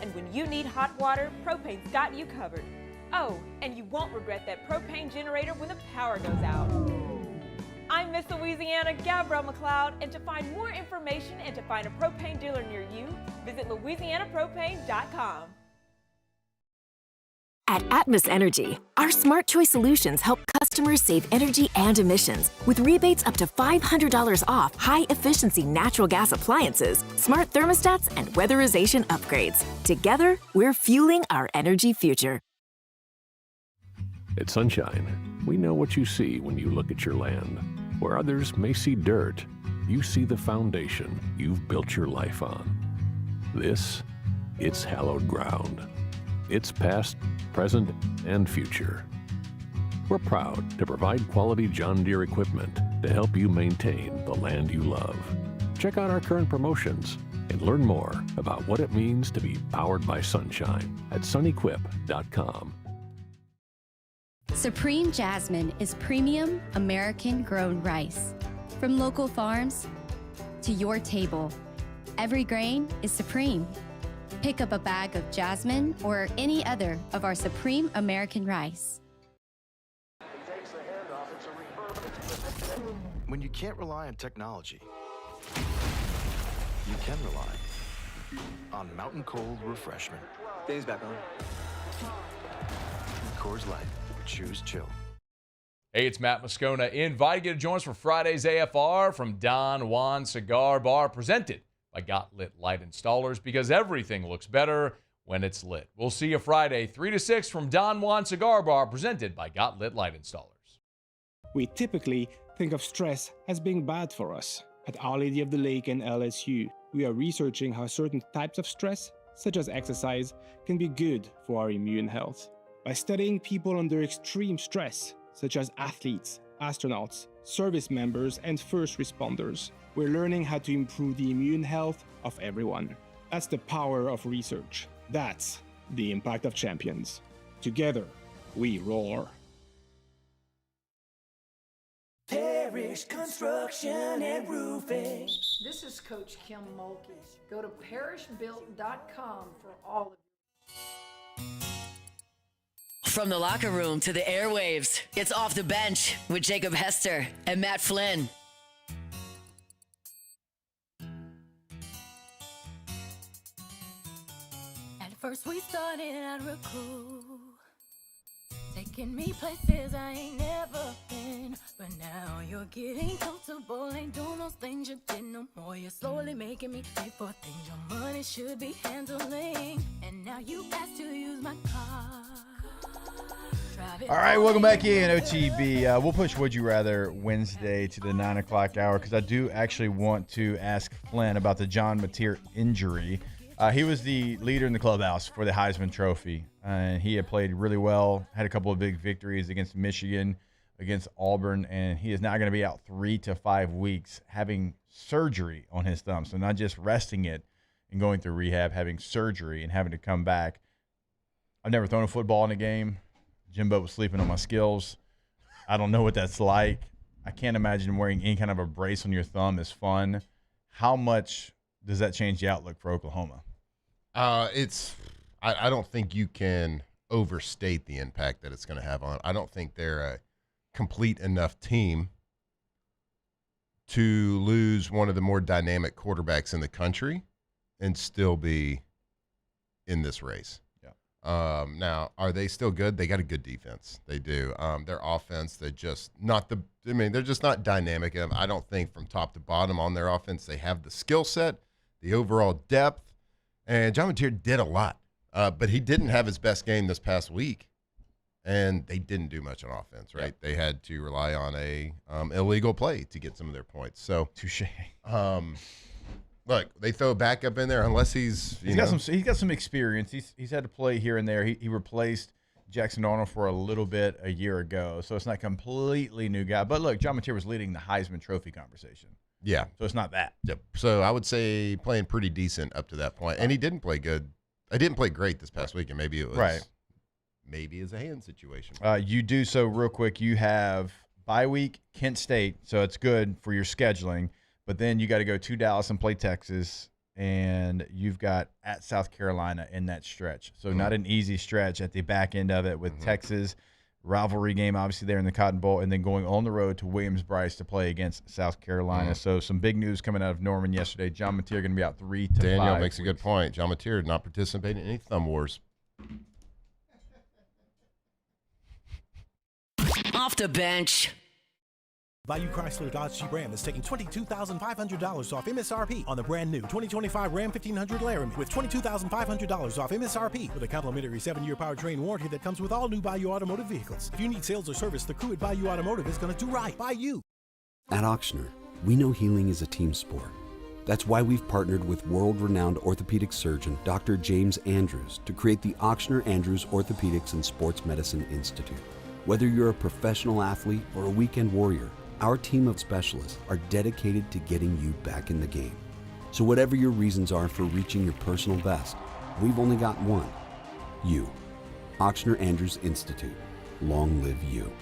And when you need hot water, propane's got you covered. Oh, and you won't regret that propane generator when the power goes out. I'm Miss Louisiana, Gabrielle McLeod, and to find more information and to find a propane dealer near you, visit louisianapropane.com. At Atmos Energy, our smart choice solutions help customers save energy and emissions with rebates up to $500 off high-efficiency natural gas appliances, smart thermostats, and weatherization upgrades. Together, we're fueling our energy future. At Sunshine, we know what you see when you look at your land. Where others may see dirt, you see the foundation you've built your life on. This, it's hallowed ground. It's past, present, and future. We're proud to provide quality John Deere equipment to help you maintain the land you love. Check out our current promotions and learn more about what it means to be powered by sunshine at sunequip.com. Supreme Jasmine is premium American-grown rice. From local farms to your table, every grain is supreme. Pick up a bag of Jasmine or any other of our Supreme American rice. When you can't rely on technology, you can rely on Mountain Cold Refreshment. Dave's back on. Coors Light. Choose chill. Hey, it's Matt Moscona inviting you to join us for Friday's AFR from Don Juan Cigar Bar, presented by Got Lit Light Installers, because everything looks better when it's lit. We'll see you Friday, 3 to 6 from Don Juan Cigar Bar, presented by Got Lit Light Installers. We typically think of stress as being bad for us. At Our Lady of the Lake and LSU, we are researching how certain types of stress, such as exercise, can be good for our immune health. By studying people under extreme stress, such as athletes, astronauts, service members, and first responders, we're learning how to improve the immune health of everyone. That's the power of research. That's the impact of champions. Together, we roar. Parish Construction and Roofing. This is Coach Kim Mulkey. Go to parishbuilt.com for all of From the locker room to the airwaves, it's Off the Bench with Jacob Hester and Matt Flynn. At first we started out real cool, taking me places I ain't never been. But now you're getting comfortable, ain't doing those things you did no more. You're slowly making me pay for things your money should be handling. And now you ask to use my car. All right, welcome back in, OTB. We'll push Would You Rather Wednesday to the 9 o'clock hour because I do actually want to ask Flynn about the John Mateer injury. He was the leader in the clubhouse for the Heisman Trophy, and he had played really well, had a couple of big victories against Michigan, against Auburn, and he is now going to be out 3 to 5 weeks having surgery on his thumb. So not just resting it and going through rehab, having surgery and having to come back. I've never thrown a football in a game. Jimbo was sleeping on my skills. I don't know what that's like. I can't imagine wearing any kind of a brace on your thumb is fun. How much does that change the outlook for Oklahoma? I don't think you can overstate the impact that it's going to have on. I don't think they're a complete enough team to lose one of the more dynamic quarterbacks in the country and still be in this race. Now, are they still good? They got a good defense. They do. Their offense, they're just not dynamic. I don't think from top to bottom on their offense they have the skill set, the overall depth. And John Mateer did a lot, but he didn't have his best game this past week, and they didn't do much on offense, right? Yep. They had to rely on a illegal play to get some of their points. So, touche. Look, they throw a backup in there unless he's got some experience. He's had to play here and there. He replaced Jackson Arnold for a little bit a year ago, so it's not a completely new guy. But look, John Mateer was leading the Heisman Trophy conversation. Yeah. So it's not that. Yep. So I would say playing pretty decent up to that point. And he didn't play good. I didn't play great this past week, and maybe it was maybe it's a hand situation. You do so real quick. You have bye week, Kent State, so it's good for your scheduling. But then you got to go to Dallas and play Texas, and you've got at South Carolina in that stretch. So not an easy stretch at the back end of it with Texas. Rivalry game, obviously, there in the Cotton Bowl, and then going on the road to Williams-Brice to play against South Carolina. So some big news coming out of Norman yesterday. John Mateer going to be out 3 to 5 Daniel makes weeks. a good point. John Mateer did not participate in any thumb wars. Off the bench. Bayou Chrysler Dodge Jeep Ram is taking $22,500 off MSRP on the brand new 2025 Ram 1500 Laramie with $22,500 off MSRP with a complimentary 7-year powertrain warranty that comes with all new Bayou Automotive vehicles. If you need sales or service, the crew at Bayou Automotive is going to do right by you. At Auctioner, we know healing is a team sport. That's why we've partnered with world-renowned orthopedic surgeon Dr. James Andrews to create the Auctioner Andrews Orthopedics and Sports Medicine Institute. Whether you're a professional athlete or a weekend warrior, Our team of specialists are dedicated to getting you back in the game. So whatever your reasons are for reaching your personal best, we've only got one. You. Auctioneer Andrews Institute. Long live you.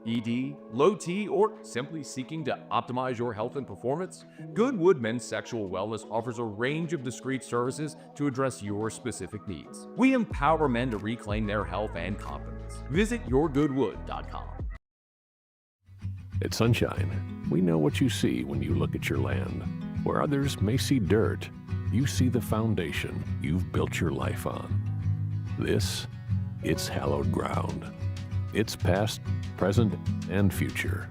ED, low T, or simply seeking to optimize your health and performance? Goodwood Men's Sexual Wellness offers a range of discreet services to address your specific needs. We empower men to reclaim their health and confidence. Visit yourgoodwood.com. At Sunshine, we know what you see when you look at your land. Where others may see dirt, you see the foundation you've built your life on. It's hallowed ground. It's past, present, and future.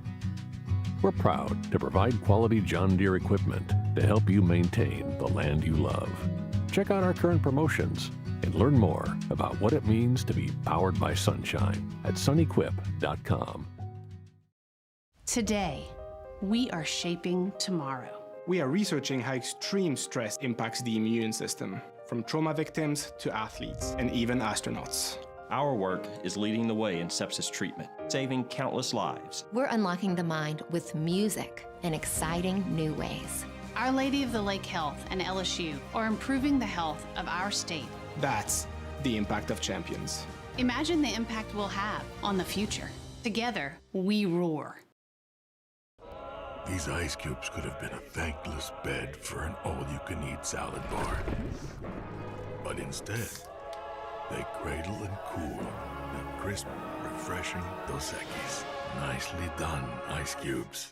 We're proud to provide quality John Deere equipment to help you maintain the land you love. Check out our current promotions and learn more about what it means to be powered by sunshine at sunequip.com. Today, we are shaping tomorrow. We are researching how extreme stress impacts the immune system, from trauma victims to athletes and even astronauts. Our work is leading the way in sepsis treatment, saving countless lives. We're unlocking the mind with music in exciting new ways. Our Lady of the Lake Health and LSU are improving the health of our state. That's the impact of champions. Imagine the impact we'll have on the future. Together, we roar. These ice cubes could have been a thankless bed for an all-you-can-eat salad bar. But instead, they cradle and cool the crisp, refreshing Dos Equis. Nicely done, ice cubes.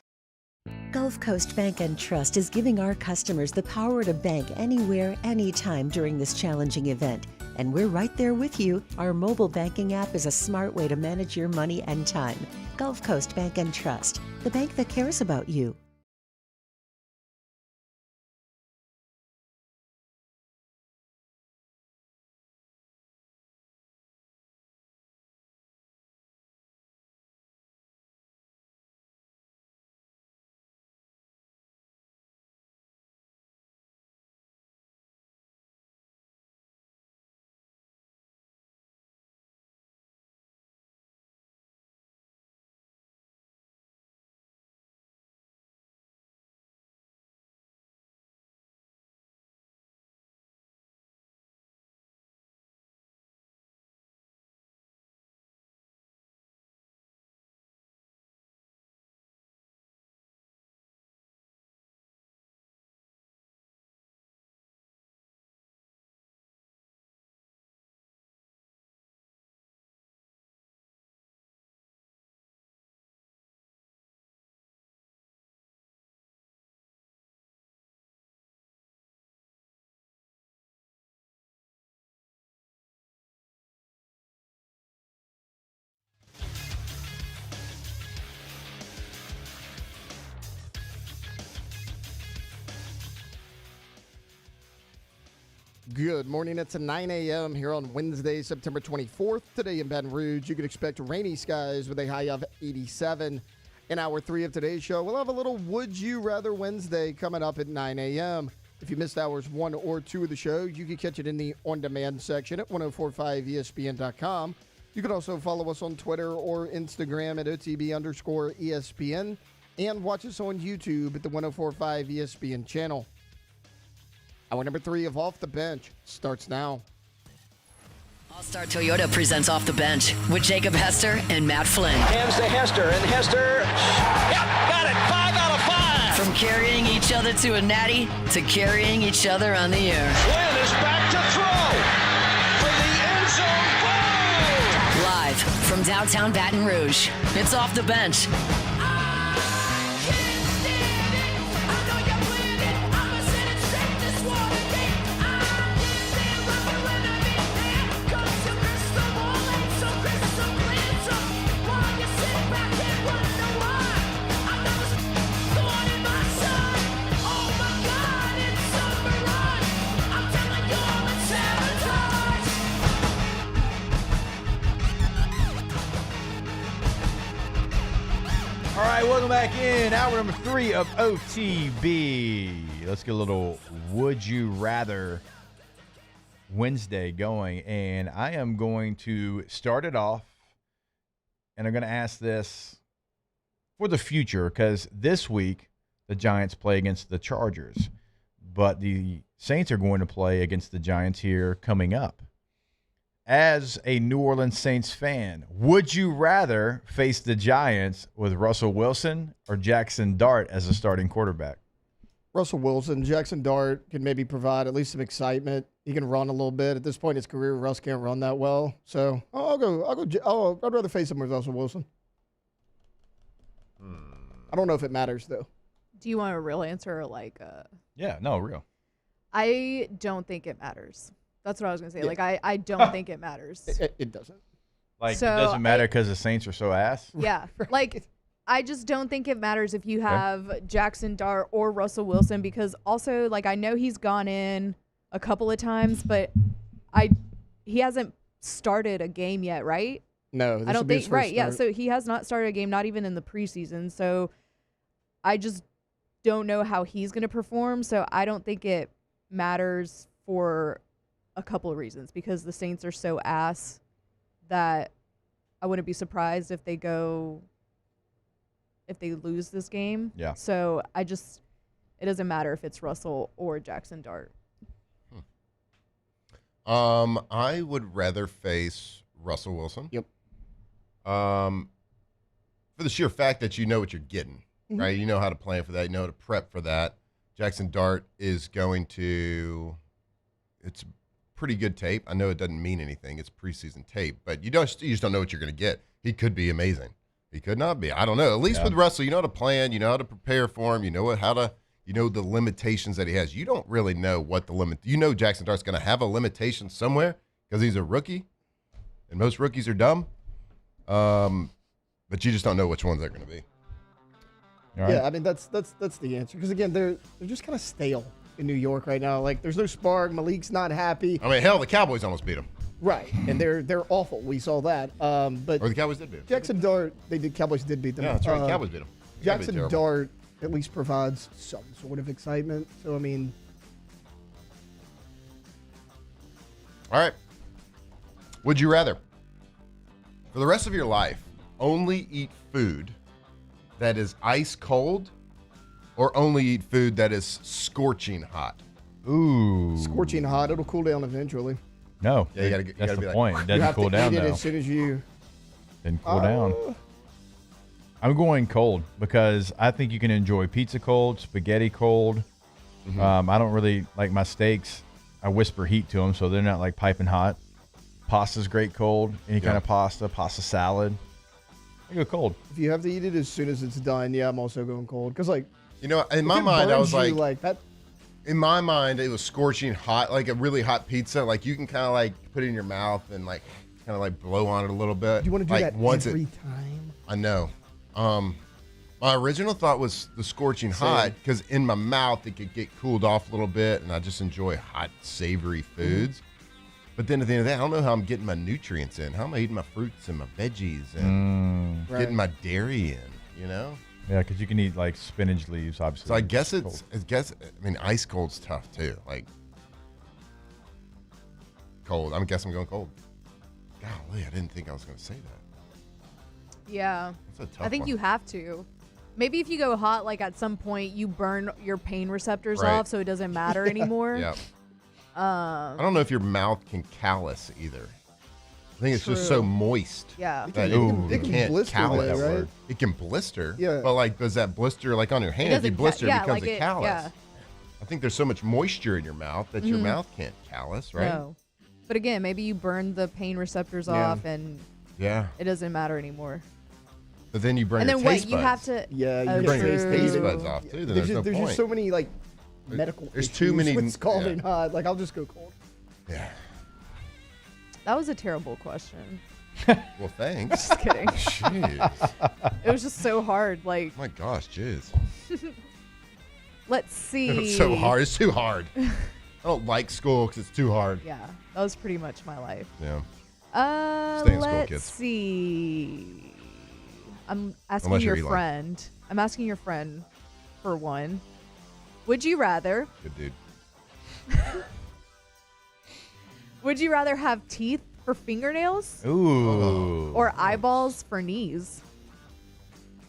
Gulf Coast Bank and Trust is giving our customers the power to bank anywhere, anytime during this challenging event. And we're right there with you. Our mobile banking app is a smart way to manage your money and time. Gulf Coast Bank and Trust, the bank that cares about you. Good morning. It's 9 a.m. here on Wednesday, September 24th. Today in Baton Rouge, you can expect rainy skies with a high of 87. In hour 3 of today's show, we'll have a little Would You Rather Wednesday coming up at 9 a.m. If you missed hours 1 or 2 of the show, you can catch it in the on-demand section at 1045ESPN.com. You can also follow us on Twitter or Instagram at OTB_ESPN and watch us on YouTube at the 1045 ESPN channel. Hour number 3 of Off the Bench starts now. All-Star Toyota presents Off the Bench with Jacob Hester and Matt Flynn. Hands to Hester, and Hester, yep, got it, 5 out of 5. From carrying each other to a natty to carrying each other on the air. Flynn is back to throw for the end zone. Live from downtown Baton Rouge, it's Off the Bench. welcome back in. Hour number 3 of OTB. Let's get a little Would You Rather Wednesday going. And I am going to start it off. And I'm going to ask this for the future because this week the Giants play against the Chargers. But the Saints are going to play against the Giants here coming up. As a New Orleans Saints fan, would you rather face the Giants with Russell Wilson or Jackson Dart as a starting quarterback? Russell Wilson. Jackson Dart can maybe provide at least some excitement. He can run a little bit. At this point in his career, Russ can't run that well. So I'd rather face him with Russell Wilson. I don't know if it matters, though. Do you want a real answer or like Yeah, no, real. I don't think it matters. That's what I was going to say. Yeah. Like, I don't think it matters. It doesn't. Like, So it doesn't matter because the Saints are so ass? Yeah. Like, I just don't think it matters if you have Jackson Dart or Russell Wilson because also, like, I know he's gone in a couple of times, but he hasn't started a game yet, right? No, I don't think, right. Yeah, so he has not started a game, not even in the preseason. So I just don't know how he's going to perform. So I don't think it matters for a couple of reasons because the Saints are so ass that I wouldn't be surprised if they lose this game. Yeah. So it doesn't matter if it's Russell or Jackson Dart. I would rather face Russell Wilson. Yep. For the sheer fact that you know what you're getting, right? You know how to plan for that. You know how to prep for that. Jackson Dart is going to – it's pretty good tape. I know it doesn't mean anything. It's preseason tape. But you just don't know what you're going to get. He could be amazing. He could not be. I don't know. At least with Russell, you know how to plan. You know how to prepare for him. You know the limitations that he has. You don't really know what the limit – you know Jackson Dart's going to have a limitation somewhere because he's a rookie, and most rookies are dumb. But you just don't know which ones they're going to be. Yeah, I mean that's the answer. Because again, they're just kind of stale in New York right now. Like there's no spark. Malik's not happy. I mean, hell, the Cowboys almost beat them. Right, and they're awful. We saw that. But or the Cowboys did beat them. Jackson Dart, Cowboys did beat them. Yeah, that's right. Cowboys beat them. Jackson Dart at least provides some sort of excitement. So I mean, all right. Would you rather, for the rest of your life, only eat food that is ice cold, or only eat food that is scorching hot? Ooh. Scorching hot. It'll cool down eventually. No. Yeah, that's the be point. Like, it doesn't cool down, You have to eat it though. as soon as you... Didn't cool down. I'm going cold because I think you can enjoy pizza cold, spaghetti cold. I don't really like my steaks. I whisper heat to them so they're not like piping hot. Pasta's great cold. Any kind of pasta salad. I go cold. If you have to eat it as soon as it's done, yeah, I'm also going cold. Because, like, you know, in my mind, I was like that. In my mind, it was scorching hot, like a really hot pizza. Like you can kind of like put it in your mouth and like kind of like blow on it a little bit. Do you want to do like, that once every time? I know. My original thought was the scorching hot because in my mouth it could get cooled off a little bit, and I just enjoy hot, savory foods. But then at the end of that, I don't know how I'm getting my nutrients in. How am I eating my fruits and my veggies and getting my dairy in? You know? Yeah, because you can eat like spinach leaves, obviously. So I guess I mean, ice cold's tough too. Like cold. I guess I'm going cold. Golly, I didn't think I was going to say that. Yeah. That's a tough I think one. you have to. Maybe if you go hot, like at some point you burn your pain receptors Right. off so it doesn't matter anymore. Yeah. I don't know if your mouth can callus either. I think it's just so moist. Yeah. That It can can't blister callus. though, right? It can blister. Yeah. But like, does that blister like on your hand? If you doesn't blister, yeah, it becomes like a it- callus. yeah. I think there's so much moisture in your mouth that your Mhm. mouth can't callus, right? No. But again, maybe you burn the pain receptors Yeah. off and Yeah. it doesn't matter anymore. But then you burn And your then what, taste you buds. have to- Yeah, Oh, you burn your true. taste buds off too. Then there's no there's point. just so many like medical. There's too issues many- with scalding yeah. hot. Like I'll just go cold. Yeah. That was a terrible question. Well, thanks. Just kidding. Jeez. It was just so hard. Like, My gosh, jeez. let's see. It's so hard. It's too hard. I don't like school because it's too hard. Yeah, that was pretty much my life. Yeah. Stay Stay in school, let's kids. see. I'm asking Unless your you're Eli. friend. I'm asking your friend for one. Would you rather? Good dude. Would you rather have teeth for fingernails Ooh. or eyeballs for knees?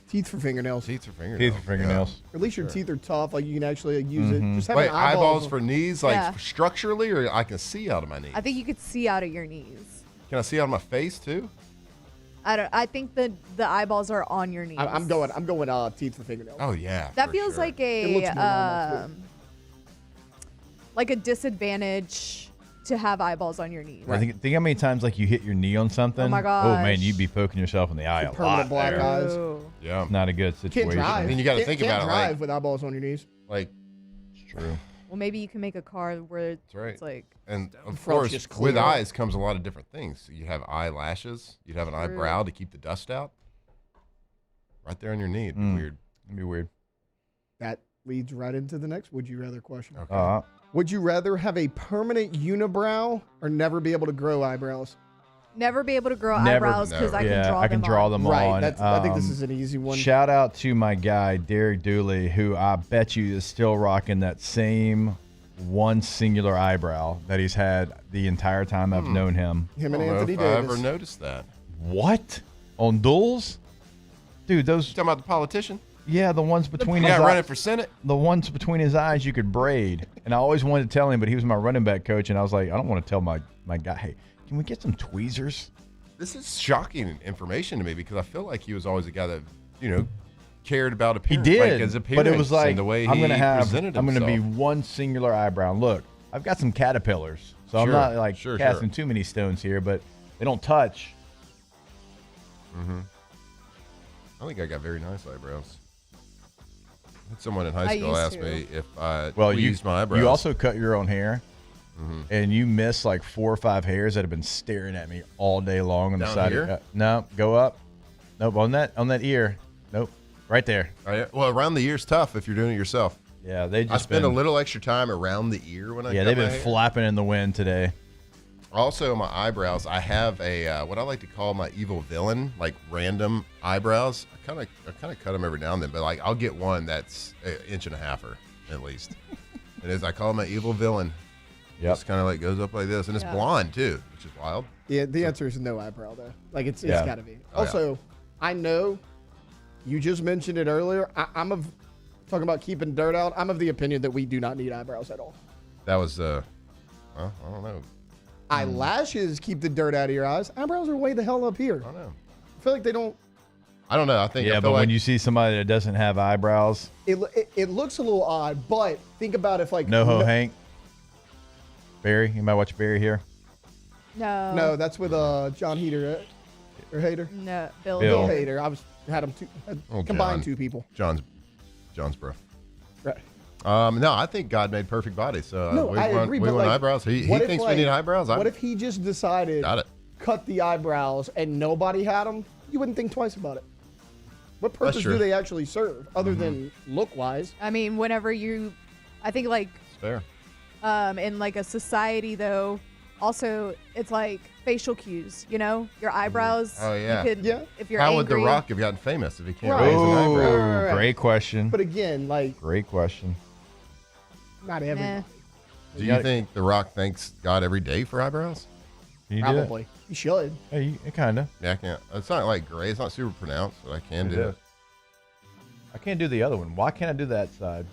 Teeth for fingernails. Teeth for fingernails. Teeth for fingernails. Or at least your teeth are tough. Like you can actually use it. Just having Wait, eyeballs eyeballs for knees, like Yeah. structurally, or I can see out of my knees? I think you could see out of your knees. Can I see out of my face too? I think the eyeballs are on your knees. I'm going teeth for fingernails. Oh yeah. That for feels sure. like It looks more normal, too. like a disadvantage to have eyeballs on your knees. I think how many times like you hit your knee on something. Oh my Oh man, gosh. you'd be poking yourself in the eye a Permanent lot. black there. eyes. Yeah. It's not a good Can't situation. drive. I mean, you got to Can't- think can't about it. drive Like, with eyeballs on your knees. It's true. Well, maybe you can make a car where that's right. it's like And of front's course, just with clear. eyes comes a lot of different things. So you have eyelashes. You'd have an True. eyebrow to keep the dust out. Right there on your knee. It'd be weird. It'd be weird. That leads right into the next would you rather question. Okay. Would you rather have a permanent unibrow or never be able to grow eyebrows? never be able to grow Never- eyebrows because I can draw I can them draw on. them Right, on. that's- I think this is an easy one. Shout out to my guy Derek Dooley, who I bet you is still rocking that same one singular eyebrow that he's had the entire time I've known him. Him and I don't know Anthony if Davis. I ever noticed that. What? On duels? Dude, those. You talking about the politician? Yeah, the ones between The his guy running eyes. for Senate? The ones between his eyes you could braid. And I always wanted to tell him, but he was my running back coach, and I was like, I don't want to tell my guy, hey, can we get some tweezers? This is shocking information to me because I feel like he was always a guy that, cared about He appearance. did, like his appearance but it was like and the way I'm he gonna presented I'm gonna be himself. one singular eyebrow. Look, I've got some caterpillars, so I'm Sure, not like sure. casting too many stones here, but they don't touch. Mm-hmm. I think I got very nice eyebrows. I had someone in high I school used ask to. me if I Well, tweezed my eyebrows. you also cut your own hair, Mhm. and you miss like 4 or 5 hairs that have been staring at me all day long on the Down side. here? Of, no, go up. Nope, on that ear. Nope, right there. Well, around the ear's tough if you're doing it yourself. Yeah, they just I spend been, a little extra time around the ear when I Yeah, cut they've my been hair. flapping in the wind today. Also, my eyebrows, I have a what I like to call my evil villain, like random eyebrows. I kind of cut them every now and then, but like I'll get one that's an inch and a halfer at least. I call it my evil villain. Yep. Just kind of like goes up like this, and it's Yeah. blonde too, which is wild. Yeah, the answer is no eyebrow though. Like it's Yeah. got to be. Oh, yeah. Also, I know you just mentioned it earlier. I'm talking about keeping dirt out. I'm of the opinion that we do not need eyebrows at all. That was well, I don't know. Eyelashes keep the dirt out of your eyes. Eyebrows are way the hell up here. I don't know. I feel like they don't. I don't know. I think I Yeah, feel but like when you see somebody that doesn't have eyebrows, It looks a little odd, but think about if like Hank, Barry, you might watch Barry here. No. No, that's with John Heater or Hater. No, Bill. Bill. Hater. Had them combined two people. John's bro. Right. No, I think God made perfect bodies. So No, we I want, agree. we but want like, eyebrows. He what if, thinks like, we need eyebrows. What if he just decided Got it. cut the eyebrows and nobody had them? You wouldn't think twice about it. What purpose true. do they actually serve other than look wise? I mean, whenever I think like It's fair. in like a society though, also it's like facial cues. Your eyebrows. Oh, yeah. You could, If you're How angry, would The Rock have gotten famous if he can't Right. raise an eyebrow? Right. Great question. But again, like Great question. not everybody. Do you think The Rock thanks God every day for eyebrows? Can you do it? Probably. You should. Hey, kind of. Yeah, I can't. It's not like gray. It's not super pronounced, but I can do it. I can't do the other one. Why can't I do that side?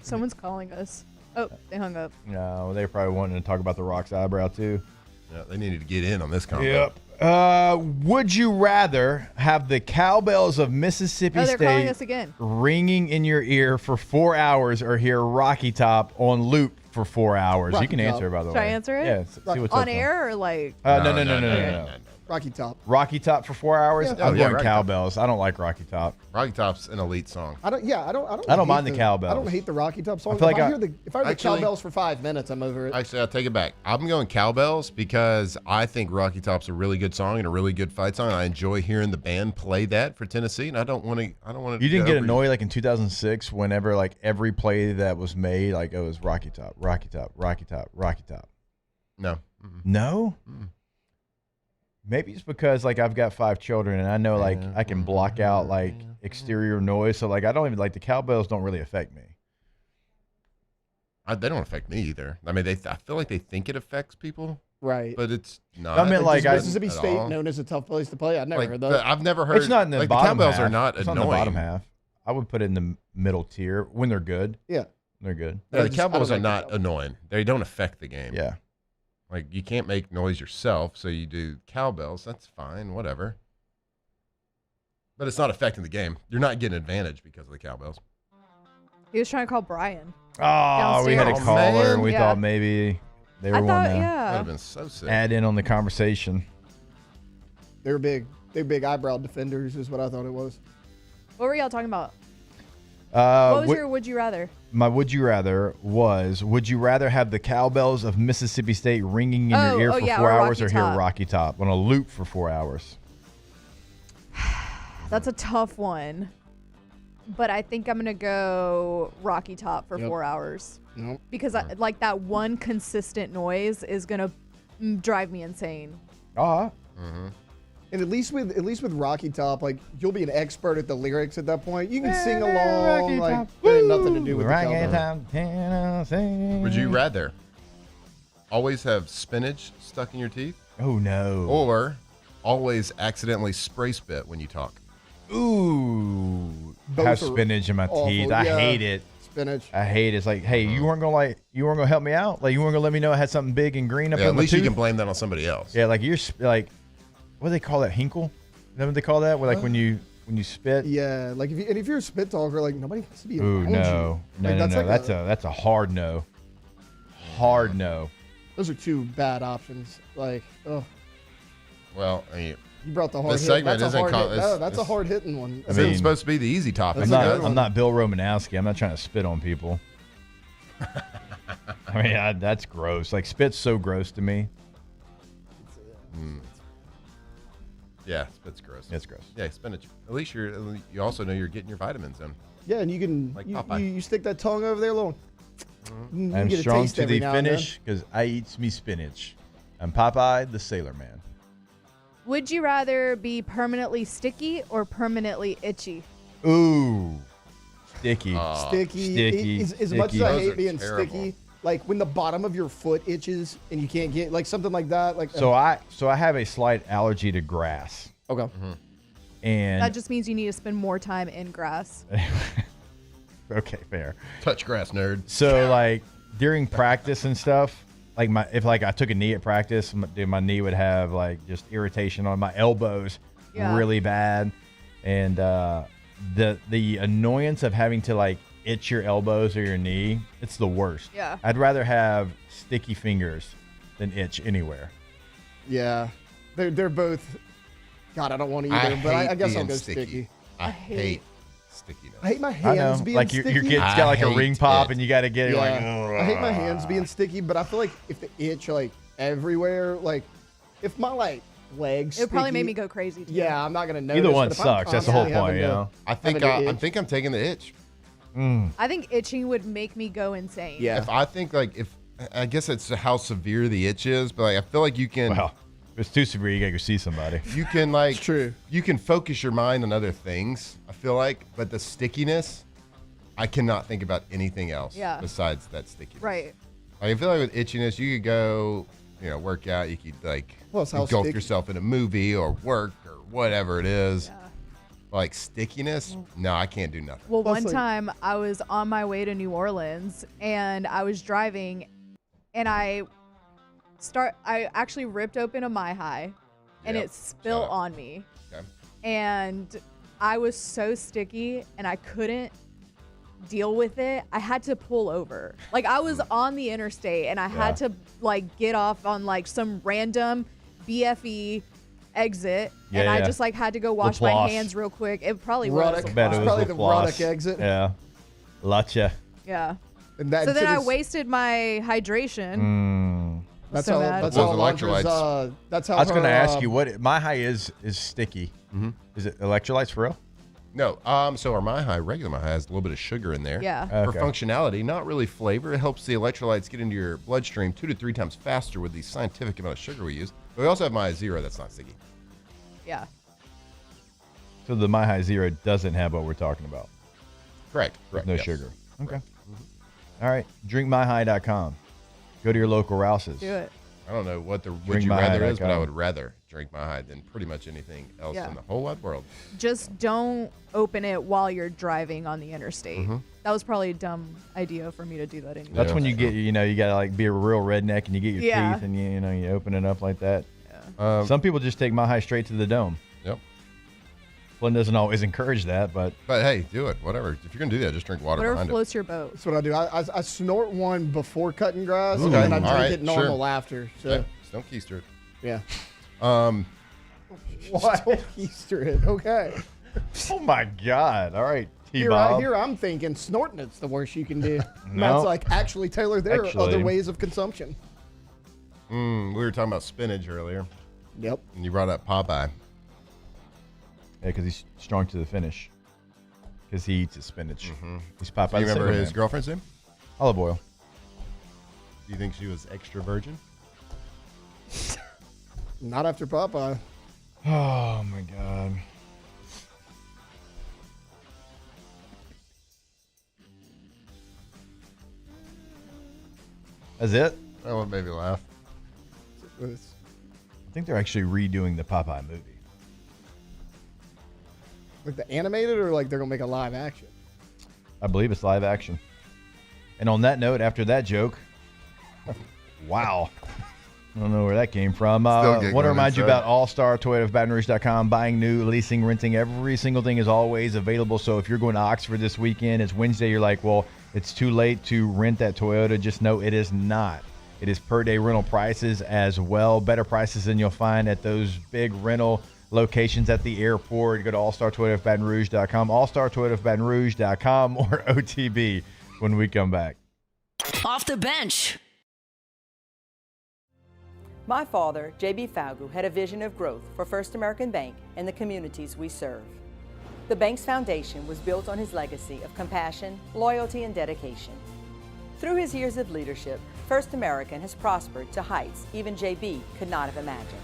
Someone's calling us. Oh, they hung up. No, they probably wanted to talk about The Rock's eyebrow too. Yeah, they needed to get in on this convo. Yep. Would you rather have the cowbells of Mississippi Oh, they're calling State us again. ringing in your ear for 4 hours or hear Rocky Top on loop for 4 hours? Rocky You can Top. answer, by the Should way. I answer it? Yeah, see what's up. On air or like? No. Rocky Top. Rocky Top for 4 hours? Yeah. I'm Yeah, going Rocky Top. cowbells. I don't like Rocky Top. Rocky Top's an elite song. I don't I don't hate mind the cowbells. I don't hate the Rocky Top song. I feel like if I- I hear the Actually- cowbells for 5 minutes, I'm over it. Actually, I'll take it back. I'm going cowbells because I think Rocky Top's a really good song and a really good fight song. I enjoy hearing the band play that for Tennessee, and I don't want to. You didn't get annoyed like in 2006 whenever like every play that was made, like it was Rocky Top, Rocky Top, Rocky Top, Rocky Top. No. No? Maybe it's because like I've got 5 children and I know like I can block out like exterior noise. So like I don't even like the cowbells don't really affect me. They don't affect me either. I mean, I feel like they think it affects people. Right. But it's not. I mean, like Mississippi State known as a tough place to play. I've never heard that. I've never heard. It's not in the like bottom the cowbells half. are not it's annoying. Not in the bottom half. I would put it in the middle tier when they're good. Yeah. They're good. Yeah, the cowbells are not annoying. They don't affect the game. Yeah. Like you can't make noise yourself, so you do cowbells. That's fine, whatever. But it's not affecting the game. You're not getting advantage because of the cowbells. He was trying to call Brian. Oh, we had a caller and we Yeah. thought maybe they were I thought, wanting to yeah. That would have been so sick. add in on the conversation. They're big. They're big eyebrow defenders is what I thought it was. What were y'all talking about? What was Would- your would you rather? My would you rather was, would you rather have the cowbells of Mississippi State ringing in your ear for 4 hours or hear Rocky Top on a loop for 4 hours? That's a tough one. But I think I'm going to go Rocky Top for Yep. 4 hours. Nope. Because like that one consistent noise is going to drive me insane. And at least with Rocky Top, like you'll be an expert at the lyrics at that point. You can sing along. Like there ain't nothing to do with the cowbell. Would you rather always have spinach stuck in your teeth? Oh no. Or always accidentally spray spit when you talk? Ooh. Both Have are spinach in my awful. teeth. I Yeah. hate it. Spinach. I hate it. It's like, hey, you weren't gonna help me out? Like you weren't gonna let me know I had something big and green up Yeah, in at my least you tooth? can blame that on somebody else. Yeah, like you're like, what do they call that? Hinkle? Is that what they call that? Where like when you spit? Yeah, like if you're a spit talker, like nobody wants to be Ooh, around no. you. No, Like, no, no. like That's a hard no. Hard no. Those are two bad options. Like, oh, Well, I mean, you brought the hard this hit. segment That's a isn't. hard hit. No, that's a it's- hard hitting one. This isn't supposed to be the easy topic. I'm not Bill Romanowski. I'm not trying to spit on people. I mean, that's gross. Like spit's so gross to me. Yeah, spit's gross. It's gross. Yeah, spinach. At least you also know you're getting your vitamins in. Yeah, and you can Like you, Popeye. you stick that tongue over there, little. You I'm get a strong taste to every the now and then. finish because I eats me spinach. I'm Popeye the Sailor Man. Would you rather be permanently sticky or permanently itchy? Ooh, sticky. Sticky. As much as I Those hate are being terrible. sticky, like when the bottom of your foot itches and you can't get like something like that. Like So I have a slight allergy to grass. Okay. And That just means you need to spend more time in grass. okay, fair. Touch grass, nerd. So like during practice and stuff, like if I took a knee at practice, my knee would have like just irritation on my elbows, Yeah. really bad, and the annoyance of having to like itch your elbows or your knee, it's the worst. Yeah. I'd rather have sticky fingers than itch anywhere. Yeah, they're both. God, I don't want to either, but I guess I'll being go sticky. I hate stickiness. I hate my I hands know, being like sticky. your kid's got like a hate ring pop, it. and you got to get it like. I hate my hands being sticky, but I feel like if the itch like everywhere, like if my like legs, It would probably sticky, make me go crazy too. Yeah, I'm not gonna notice. Either one but if I'm sucks. That's the whole constantly point, you having know. I think having to itch. I'm taking the itch. I think itching would make me go insane. Yeah. If I think if I guess it's how severe the itch is, but like I feel like you can. Well, if it's too severe, you gotta go see somebody. You can like true. You can focus your mind on other things. I feel like, but the stickiness, I cannot think about anything else Yeah. besides that stickiness. Right. Like, I feel like with itchiness, you could go, work out. You could like Well, it's how engulf sticky- yourself in a movie or work or whatever it is. Like stickiness, no, I can't do nothing. Well, Plus, one like- time I was on my way to New Orleans and I was driving and I actually ripped open a My High and Yep. it spilled on me. Okay. And I was so sticky and I couldn't deal with it. I had to pull over. Like I was on the interstate and I had to like get off on like some random BFE exit and I just like had to go wash my Laplace. hands real quick. It probably Ruddock. was. I bet it It's was probably the Laplace. Ruddock exit. Yeah, Latcha. Yeah. And that, So then I this- wasted my hydration. Mm. That's so how. mad. That's Those how electrolytes. Alondra's, that's how. I was gonna her, ask you what my high is sticky. Mm-hmm. Is it electrolytes for real? No. So our regular My High has a little bit of sugar in there. Yeah. For Okay. functionality, not really flavor. It helps the electrolytes get into your bloodstream 2 to 3 times faster with the scientific amount of sugar we use. But we also have My High Zero that's not sticky. Yeah. So the My High Zero doesn't have what we're talking about. Correct. No yes. sugar. Okay. All right. DrinkMyHigh.com. Go to your local Rouse's. Do it. I don't know what the would Drink you My rather High is, but I .com. would rather drink My High than pretty much anything else Yeah. in the whole wide world. Just don't open it while you're driving on the interstate. Mhm. That was probably a dumb idea for me to do that anyway. That's when you get, you got to like be a real redneck and you get your Yeah. teeth and you open it up like that. Yeah. Some people just take My High straight to the dome. Yep. Flynn doesn't always encourage that, but hey, do it. Whatever. If you're going to do that, just drink water Whatever behind floats your boat. That's what I do. I snort one before cutting grass, Ooh, and then I all drink right, it normal sure. after. So, Okay, just don't keister it. yeah. What? Don't keister it. Okay. Oh my God! All right, Here, T-Bob. I'm thinking snorting it's the worst you can do. No. That's like, actually, Taylor, there are other Actually. ways of consumption. We were talking about spinach earlier. Yep. And you brought up Popeye. Yeah, because he's strong to the finish. Because he eats his spinach. He's Popeye. Do you the remember Sailor his Man. girlfriend's name? Olive oil. Do you think she was extra virgin? Not after Popeye. Oh my God. That's it? That one made me laugh. I think they're actually redoing the Popeye movie. Like the animated, or like they're gonna make a live action? I believe it's live action. And on that note, after that joke, wow. I don't know where that came from. Want to remind you about All-Star Toyota of BatonRouge.com. Buying new, leasing, renting, every single thing is always available. So if you're going to Oxford this weekend, it's Wednesday, you're like, well, it's too late to rent that Toyota. Just know it is not. It is per-day rental prices as well. Better prices than you'll find at those big rental locations at the airport. Go to All-Star Toyota of BatonRouge.com, All-Star Toyota of BatonRouge.com, or OTB when we come back. Off the bench. My father, J.B. Falgu, had a vision of growth for First American Bank and the communities we serve. The bank's foundation was built on his legacy of compassion, loyalty, and dedication. Through his years of leadership, First American has prospered to heights even J.B. could not have imagined.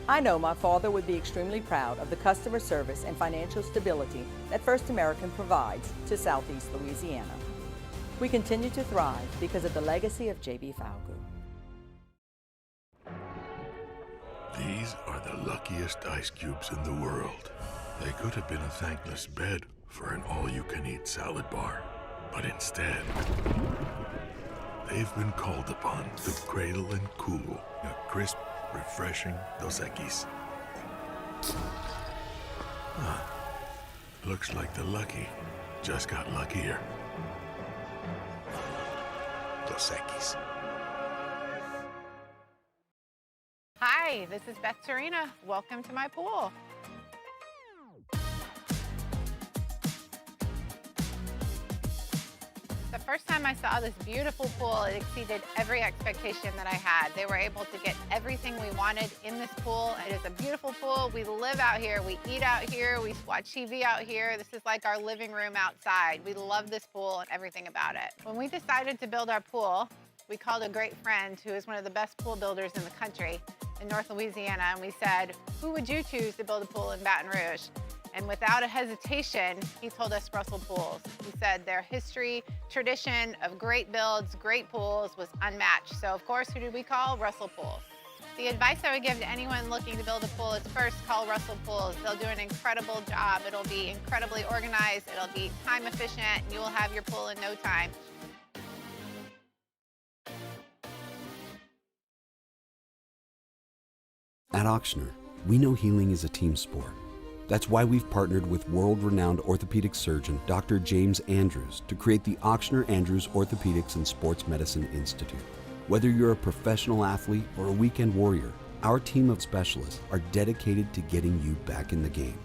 I know my father would be extremely proud of the customer service and financial stability that First American provides to Southeast Louisiana. We continue to thrive because of the legacy of J.B. Falgu. These are the luckiest ice cubes in the world. They could have been a thankless bed for an all-you-can-eat salad bar. But instead, they've been called upon to cradle and cool a crisp, refreshing Dos Equis. Looks like the lucky just got luckier. Dos Equis. Hi, this is Beth Tarina. Welcome to my pool. The first time I saw this beautiful pool, it exceeded every expectation that I had. They were able to get everything we wanted in this pool. It is a beautiful pool. We live out here, we eat out here, we watch TV out here. This is like our living room outside. We love this pool and everything about it. When we decided to build our pool, we called a great friend who is one of the best pool builders in the country in North Louisiana, and we said, who would you choose to build a pool in Baton Rouge? And without a hesitation, he told us Russell Pools. He said their history, tradition of great builds, great pools was unmatched. So of course, who did we call? Russell Pools. The advice I would give to anyone looking to build a pool is first call Russell Pools. They'll do an incredible job. It'll be incredibly organized. It'll be time efficient, and you will have your pool in no time. At Auctioner, we know healing is a team sport. That's why we've partnered with world-renowned orthopedic surgeon Dr. James Andrews to create the Auctioner Andrews Orthopedics and Sports Medicine Institute. Whether you're a professional athlete or a weekend warrior, our team of specialists are dedicated to getting you back in the game.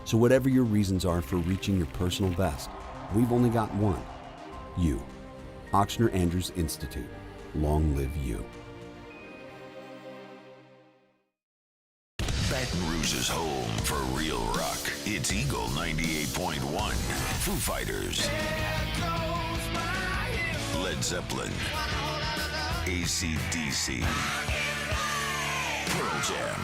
So whatever your reasons are for reaching your personal best, we've only got one. You. Auctioner Andrews Institute. Long live you. Baton Rouge's home for real rock. It's Eagle 98.1. Foo Fighters. Led Zeppelin. AC/DC. Pearl Jam.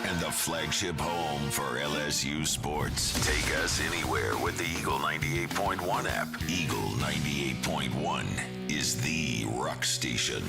And the flagship home for LSU sports. Take us anywhere with the Eagle 98.1 app. Eagle 98.1 is the rock station.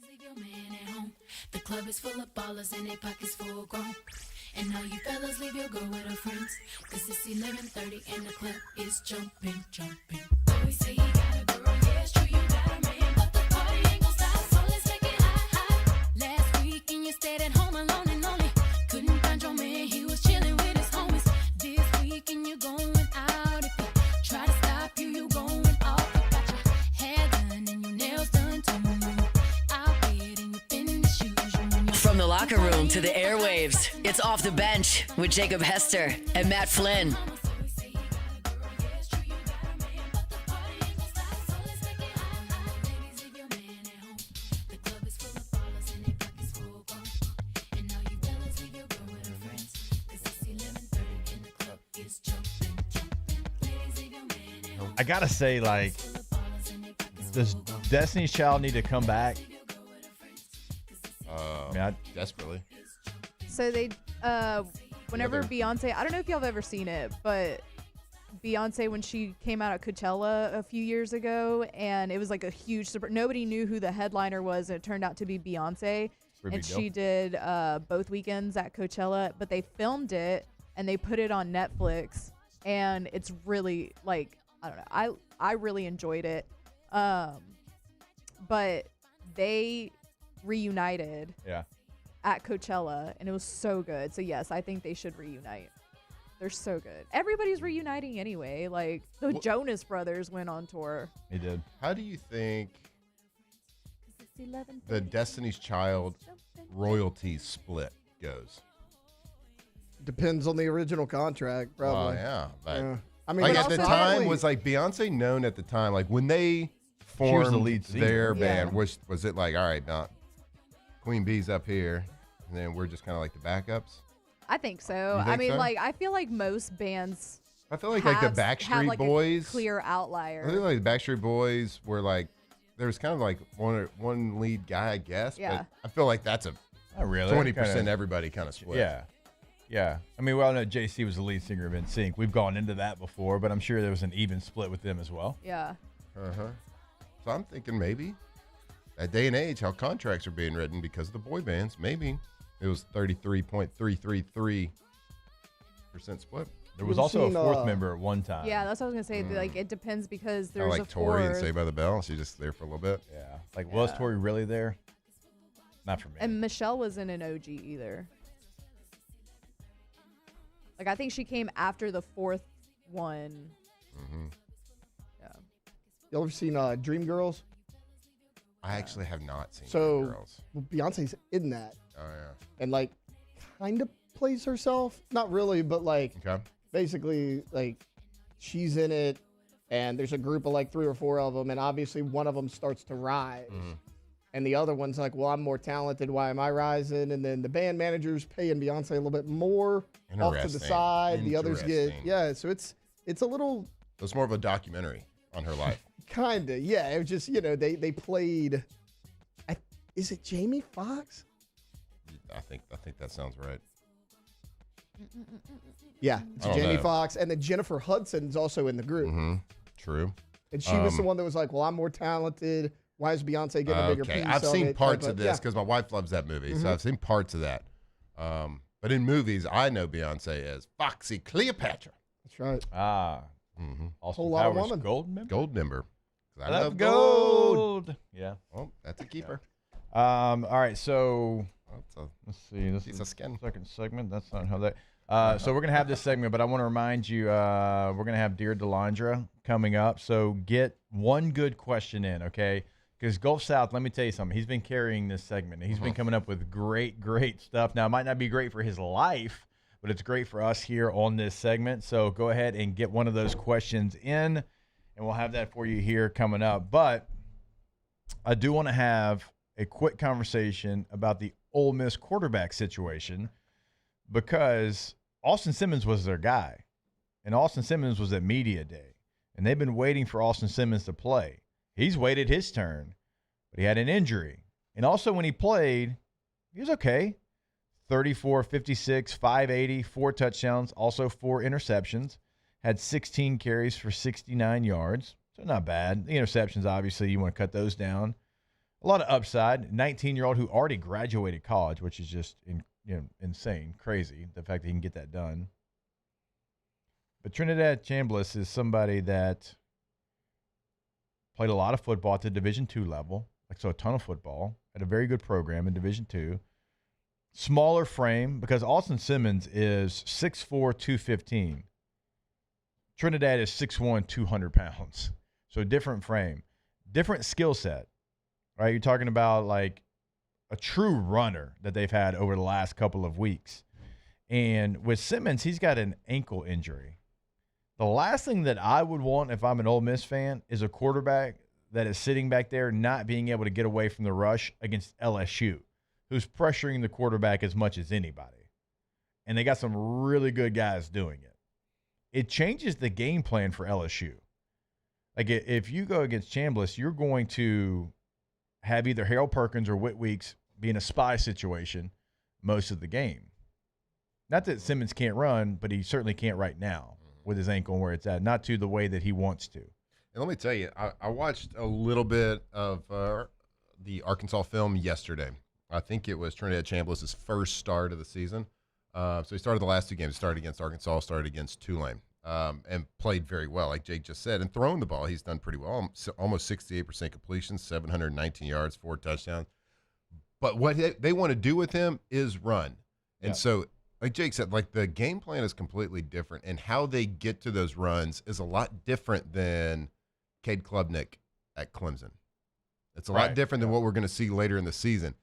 Leave your man at home. The club is full of ballers and their pockets full grown. And all you fellas leave your girl with her friends. Cause it's 11:30 and the club is jumping, jumping. Boys say you got a girl, yeah, it's true, you got a man. But the party ain't gon' stop, so let's make it hot, hot. Last weekend you stayed at home alone and lonely. Couldn't find your man, he was chilling with his homies. This weekend you're going out. If they try to stop you, you going off. You got your hair done and your nails done too. From the locker room to the airwaves, it's Off the Bench with Jacob Hester and Matt Flynn. I gotta say, like, does Destiny's Child need to come back? Desperately. So they, whenever Beyonce, I don't know if y'all have ever seen it, but Beyonce, when she came out at Coachella a few years ago, and it was like a huge surprise. Nobody knew who the headliner was, and it turned out to be Beyonce. And she did both weekends at Coachella, but they filmed it and they put it on Netflix, and it's really, like, I don't know, I really enjoyed it. But they reunited at Coachella, and it was so good. So yes, I think they should reunite. They're so good. Everybody's reuniting anyway. Like the Jonas Brothers went on tour. They did. How do you think the Destiny's Child royalty split goes? Depends on the original contract, probably. Yeah, but I mean, like at the time, was like Beyonce known at the time? Like when they formed the lead singer. their band, was it like, all right, now Queen Bee's up here, and then we're just kind of like the backups? I think so. You think I mean, so? like, I feel like most bands. I feel like the Backstreet have like Boys, a clear outlier. I feel like the Backstreet Boys were like, there was kind of like one lead guy, I guess. Yeah. But I feel like that's a Not really. 20% everybody kind of split. Yeah. Yeah. I mean, we all know JC was the lead singer of NSYNC. We've gone into that before, but I'm sure there was an even split with them as well. Yeah. So I'm thinking maybe that day and age, how contracts are being written because of the boy bands, maybe it was 33.333% split. There was also a fourth member at one time. Yeah, that's what I was gonna say. Like, it depends because Kinda there's like a Tori and fourth. Saved by the Bell. She's just there for a little bit. Yeah. Like, was Tori really there? Not for me. And Michelle wasn't an OG either. Like, I think she came after the fourth one. Yeah. Y'all ever seen Dreamgirls? I actually have not seen So Girls. well, Beyonce's in that. Oh yeah. And like, kind of plays herself. Not really, but like, Okay. basically, like, she's in it, and there's a group of like 3 or 4 of them, and obviously one of them starts to rise. And the other one's like, well, I'm more talented. Why am I rising? And then the band manager's paying Beyonce a little bit more off to the Interesting. side. The others get, Interesting. so it's a little. It was more of a documentary on her life. Kinda, yeah. It was just, they played. Is it Jamie Foxx? I think that sounds right. Yeah, it's Jamie Foxx, and then Jennifer Hudson's also in the group. Mm-hmm. True. And she was the one that was like, "Well, I'm more talented. Why is Beyonce getting a bigger piece?" I've seen it? parts of this because my wife loves that movie, so I've seen parts of that. But in movies, I know Beyonce as Foxy Cleopatra. That's right. Austin Whole lot of Powers woman. Gold member. I love gold. Yeah. Well, that's a keeper. All right, so let's see. This piece is of skin. Second segment. That's not how that. So we're gonna have this segment, but I want to remind you, we're gonna have Dear Delandra coming up. So get one good question in, okay? Because Gulf South, let me tell you something. He's been carrying this segment. He's been coming up with great stuff. Now, it might not be great for his life, but it's great for us here on this segment. So go ahead and get one of those questions in, and we'll have that for you here coming up. But I do want to have a quick conversation about the Ole Miss quarterback situation, because Austin Simmons was their guy, and Austin Simmons was at media day, and they've been waiting for Austin Simmons to play. He's waited his turn, but he had an injury. And also when he played, he was okay. 34, 56, 580, 4 touchdowns, also 4 interceptions, had 16 carries for 69 yards. So not bad. The interceptions, obviously, you want to cut those down. A lot of upside. 19-year-old who already graduated college, which is just insane, crazy, the fact that he can get that done. But Trinidad Chambliss is somebody that played a lot of football at the Division II level, so a ton of football, at a very good program in Division II. Smaller frame, because Austin Simmons is 6'4", 215. Trinidad is 6'1", 200 pounds. So different frame. Different skill set, right? You're talking about like a true runner that they've had over the last couple of weeks. And with Simmons, he's got an ankle injury. The last thing that I would want if I'm an Ole Miss fan is a quarterback that is sitting back there not being able to get away from the rush against LSU, who's pressuring the quarterback as much as anybody. And they got some really good guys doing it. It changes the game plan for LSU. Like if you go against Chambliss, you're going to have either Harold Perkins or Whit Weeks be in a spy situation most of the game. Not that Simmons can't run, but he certainly can't right now with his ankle and where it's at, not to the way that he wants to. And let me tell you, I watched a little bit of the Arkansas film yesterday. I think it was Trinidad Chambliss' first start of the season. So he started the last 2 games. Started against Arkansas, started against Tulane, and played very well, like Jake just said. And throwing the ball, he's done pretty well. Almost 68% completion, 719 yards, 4 touchdowns. But what they want to do with him is run. And so, like Jake said, like the game plan is completely different, and how they get to those runs is a lot different than Cade Klubnik at Clemson. It's a lot different than what we're going to see later in the season.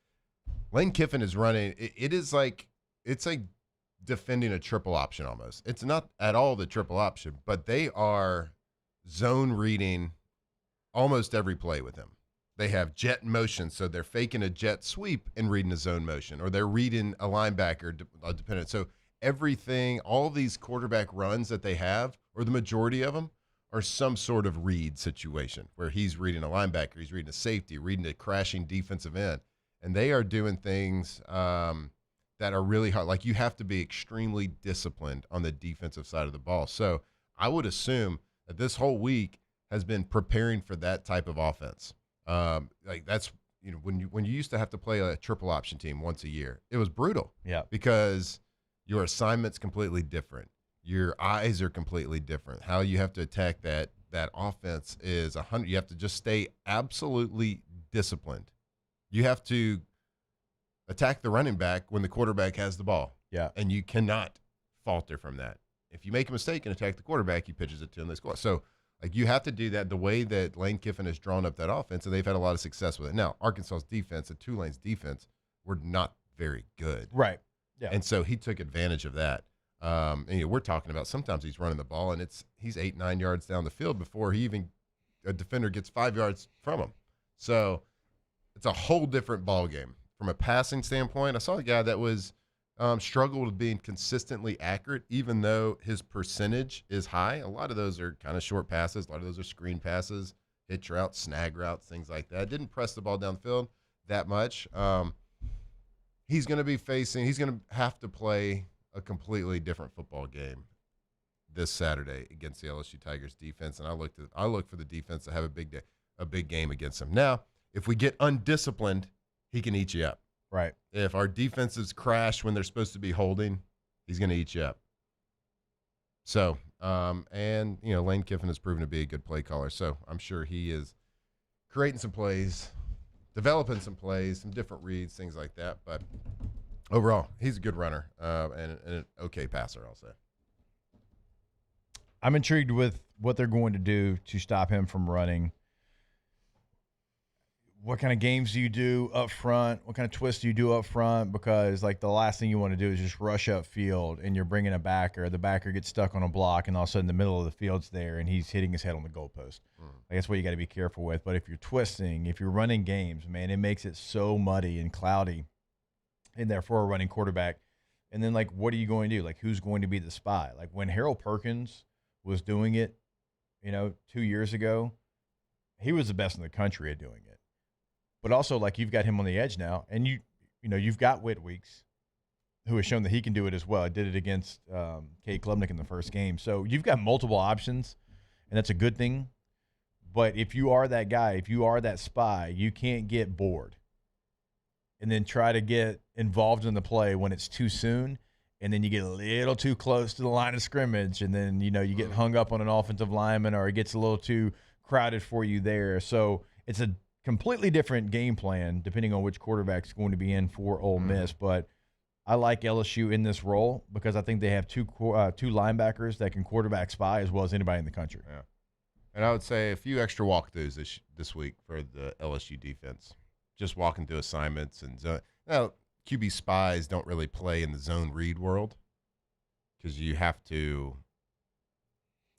Lane Kiffin is running. It's like defending a triple option almost. It's not at all the triple option, but they are zone reading almost every play with him. They have jet motion, so they're faking a jet sweep and reading a zone motion, or they're reading a linebacker dependent. So everything, all these quarterback runs that they have, or the majority of them, are some sort of read situation where he's reading a linebacker, he's reading a safety, reading a crashing defensive end. And they are doing things that are really hard. Like, you have to be extremely disciplined on the defensive side of the ball. So I would assume that this whole week has been preparing for that type of offense. Like that's, when you used to have to play a triple option team once a year, it was brutal. Yeah. Because your assignment's completely different. Your eyes are completely different. How you have to attack that offense is 100. You have to just stay absolutely disciplined. You have to attack the running back when the quarterback has the ball. Yeah. And you cannot falter from that. If you make a mistake and attack the quarterback, he pitches it to him, they score. So, like, you have to do that the way that Lane Kiffin has drawn up that offense, and they've had a lot of success with it. Now, Arkansas's defense and Tulane's defense were not very good. Right. Yeah. And so he took advantage of that. And we're talking about sometimes he's running the ball, and he's 8-9 yards down the field before a defender gets 5 yards from him. So it's a whole different ball game. From a passing standpoint, I saw a guy that was struggled with being consistently accurate, even though his percentage is high. A lot of those are kind of short passes. A lot of those are screen passes, hitch routes, snag routes, things like that. Didn't press the ball downfield that much. he's going to have to play a completely different football game this Saturday against the LSU Tigers defense, and I look for the defense to have a big game against them. Now, if we get undisciplined, he can eat you up. Right. If our defenses crash when they're supposed to be holding, he's going to eat you up. So, and Lane Kiffin has proven to be a good play caller, so I'm sure he is creating some plays, developing some plays, some different reads, things like that. But overall, he's a good runner and an okay passer, I'll say. I'm intrigued with what they're going to do to stop him from running. What kind of games do you do up front? What kind of twists do you do up front? Because, like, the last thing you want to do is just rush up field and you're bringing a backer. The backer gets stuck on a block, and all of a sudden the middle of the field's there, and he's hitting his head on the goalpost. Like, that's what you got to be careful with. But if you're twisting, if you're running games, man, it makes it so muddy and cloudy in there for a running quarterback. And then, like, what are you going to do? Like, who's going to be the spy? Like, when Harold Perkins was doing it, 2 years ago, he was the best in the country at doing it. But also, like, you've got him on the edge now, and you've got Whit Weeks, who has shown that he can do it as well. I did it against Kate Klubnik in the first game. So you've got multiple options, and that's a good thing. But if you are that guy, if you are that spy, you can't get bored and then try to get involved in the play when it's too soon, and then you get a little too close to the line of scrimmage, and then, you get hung up on an offensive lineman, or it gets a little too crowded for you there. So it's a completely different game plan depending on which quarterback's going to be in for Ole Miss. But I like LSU in this role because I think they have two linebackers that can quarterback spy as well as anybody in the country. Yeah. And I would say a few extra walkthroughs this week for the LSU defense. Just walking through assignments and zone. Now, QB spies don't really play in the zone read world because you have to.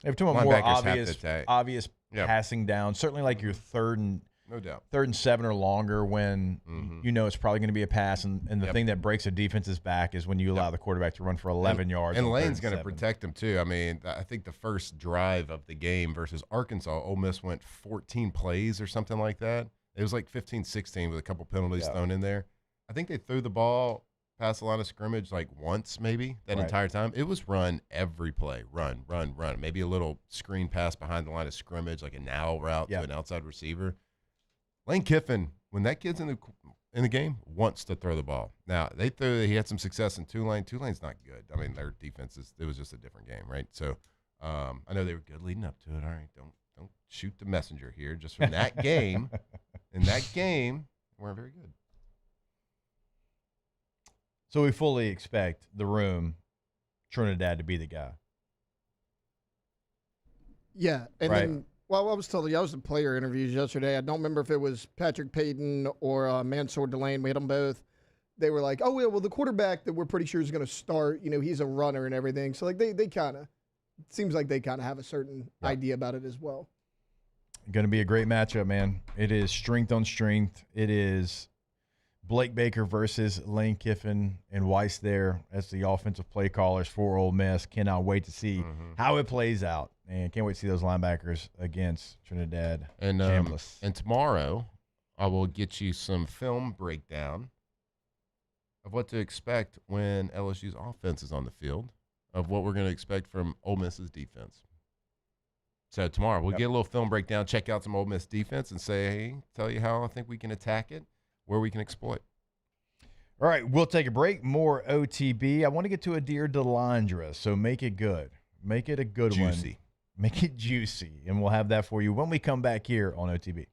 If to a more obvious passing down, certainly like your third and no doubt 3rd and 7 or longer when it's probably going to be a pass, and the thing that breaks a defense's back is when you allow the quarterback to run for 11 yards. And Lane's going to protect him too. I mean, I think the first drive of the game versus Arkansas, Ole Miss went 14 plays or something like that. It was like 15-16 with a couple penalties thrown in there. I think they threw the ball past the line of scrimmage like once maybe that entire time. It was run every play. Run. Maybe a little screen pass behind the line of scrimmage, like a now route to an outside receiver. Lane Kiffin, when that kid's in the game, wants to throw the ball. Now, he had some success in Tulane. Tulane's not good. I mean, their defense it was just a different game, right? So I know they were good leading up to it. All right, don't shoot the messenger here. Just from that game, in that game, weren't very good. So we fully expect the room, Trinidad, to be the guy. Yeah, and then, I was telling you, I was in player interviews yesterday. I don't remember if it was Patrick Payton or Mansour Delane. We had them both. They were like, oh, yeah, well, the quarterback that we're pretty sure is going to start, he's a runner and everything. So, like, they kind of, it seems like they kind of have a certain idea about it as well. Going to be a great matchup, man. It is strength on strength. It is Blake Baker versus Lane Kiffin and Weiss there as the offensive play callers for Ole Miss. Cannot wait to see how it plays out. And can't wait to see those linebackers against Trinidad and Chambliss. And tomorrow I will get you some film breakdown of what to expect when LSU's offense is on the field, of what we're going to expect from Ole Miss's defense. So tomorrow we'll get a little film breakdown, check out some Ole Miss defense, and tell you how I think we can attack it, where we can exploit. All right, we'll take a break. More OTB. I want to get to a Dear Delandra, so make it good. Make it a good one. Juicy. Make it juicy, and we'll have that for you when we come back here on OTB.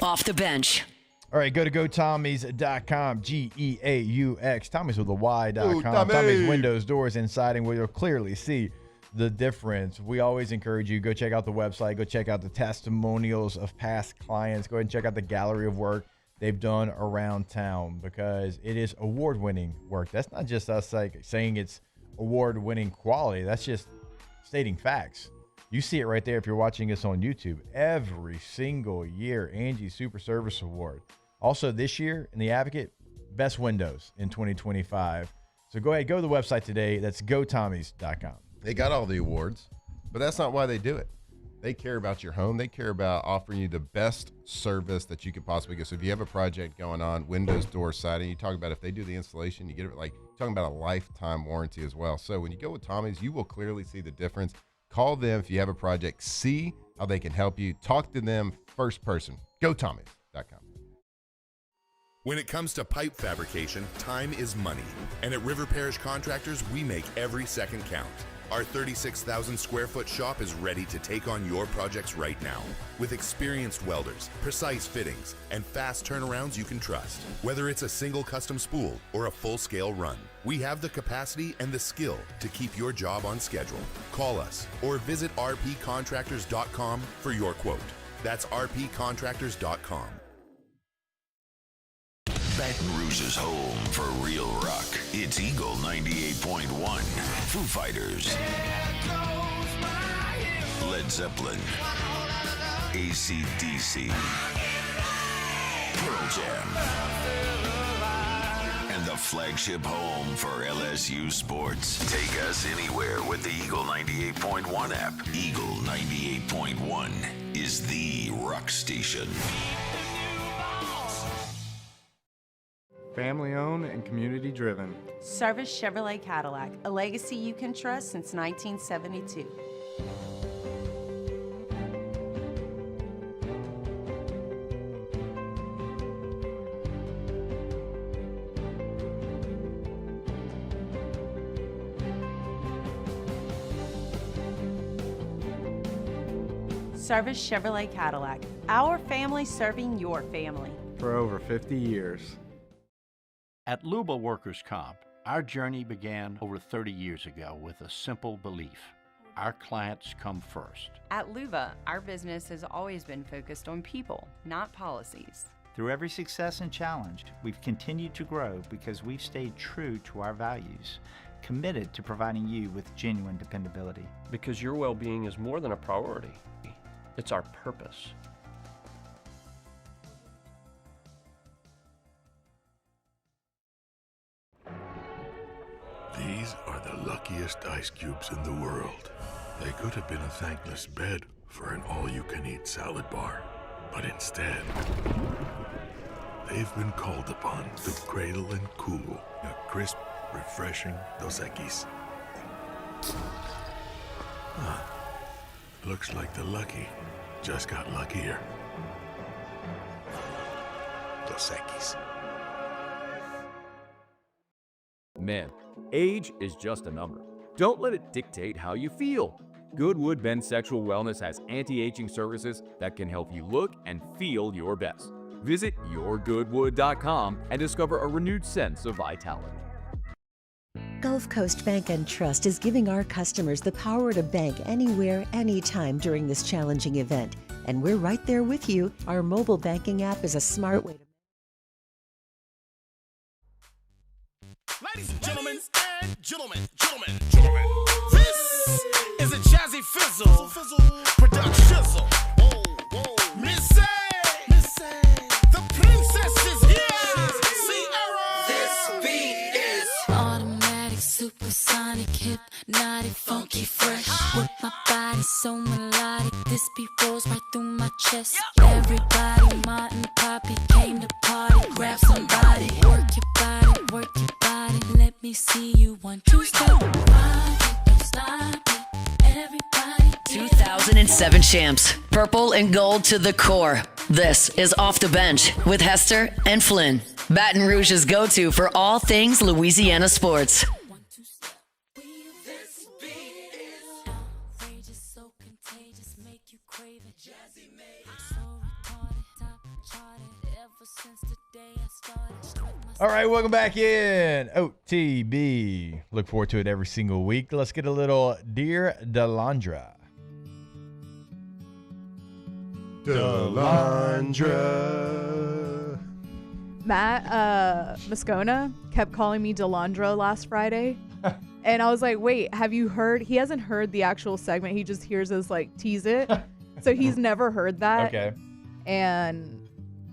Off the bench. All right, go to GoTommies.com, G-E-A-U-X, Tommy's with a Y.com. Ooh, Tommy. Tommy's windows, doors, and siding, where you'll clearly see the difference. We always encourage you, go check out the website, go check out the testimonials of past clients, go ahead and check out the gallery of work they've done around town, because it is award-winning work. That's not just us saying it's award-winning quality. That's just stating facts. You see it right there if you're watching us on YouTube. Every single year, Angie Super Service Award. Also this year in the Advocate, Best Windows in 2025. So go ahead, go to the website today. That's GoTommies.com. They got all the awards, but that's not why they do it. They care about your home. They care about offering you the best service that you could possibly get. So if you have a project going on, windows, doors, siding, you talk about if they do the installation, you get it like talking about a lifetime warranty as well. So when you go with Tommy's, you will clearly see the difference. Call them if you have a project. See how they can help you. Talk to them first person. Go Tommy's.com. When it comes to pipe fabrication, time is money. And at River Parish Contractors, we make every second count. Our 36,000 square foot shop is ready to take on your projects right now. With experienced welders, precise fittings, and fast turnarounds you can trust. Whether it's a single custom spool or a full-scale run, we have the capacity and the skill to keep your job on schedule. Call us or visit rpcontractors.com for your quote. That's rpcontractors.com. Baton Rouge's home for real rock. It's Eagle 98.1. Foo Fighters. Led Zeppelin. AC/DC. Pearl Jam. And the flagship home for LSU sports. Take us anywhere with the Eagle 98.1 app. Eagle 98.1 is the rock station. Family owned and community driven. Service Chevrolet Cadillac, a legacy you can trust since 1972. Service Chevrolet Cadillac, our family serving your family. For over 50 years. At Luba Workers' Comp, our journey began over 30 years ago with a simple belief. Our clients come first. At Luba, our business has always been focused on people, not policies. Through every success and challenge, we've continued to grow because we've stayed true to our values, committed to providing you with genuine dependability. Because your well-being is more than a priority. It's our purpose. These are the luckiest ice cubes in the world. They could have been a thankless bed for an all-you-can-eat salad bar. But instead, they've been called upon to cradle and cool a crisp, refreshing Dos Equis. Looks like the lucky just got luckier. Dos Equis. Man, age is just a number. Don't let it dictate how you feel. Goodwood Men's Sexual Wellness has anti-aging services that can help you look and feel your best. Visit yourgoodwood.com and discover a renewed sense of vitality. Gulf Coast Bank and Trust is giving our customers the power to bank anywhere, anytime during this challenging event. And we're right there with you. Our mobile banking app is a smart way to... Ladies and gentlemen, this is a Jazzy Fizzle production. Missy, the princess is here. Sierra, this beat is automatic, supersonic, hypnotic, funky, fresh. With my body so melodic, this beat rolls right through my chest. Everybody, Martin, Poppy came to party. Grab somebody, work your body, work your body. Let me see you 1, 2, step. Stop it, everybody. 2007 champs, purple and gold to the core. This is Off the Bench with Hester and Flynn. Baton Rouge's go-to for all things Louisiana sports. All right, welcome back in OTB. Look forward to it every single week. Let's get a little Dear Delandra. Delandra. Matt Moscona kept calling me Delandra last Friday. And I was like, wait, have you heard? He hasn't heard the actual segment. He just hears us like tease it. So he's never heard that. Okay. And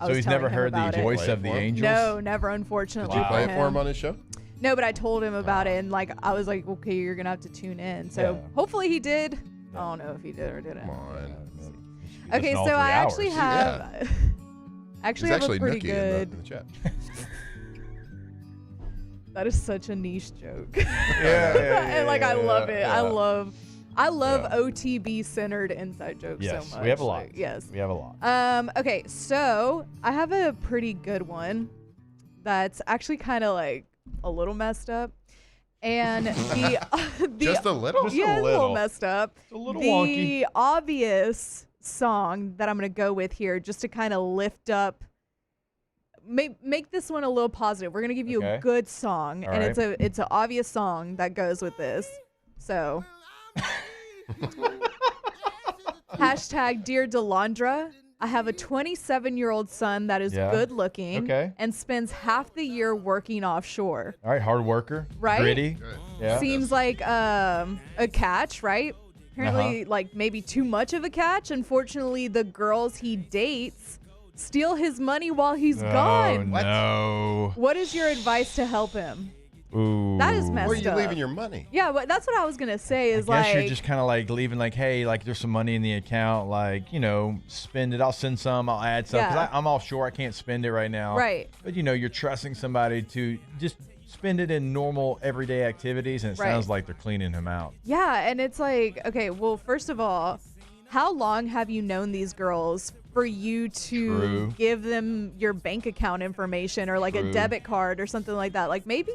so he's never heard the voice of the angels? No, never, unfortunately. Did you play it for him on his show? No, but I told him about it, and like I was like, okay, you're gonna have to tune in. So hopefully he did. I don't know if he did or didn't. Come on. Okay, so I actually have He's have a actually pretty nookie good. in the chat. That is such a niche joke. Yeah, and I love it. yeah. I love OTB centered inside jokes so much. We have a lot. Like, yes. We have a lot. Okay, so I have a pretty good one that's actually kind of like a little messed up. And Just a little? Yeah, a little messed up. It's a little the wonky. obvious song that I'm going to go with here just to kind of lift up make this one a little positive. We're going to give you a good song, All and right. it's an obvious song that goes with this. So hashtag Dear Delandra, I have a 27-year-old son that is Yeah. good looking Okay. and spends half the year working offshore. All right, hard worker. Right? Gritty. Yeah. Seems like a catch, right? Apparently, like maybe too much of a catch. Unfortunately, the girls he dates steal his money while he's gone. Oh, no. What is your advice to help him? Ooh. That is messed up. Where are you leaving your money? Yeah, but that's what I was gonna say. Is I guess like you're just kind of like leaving, like, hey, like there's some money in the account, like, you know, spend it. I'll send some, I'll add some. 'Cause Yeah. I'm offshore, I can't spend it right now. Right. But you know, you're trusting somebody to just spend it in normal everyday activities, and it Right. sounds like they're cleaning him out. yeah, and it's like, okay, well, first of all, how long have you known these girls for you to True. give them your bank account information or like a True. debit card or something like that? Like maybe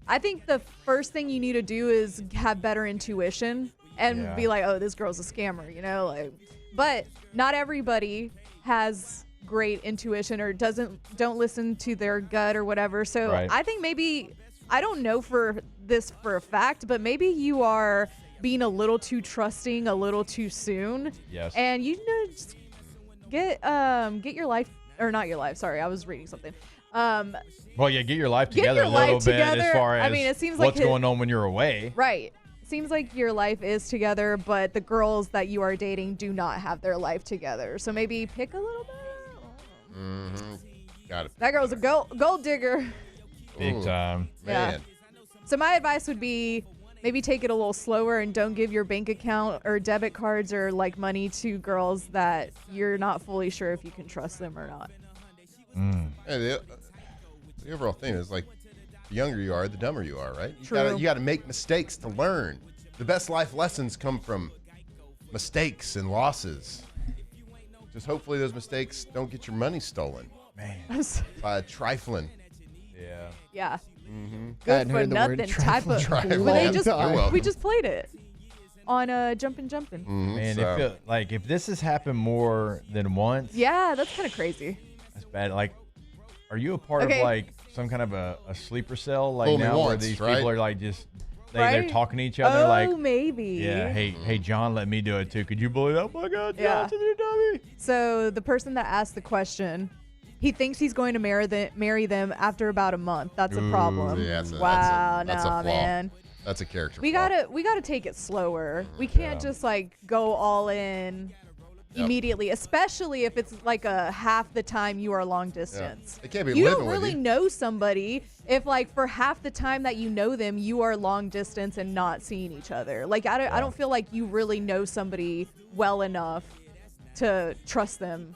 I think the first thing you need to do is have better intuition and Yeah. be like, oh, this girl's a scammer, you know? Like, but not everybody has great intuition or don't listen to their gut or whatever. So Right. I think maybe, I don't know for a fact, but maybe you are being a little too trusting a little too soon. Yes. And you know, just get your life, or not your life, sorry, I was reading something. Well, yeah, get your life Get together your a little life bit together. as far as I mean, it seems like what's going on when you're away. Right. Seems like your life is together, but the girls that you are dating do not have their life together. So maybe pick a little bit. Mm-hmm. Got it. That girl's a gold digger. Big time. Yeah. Man. So my advice would be maybe take it a little slower and don't give your bank account or debit cards or like money to girls that you're not fully sure if you can trust them or not. Yeah, the overall thing is like, the younger you are, the dumber you are, right? True. You gotta make mistakes to learn. The best life lessons come from mistakes and losses. Just hopefully those mistakes don't get your money stolen. Man. By trifling. Yeah. Yeah. Mm-hmm. Good for nothing type of. We just played it on Jumpin' Jumpin'. Man, it feel like if this has happened more than once, Yeah, that's kind of crazy. that's bad. Like, are you a part Okay. of like some kind of a sleeper cell like Fool me now where once, these right? people are like just they're Right? talking to each other Oh, like maybe. yeah, hey John, let me do it too. Could you believe that? Oh my God, Yeah. Johnson, you dummy. So the person that asked the question, he thinks he's going to marry them after about a month. That's a problem. Yeah, Wow, that's a nah, flaw. man. That's a character We flaw. gotta take it slower. We can't just like go all in immediately, especially if it's like a half the time you are long distance. They can't be You living don't with really you. know somebody if like for half the time that you know them, you are long distance and not seeing each other. Like I don't feel like you really know somebody well enough to trust them.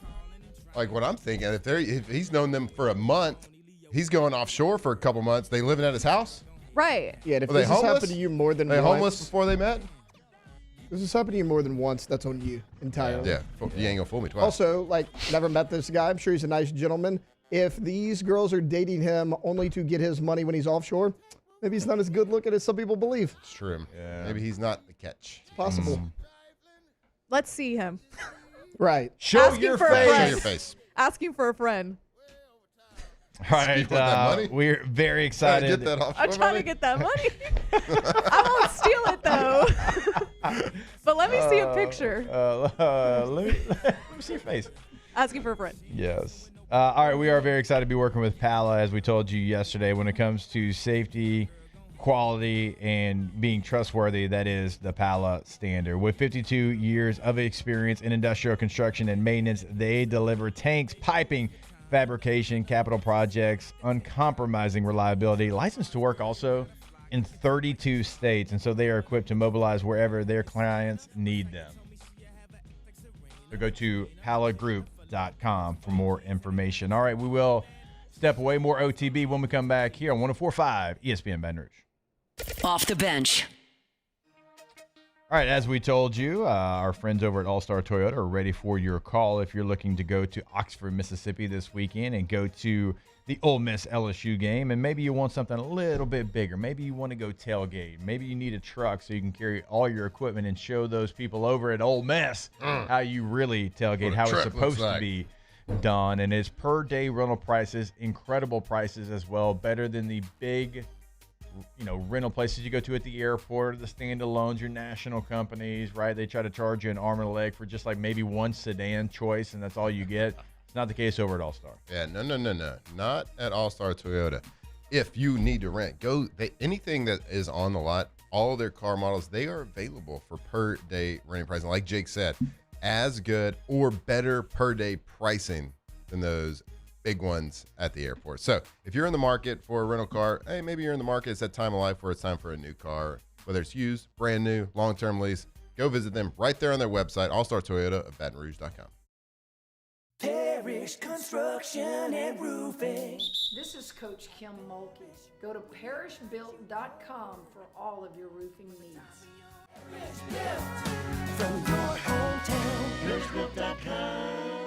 Like what I'm thinking, if he's known them for a month, he's going offshore for a couple months. They living at his house? Right. Yeah, and if Were they this has homeless? happened to you more than Were they once, homeless before they met? This has happened to you more than once. That's on you entirely. Yeah, you ain't gonna fool me twice. Also, like, never met this guy. I'm sure he's a nice gentleman. If these girls are dating him only to get his money when he's offshore, maybe he's not as good looking as some people believe. It's true. Yeah. Maybe he's not the catch. It's possible. Let's see him. Right. Show Asking your for a face. friend. Show your face. Asking for a friend. All right, want that money? we're very Trying to excited. get that offshore I'm trying money? to get that money. I won't steal it though. But let me see a picture. Let me see your face. Asking for a friend. Yes. All right, we are very excited to be working with Pala, as we told you yesterday, when it comes to safety, quality, and being trustworthy. That is the Pala standard. With 52 years of experience in industrial construction and maintenance, they deliver tanks, piping, fabrication, capital projects, uncompromising reliability, licensed to work also in 32 states, and so they are equipped to mobilize wherever their clients need them. So go to palagroup.com for more information. All right, we will step away. More OTB when we come back here on 104.5 ESPN Baton Rouge. Off the bench. All right, as we told you, our friends over at All-Star Toyota are ready for your call if you're looking to go to Oxford, Mississippi this weekend and go to the Ole Miss LSU game, and maybe you want something a little bit bigger. Maybe you want to go tailgate. Maybe you need a truck so you can carry all your equipment and show those people over at Ole Miss how you really tailgate, how it's supposed to be done. And it's per-day rental prices, incredible prices as well, better than the big rental places you go to at the airport, the standalones, your national companies, right? They try to charge you an arm and a leg for just like maybe one sedan choice, and that's all you get. It's not the case over at All-Star. Yeah, no. Not at All-Star Toyota. If you need to rent, anything that is on the lot, all of their car models, they are available for per-day renting pricing. Like Jake said, as good or better per-day pricing than those big ones at the airport. So if you're in the market for a rental car, hey, maybe you're in the market, it's that time of life where it's time for a new car, whether it's used, brand new, long-term lease, go visit them right there on their website, All-Star Toyota of BatonRouge.com. Parish Construction and Roofing. This is Coach Kim Mulkey. Go to parishbuilt.com for all of your roofing needs. From your hometown, parishbuilt.com.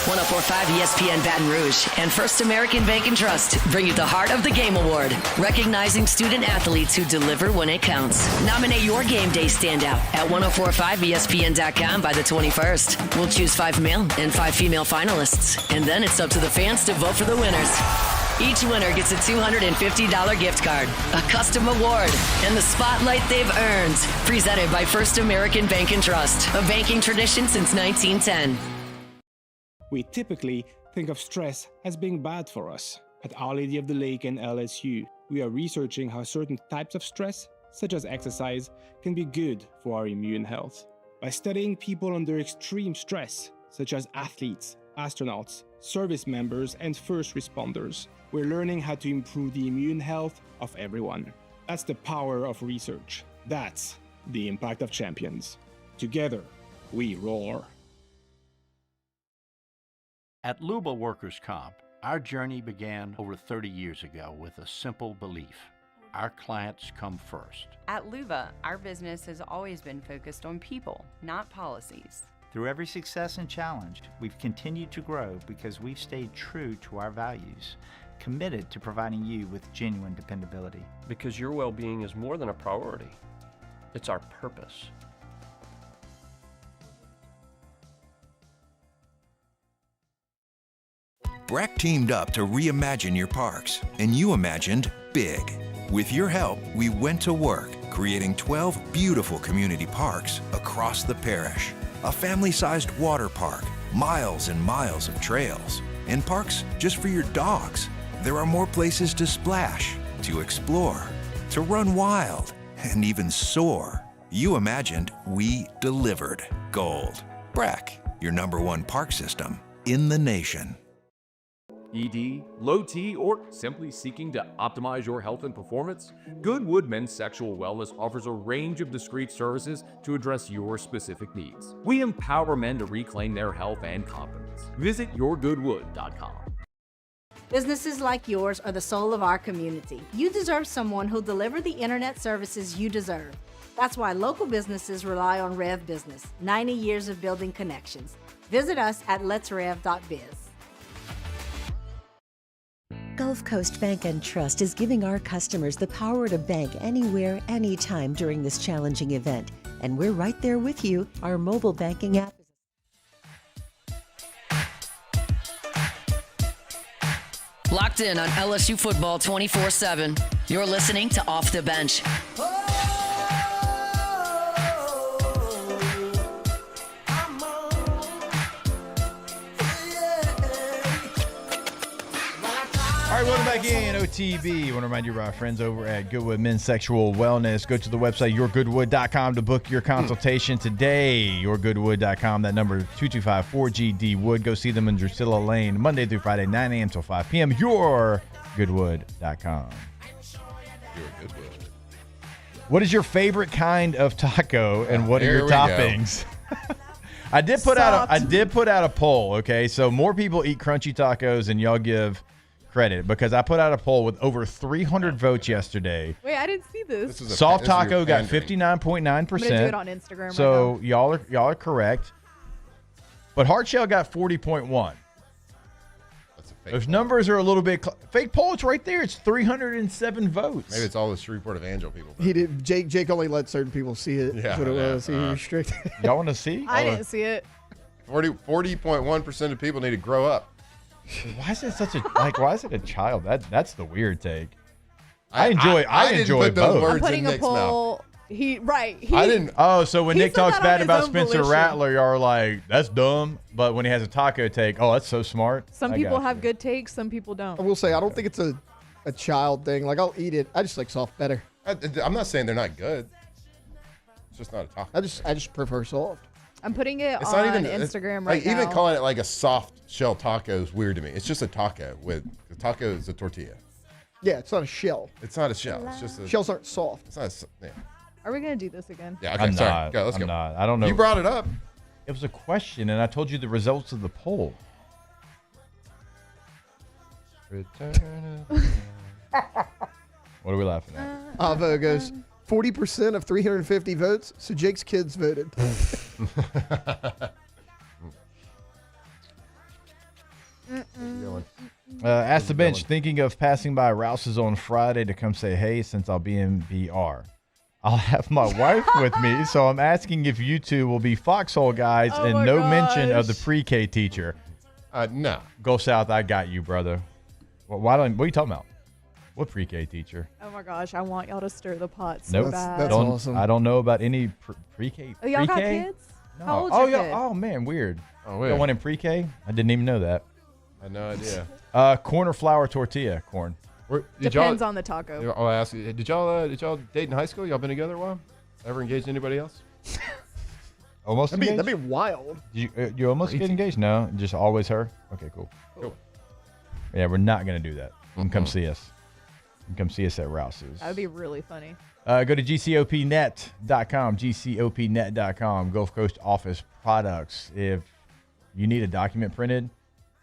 104.5 ESPN Baton Rouge and First American Bank and Trust bring you the Heart of the Game Award, recognizing student athletes who deliver when it counts. Nominate your game day standout at 1045ESPN.com by the 21st. We'll choose 5 male and 5 female finalists, and then it's up to the fans to vote for the winners. Each winner gets a $250 gift card, a custom award, and the spotlight they've earned. Presented by First American Bank and Trust, a banking tradition since 1910. We typically think of stress as being bad for us. At Our Lady of the Lake and LSU, we are researching how certain types of stress, such as exercise, can be good for our immune health. By studying people under extreme stress, such as athletes, astronauts, service members, and first responders, we're learning how to improve the immune health of everyone. That's the power of research. That's the impact of champions. Together, we roar. At Luba Workers' Comp, our journey began over 30 years ago with a simple belief. Our clients come first. At Luba, our business has always been focused on people, not policies. Through every success and challenge, we've continued to grow because we've stayed true to our values, committed to providing you with genuine dependability. Because your well-being is more than a priority. It's our purpose. Breck teamed up to reimagine your parks, and you imagined big. With your help, we went to work, creating 12 beautiful community parks across the parish. A family-sized water park, miles and miles of trails, and parks just for your dogs. There are more places to splash, to explore, to run wild, and even soar. You imagined, we delivered. Gold. Breck, your #1 park system in the nation. ED, low T, or simply seeking to optimize your health and performance? Goodwood Men's Sexual Wellness offers a range of discreet services to address your specific needs. We empower men to reclaim their health and confidence. Visit yourgoodwood.com. Businesses like yours are the soul of our community. You deserve someone who'll deliver the internet services you deserve. That's why local businesses rely on Rev Business, 90 years of building connections. Visit us at letsrev.biz. Gulf Coast Bank and Trust is giving our customers the power to bank anywhere, anytime during this challenging event. And we're right there with you. Our mobile banking app is Locked in on LSU football 24/7. You're listening to Off the Bench. All right, welcome back in OTB. I want to remind you of our friends over at Goodwood Men's Sexual Wellness. Go to the website, yourgoodwood.com, to book your consultation today. Yourgoodwood.com. That number is 225-4GD-WOOD. Go see them in Drusilla Lane, Monday through Friday, 9 a.m. till 5 p.m. Yourgoodwood.com. Do a Goodwill. What is your favorite kind of taco, and what are Here your we go. toppings? I did put out a poll. Okay, so more people eat crunchy tacos than y'all give credit, because I put out a poll with over 300 votes yesterday. Wait, I didn't see this. Soft taco got 59.9%. I'm gonna do it on Instagram. So right y'all are correct. But hard shell got 40.1. Those numbers are a little bit fake poll. It's right there. It's 307 votes. Maybe it's all the Shreveport Evangel people. He did. Jake only let certain people see it. Yeah, That's what it was. He restricted. Y'all want to see? I didn't see it. 40.1% of people need to grow up. Why is it such a why is it a child? That's the weird take. I enjoy didn't put those both. words I'm putting in a Nick's poll. mouth. He I didn't. Oh, so when He Nick said talks that bad on his about own Spencer volition. Rattler, y'all are like, that's dumb. But when he has a taco take, oh, that's so smart. Some I people got have you. good takes. Some people don't. I will say I don't think it's a child thing. Like I'll eat it. I just like soft better. I'm not saying they're not good. It's just not a taco. I just prefer soft. I'm putting it It's on not even Instagram right like, now. Even calling it like a soft shell taco is weird to me. It's just a taco with the taco is a tortilla. Yeah, it's not a shell. It's not a shell. It's just a Shells aren't soft. It's not. Yeah. Are we gonna do this again? Yeah. Okay. I'm sorry. not. Go, let's I'm go. not. I don't know. You brought it up. It was a question, and I told you the results of the poll. What are we laughing at? Vote goes 40% of 350 votes. So Jake's kids voted. Ask the bench, thinking of passing by Rouse's on Friday to come say hey, since I'll be in BR. I'll have my wife with me, so I'm asking if you two will be foxhole guys, Oh and my no mention of the gosh. pre-K teacher. No. Go South, I got you, brother. What are you talking about? What pre-K teacher? Oh my gosh, I want y'all to stir the pot so Nope. bad. awesome. I don't know about any pre-K. Oh, y'all got pre-K? kids? No. How old's Oh, your yeah. kid? Oh, man, weird. Oh, You weird. got one in pre-K? I didn't even know that. I had no idea. Corn or flour tortilla? Corn. Depends on the taco. Oh, I asked you. Did y'all date in high school? Y'all been together a while? Ever engaged anybody else? Almost That'd engaged? be wild. You almost get engaged? No, just always her? Okay, cool. Cool. Yeah, we're not going to do that. You can come see us. You can come see us at Rouse's. That would be really funny. Go to gcopnet.com, gcopnet.com, Gulf Coast Office Products. If you need a document printed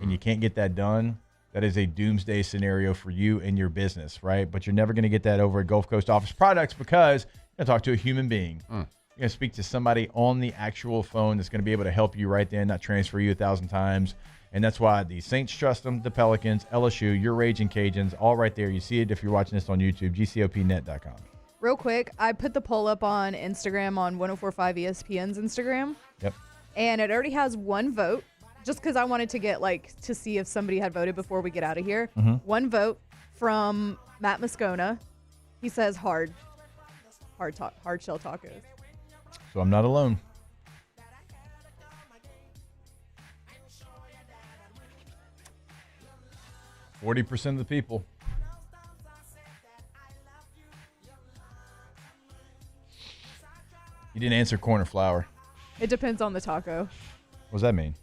and you can't get that done, that is a doomsday scenario for you and your business, right? But you're never going to get that over at Gulf Coast Office Products because you're going to talk to a human being. You're going to speak to somebody on the actual phone that's going to be able to help you right then, not transfer you 1,000 times. And that's why the Saints trust them, the Pelicans, LSU, your Raging Cajuns, all right there. You see it if you're watching this on YouTube, gcopnet.com. Real quick, I put the poll up on Instagram on 104.5 ESPN's Instagram. Yep. And it already has one vote, just because I wanted to get to see if somebody had voted before we get out of here. Mhm. One vote from Matt Moscona. He says hard shell tacos. So I'm not alone. %40 of the people. You didn't answer corn or flour. It depends on the taco. What does that mean?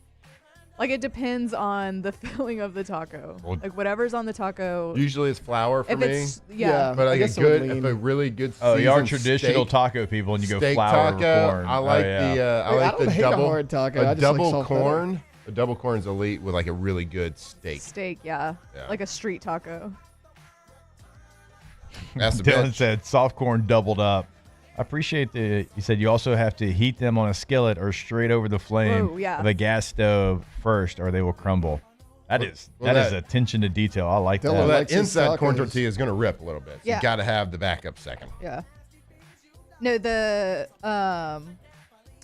Like, it depends on the filling of the taco. Well- Like, whatever's on the taco. Usually it's flour for If me. it's- yeah. But like I guess a it would good, lean. if a really good. Oh, you are seasoned traditional steak, taco people, and you go steak flour taco. or corn. I like Oh, yeah. the. I Wait, I like don't the hate a double. hard taco. I A just like double salt better. corn. A double corn's elite with like a really good steak. Steak, yeah. Yeah. Like a street taco. That's the Dylan bench. said soft corn doubled up. I appreciate he said you also have to heat them on a skillet or straight over the flame Whoa, yeah. of a gas stove first, or they will crumble. That is attention to detail. I like that. Well, likes that his inside corn tacos. tortilla is going to rip a little bit. So Yeah. you got to have the backup second. Yeah. No, the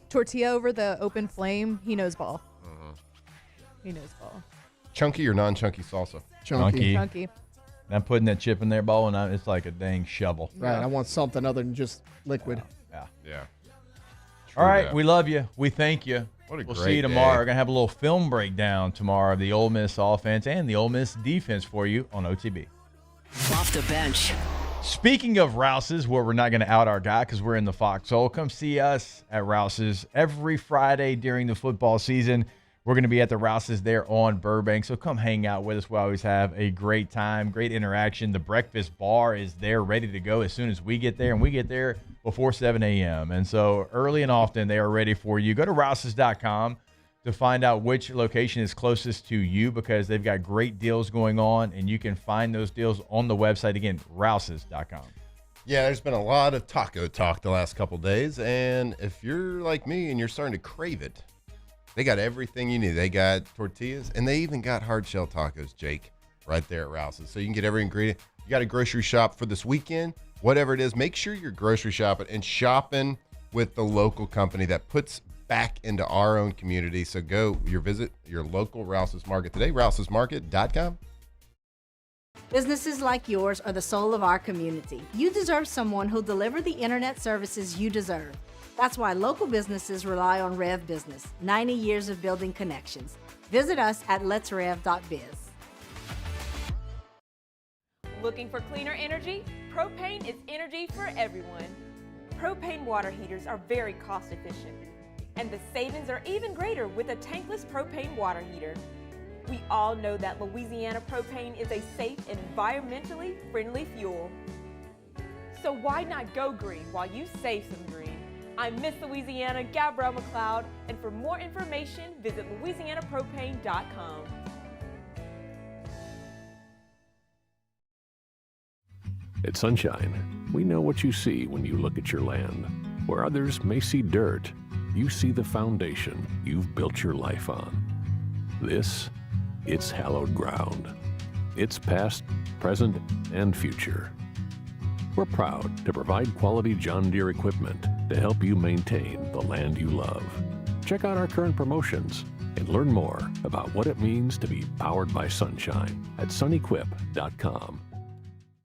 tortilla over the open flame, he knows ball. He knows ball. Chunky or non-chunky salsa? Chunky. Chunky. I'm putting that chip in there, ball, and it's like a dang shovel. Right. I want something other than just liquid. Yeah. Yeah. All right. that. We love you. We thank you. What a We'll great see you tomorrow. day. We're going to have a little film breakdown tomorrow of the Ole Miss offense and the Ole Miss defense for you on OTB. Off the bench. Speaking of Rouse's, where we're not going to out our guy because we're in the foxhole, come see us at Rouse's every Friday during the football season. We're going to be at the Rouse's there on Burbank, so come hang out with us. We always have a great time, great interaction. The breakfast bar is there ready to go as soon as we get there, and we get there before 7 a.m. And so early and often they are ready for you. Go to rouses.com to find out which location is closest to you because they've got great deals going on, and you can find those deals on the website. Again, rouses.com. Yeah, there's been a lot of taco talk the last couple days, and if you're like me and you're starting to crave it, they got everything you need. They got tortillas, and they even got hard shell tacos, Jake, right there at Rouse's. So you can get every ingredient. You got a grocery shop for this weekend, whatever it is, make sure you're grocery shopping and shopping with the local company that puts back into our own community. So go visit your local Rouse's Market today, rousesmarket.com. Businesses like yours are the soul of our community. You deserve someone who'll deliver the internet services you deserve. That's why local businesses rely on Rev Business, 90 years of building connections. Visit us at letsrev.biz. Looking for cleaner energy? Propane is energy for everyone. Propane water heaters are very cost efficient, and the savings are even greater with a tankless propane water heater. We all know that Louisiana propane is a safe and environmentally friendly fuel. So why not go green while you save some green? I'm Miss Louisiana, Gabrielle McLeod, and for more information, visit louisianapropane.com. At Sunshine, we know what you see when you look at your land. Where others may see dirt, you see the foundation you've built your life on. It's hallowed ground. It's past, present, and future. We're proud to provide quality John Deere equipment to help you maintain the land you love. Check out our current promotions and learn more about what it means to be powered by sunshine at sunequip.com.